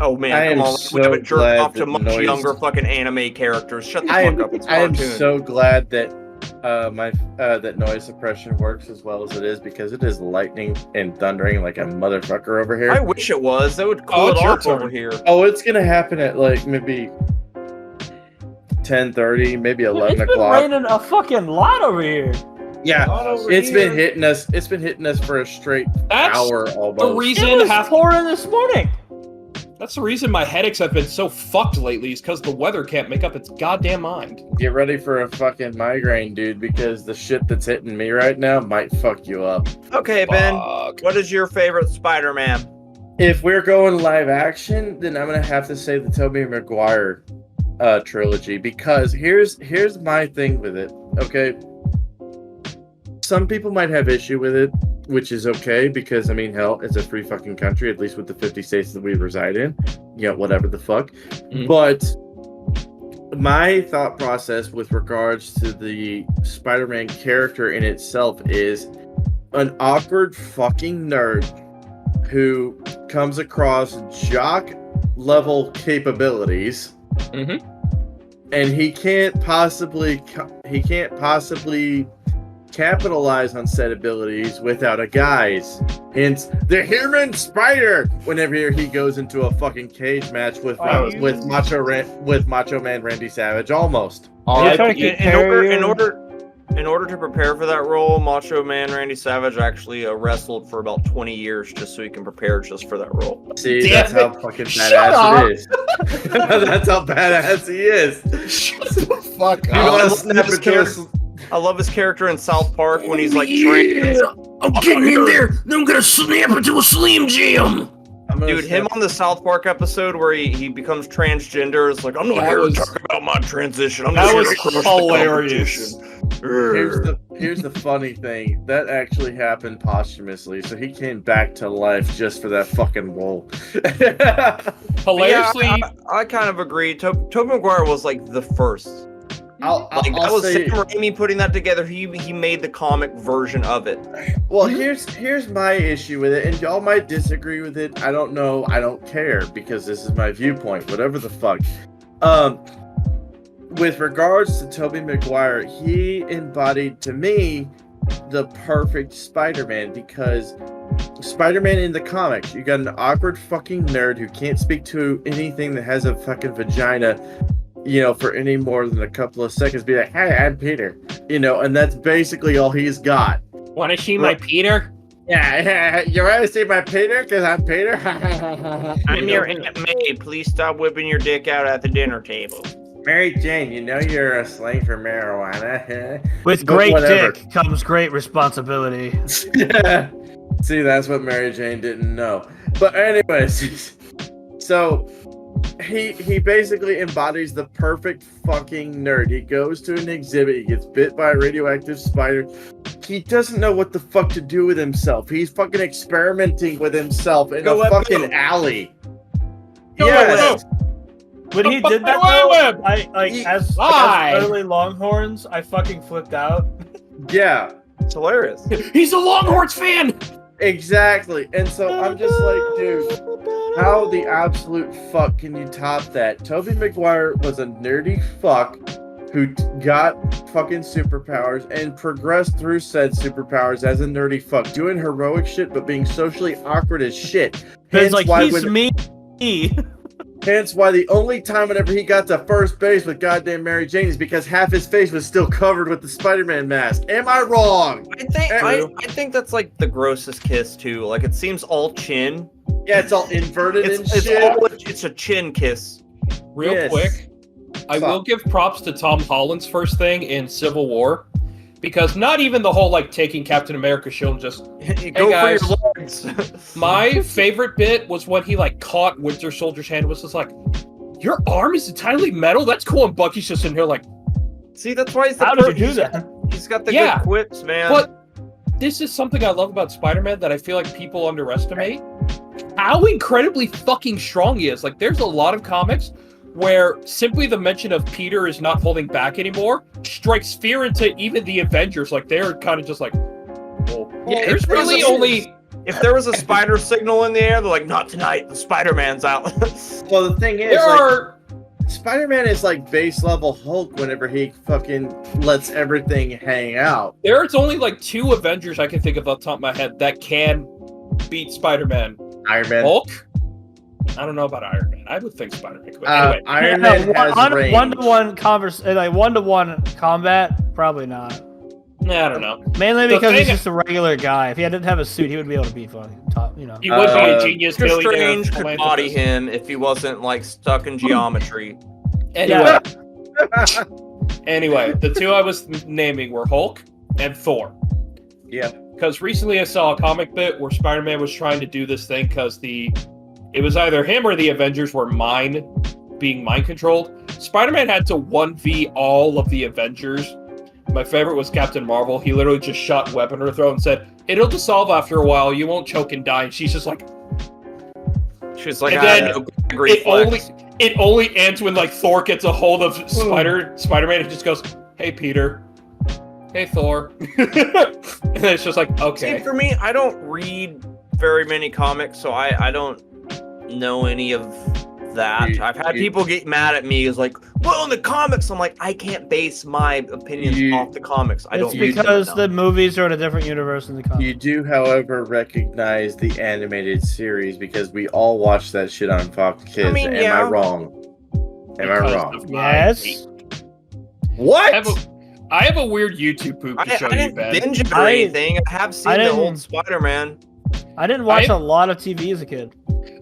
Oh man, come on. We haven't jerked off to much younger fucking anime characters. Shut the fuck up. It's I am cartoon. so glad that that noise suppression works as well as it is, because it is lightning and thundering like a motherfucker over here. I wish it was. That would cool it off over here. Oh, it's gonna happen at like maybe 10:30, maybe 11 o'clock. It's been raining a fucking lot over here. Yeah, it's been hitting us. It's been hitting us for a straight hour almost. The reason It was pouring this morning. That's the reason my headaches have been so fucked lately, is because the weather can't make up its goddamn mind. Get ready for a fucking migraine, dude, because the shit that's hitting me right now might fuck you up. Okay, Ben, what is your favorite Spider-Man? If we're going live action, then I'm gonna have to say the Tobey Maguire trilogy, because here's my thing with it. Okay, some people might have issue with it, which is okay, because I mean, hell, it's a free fucking country, at least with the 50 states that we reside in. Yeah, whatever the fuck. Mm-hmm. But my thought process with regards to the Spider-Man character in itself is an awkward fucking nerd who comes across jock level capabilities, and he can't possibly capitalize on said abilities without a guise. Hence, the human spider. Whenever he goes into a fucking cage match with Macho Man Randy Savage, almost. In order to prepare for that role, Macho Man Randy Savage actually wrestled for about 20 years just so he can prepare just for that role. See, that's how fucking badass it is. That's how badass he is. Shut the fuck up. I love his character in South Park when he's like trained. I'm getting in there, then I'm gonna snap into a Slim Jim. Dude, him on the South Park episode where he becomes transgender is like, I'm not here to talk about my transition. I'm just here to crush hilarious. Here's the funny thing. That actually happened posthumously, so he came back to life just for that fucking role. Hilariously, yeah, I kind of agree. Tobey Maguire was like the first. That was Sam Raimi putting that together. He made the comic version of it. Well, here's my issue with it, and y'all might disagree with it. I don't know. I don't care, because this is my viewpoint. Whatever the fuck. With regards to Tobey Maguire, he embodied to me the perfect Spider-Man, because Spider-Man in the comics, you got an awkward fucking nerd who can't speak to anything that has a fucking vagina, for any more than a couple of seconds, be like, hey, I'm Peter, and that's basically all he's got. Want to see my Peter? Yeah, you want to see my Peter? Because I'm Peter? I'm your Aunt May. Please stop whipping your dick out at the dinner table. Mary Jane, you're a slang for marijuana. With great dick comes great responsibility. Yeah. See, that's what Mary Jane didn't know. But anyways, so he basically embodies the perfect fucking nerd. He goes to an exhibit, he gets bit by a radioactive spider, he doesn't know what the fuck to do with himself. He's fucking experimenting with himself in Go a web, fucking go. alley. Go Yes. When he Fuck did that, my though, web! as Lie. early Longhorns, I fucking flipped out. Yeah, It's hilarious. He's a Longhorns fan. exactly. And so I'm just like, dude, how the absolute fuck can you top that? Tobey Maguire was a nerdy fuck who got fucking superpowers and progressed through said superpowers as a nerdy fuck, doing heroic shit but being socially awkward as shit. It's like, he's when- me. Hence why the only time whenever he got to first base with goddamn Mary Jane is because half his face was still covered with the Spider-Man mask. Am I wrong? I think that's like the grossest kiss too. Like it seems all chin. Yeah, it's all inverted and It's shit. it's a chin kiss. Real Yes. quick, I will give props to Tom Holland's first thing in Civil War, because not even the whole like taking Captain America's shield and just Go guys. for your legs. my favorite bit was when he like caught Winter Soldier's hand, was just like, your arm is entirely metal? That's cool. And Bucky's just in here like, See, that's why he's the How did you do that? He's got the Yeah. good quips, man. but this is something I love about Spider-Man that I feel like people underestimate. How incredibly fucking strong he is. Like there's a lot of comics where simply the mention of Peter is not holding back anymore strikes fear into even the Avengers. Like they're kind of just like, well, Yeah, there's if there's really a- only If there was a spider signal in the air, they're like, not tonight, the Spider-Man's out. Well, the thing is, there like, are Spider-Man is like base level Hulk whenever he fucking lets everything hang out. there's only like 2 Avengers I can think of off the top of my head that can beat Spider-Man. Iron Man. Hulk? I don't know about Iron Man. I would think Spider-Man could. But anyway, Iron Man has range. One-to-one combat, probably not. nah, I don't know. Mainly The because he's thing- just a regular guy. If he didn't have a suit, he would be able to be fucking top. You know. He would be a Uh, genius. Doctor billionaire Strange could body philanthropist. him if he wasn't like stuck in geometry. Anyway, anyway, the 2 I was naming were Hulk and Thor. Yeah. Because recently I saw a comic bit where Spider-Man was trying to do this thing because it was either him or the Avengers were being mind controlled. Spider-Man had to 1v all of the Avengers. My favorite was Captain Marvel. He literally just shot web in her throat and said, "It'll dissolve after a while. You won't choke and die." And she's just like, She's like, And I then have no reflex. it only ends when like Thor gets a hold of Spider-Man and just goes, "Hey Peter, hey Thor," and then it's just like, See, okay. for me, I don't read very many comics, so I don't know any of that. I've had people get mad at me. Is like, well, in the comics, I'm like, I can't base my opinions off the comics. I It's don't read them because enough. the movies are in a different universe than the comics. You do, however, recognize the animated series because we all watch that shit on Fox Kids. mean, Am I yeah. wrong? Am I Because wrong? of my Yes. hate. What? I have a weird YouTube poop to I show you, didn't Ben. binge it or I- anything. I have seen I the didn't- old Spider-Man. I didn't watch I- a lot of TV as a kid.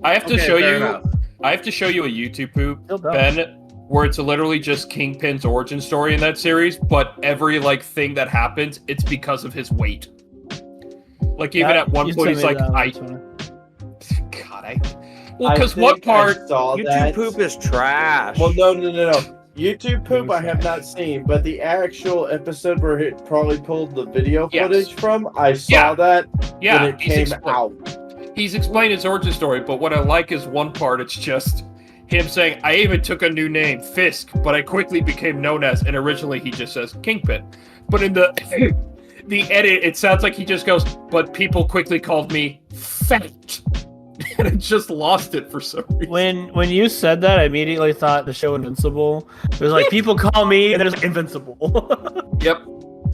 I have to Okay, show fair you. enough. I have to show you a YouTube poop, Still don't. Ben, where it's literally just Kingpin's origin story in that series, but every like thing that happens, it's because of his weight. Like even Yeah, at one you point, sent he's me like, that one, I, that's funny. God, well, because what part? saw YouTube poop is trash. Well, no. YouTube poop I have not seen, but the actual episode where it probably pulled the video Yes. footage from, I saw Yeah. that Yeah, when it came out. He's explained his origin story, but what I like is one part, it's just him saying, I even took a new name, Fisk, but I quickly became known as, and originally he just says Kingpin. But in the the edit, it sounds like he just goes, but people quickly called me Fat. And it just lost it for some reason. When you said that, I immediately thought the show Invincible. It was like, people call me, and then it's Invincible. Yep.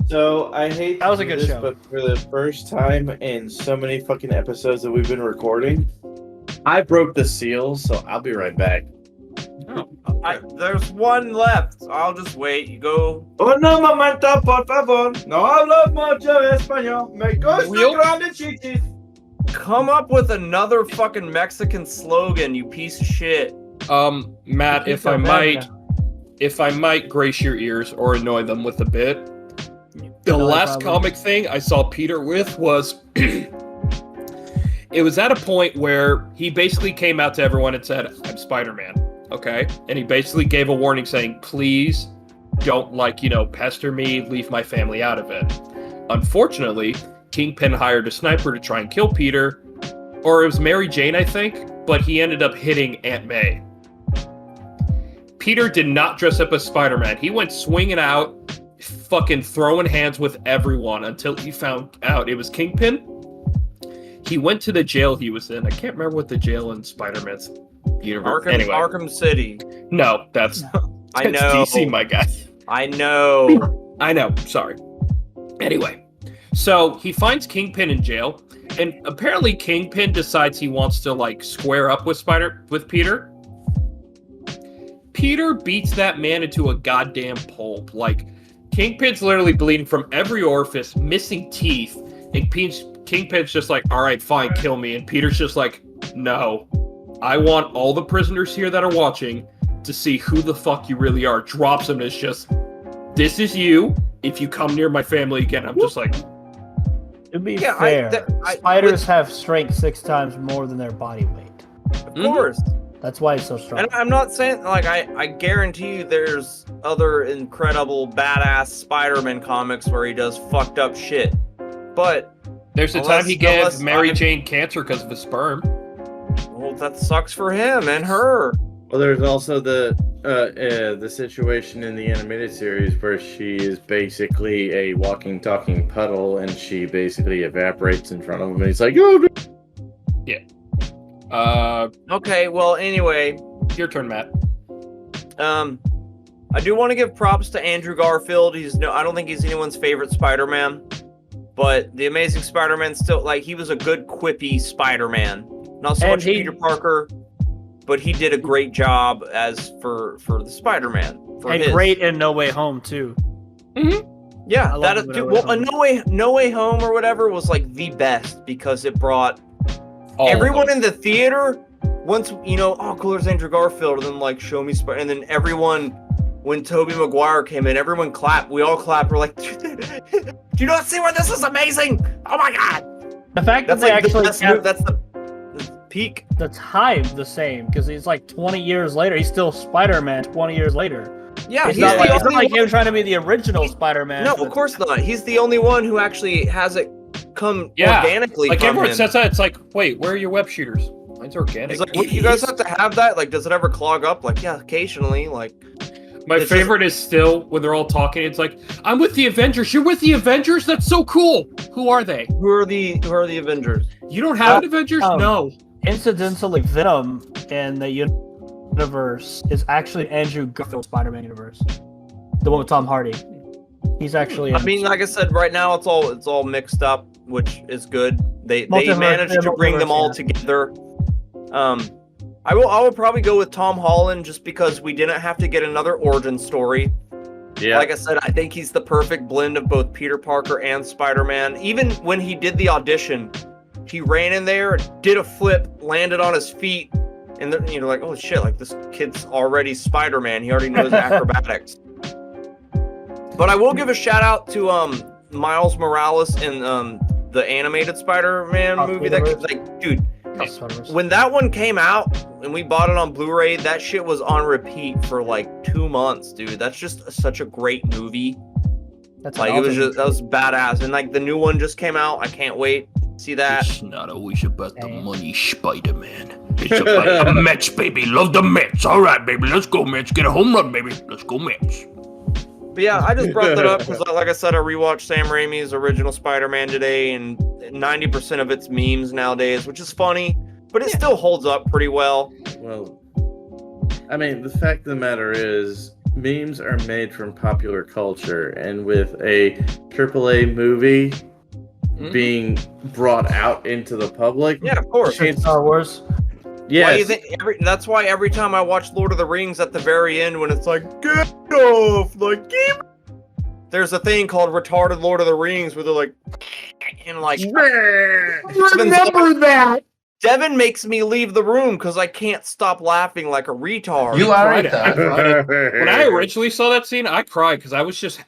So I hate That was to a do good this, show. but for the first time in so many fucking episodes that we've been recording, I broke the seal, so I'll be right back. There's one left. I'll just wait. You go. Una momento, por favor. No hablo mucho español. Me gusta Real? grande chichis. Come up with another fucking Mexican slogan, you piece of shit. Matt, if I might grace your ears or annoy them with a bit, the No last problem. comic thing I saw Peter with was it was at a point where he basically came out to everyone and said, I'm Spider-Man, okay? And he basically gave a warning saying, please don't pester me, leave my family out of it. Unfortunately, Kingpin hired a sniper to try and kill Peter, or it was Mary Jane, I think, but he ended up hitting Aunt May. Peter did not dress up as Spider-Man. He went swinging out, fucking throwing hands with everyone until he found out it was Kingpin. He went to the jail he was in. I can't remember what the jail in Spider-Man's universe. Arkham City. No, that's I know. DC, my guy. I know. I know. Sorry. Anyway, so he finds Kingpin in jail, and apparently Kingpin decides he wants to like square up with Peter. Peter beats that man into a goddamn pulp. Like, Kingpin's literally bleeding from every orifice, missing teeth, and Kingpin's just like, all right, fine, kill me. And Peter's just like, no. I want all the prisoners here that are watching to see who the fuck you really are. Drops him, and it's just, this is you. If you come near my family again, I'm just like... To be fair, spiders have strength 6 times more than their body weight. Of course. That's why it's so strong. And I'm not saying, like, I guarantee you there's other incredible badass Spider-Man comics where he does fucked up shit. But there's a time he gave Mary Jane cancer because of his sperm. Well, that sucks for him and her. Well, there's also the situation in the animated series where she is basically a walking, talking puddle, and she basically evaporates in front of him, and he's like, "Oh!" Yeah. Okay. Well, anyway, your turn, Matt. I do want to give props to Andrew Garfield. I don't think he's anyone's favorite Spider-Man, but the Amazing Spider-Man still, like, he was a good quippy Spider-Man. Not so much Peter Parker, but he did a great job as for the Spider-Man. Great in No Way Home too. Mm-hmm. Yeah, No Way Home or whatever was like the best because it brought everyone in the theater. Once oh, cool, there's Andrew Garfield, and then like show me Spider, and then everyone, when Tobey Maguire came in, everyone clapped. We all clapped. We're like, do you not see why this is amazing? Oh my god! The fact that's that they like actually the best move. That's the peak. The time the same because he's like 20 years later. He's still Spider-Man 20 years later. Yeah, it's not like him trying to be the original Spider-Man. No, of course not. He's the only one who actually has it come organically. Like from everyone him. says that. It's like, wait, where are your web shooters? Mine's organic. It's like, you guys have to have that. Like, does it ever clog up? Like, yeah, occasionally. Like, my favorite is still when they're all talking. It's like, I'm with the Avengers. You're with the Avengers. That's so cool. Who are they? Who are the Avengers? You don't have an Avengers? No. Incidentally, Venom in the universe is actually Andrew Garfield's Spider-Man universe, the one with Tom Hardy. He's actually. I mean, like I said, right now it's all mixed up, which is good. They managed to bring them all together. I will probably go with Tom Holland just because we didn't have to get another origin story. Yeah. Like I said, I think he's the perfect blend of both Peter Parker and Spider-Man. Even when he did the audition, he ran in there, did a flip, landed on his feet, and then you're like, oh shit, like this kid's already Spider-Man. He already knows acrobatics. But I will give a shout out to Miles Morales in the animated Spider-Man movie. That like, dude, when that one came out and we bought it on Blu-ray, that shit was on repeat for like 2 months, dude. That's just such a great movie. That's like that was badass. And like the new one just came out. I can't wait. See that? It's not always about the money, Spider-Man. It's about the Mets, baby. Love the Mets. All right, baby. Let's go, Mets. Get a home run, baby. Let's go, Mets. But yeah, I just brought that up because, like I said, I rewatched Sam Raimi's original Spider-Man today, and 90% of it's memes nowadays, which is funny, but it still holds up pretty well. Well, I mean, the fact of the matter is, memes are made from popular culture, and with a AAA movie being brought out into the public, yeah, of course, Star Wars. Yeah, that's why every time I watch Lord of the Rings at the very end, when it's like, get off, like, there's a thing called retarded Lord of the Rings where they're like, and like, remember that. Devin makes me leave the room because I can't stop laughing like a retard. You are right. When I originally saw that scene, I cried because I was just.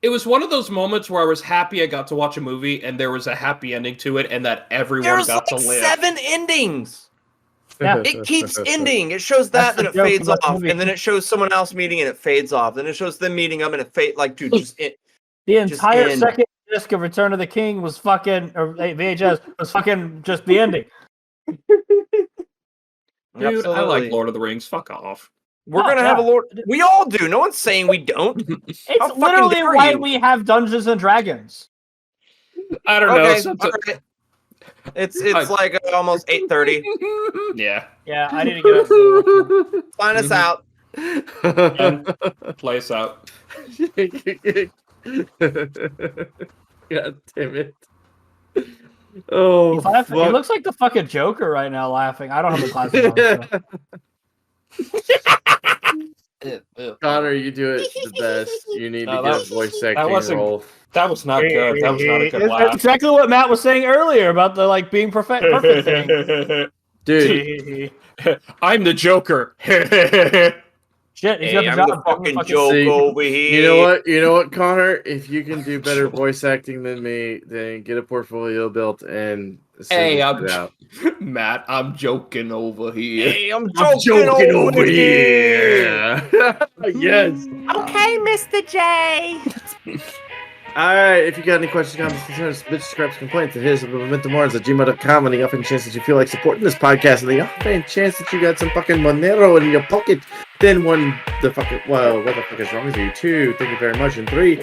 It was one of those moments where I was happy I got to watch a movie and there was a happy ending to it and that everyone got to live. There's 7 endings. Yeah. It keeps ending. It shows that, then it fades off, and then it shows someone else meeting and it fades off. Then it shows them meeting up and it fades. Like, dude, the entire second disc of Return of the King was fucking, or VHS was fucking just the ending. Dude, I Absolutely. like Lord of the Rings. Fuck off. We're gonna have a Lord. We all do. No one's saying we don't. It's How fucking literally dare why you? we have Dungeons and Dragons. I don't know. Okay, sometimes- all right. It's like almost 8:30. Yeah. Yeah, I need to get up. Sign us out. Play us out. God damn it. Oh, He's laughing. He fuck. looks like the fucking Joker right now laughing. I don't have the glasses on. So. Connor, you do it the best. You need to No, get a that- voice that acting wasn't- role. That was not good. That was not a good It's laugh. exactly what Matt was saying earlier about the like being perfect thing. Dude, I'm the Joker. Shit, he's Hey, got I'm the the job. fucking joke See, over here. you know what, Connor? If you can do better voice acting than me, then get a portfolio built and send Hey, it I'm out. Matt. I'm joking over here. Hey, I'm I'm joking, joking over here. Yes. Okay, Mr. J. All right. If you got any questions, comments, concerns, bitch, scraps, complaints, it is momentumorons@gmail.com. And the offhand chance that you feel like supporting this podcast, and the offhand chance that you got some fucking Monero in your pocket, then one, what the fuck is wrong with you? 2, thank you very much. And 3,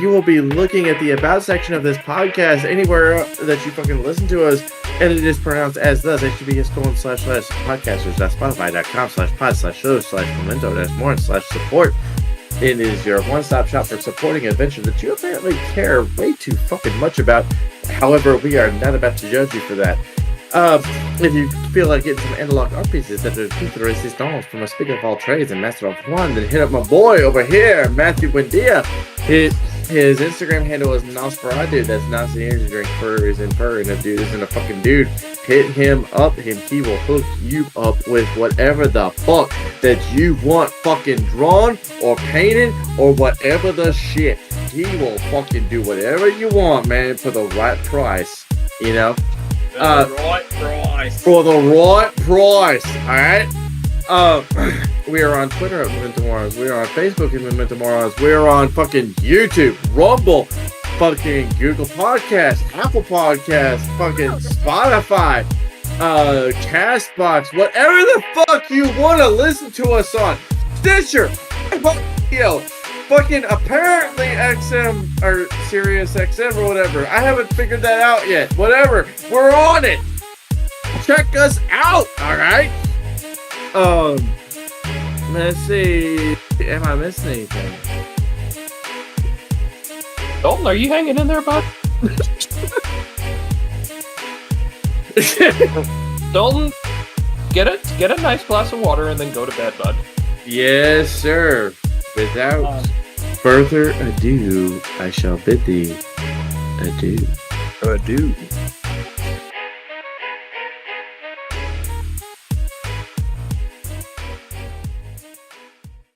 you will be looking at the about section of this podcast anywhere that you fucking listen to us, and it is pronounced as thus: https://podcasters.spotify.com/pod/show/memento-more/support. It is your one-stop shop for supporting a venture that you apparently care way too fucking much about. However, we are not about to judge you for that. If you feel like getting some analog art pieces that are tout resistance from a speaker of all trades and master of one, then hit up my boy over here, Matthew Buendia. His Instagram handle is Nosferatu. That's Nazi energy drink. Fur is in fur, and a dude isn't a fucking dude. Hit him up, and he will hook you up with whatever the fuck that you want fucking drawn or painted or whatever the shit. He will fucking do whatever you want, man, for the right price. You know? Right price. For the right price, alright? We are on Twitter at Memento Morons. We are on Facebook at Memento Morons. We are on fucking YouTube, Rumble, fucking Google Podcasts, Apple Podcasts, fucking Spotify, Castbox, whatever the fuck you want to listen to us on. Stitcher, fucking apparently XM or Sirius XM or whatever. I haven't figured that out yet. Whatever. We're on it. Check us out, alright? Let's see. Am I missing anything? Dalton, are you hanging in there, bud? Dalton, get a nice glass of water and then go to bed, bud. Yes, sir. Without further ado, I shall bid thee adieu. Adieu.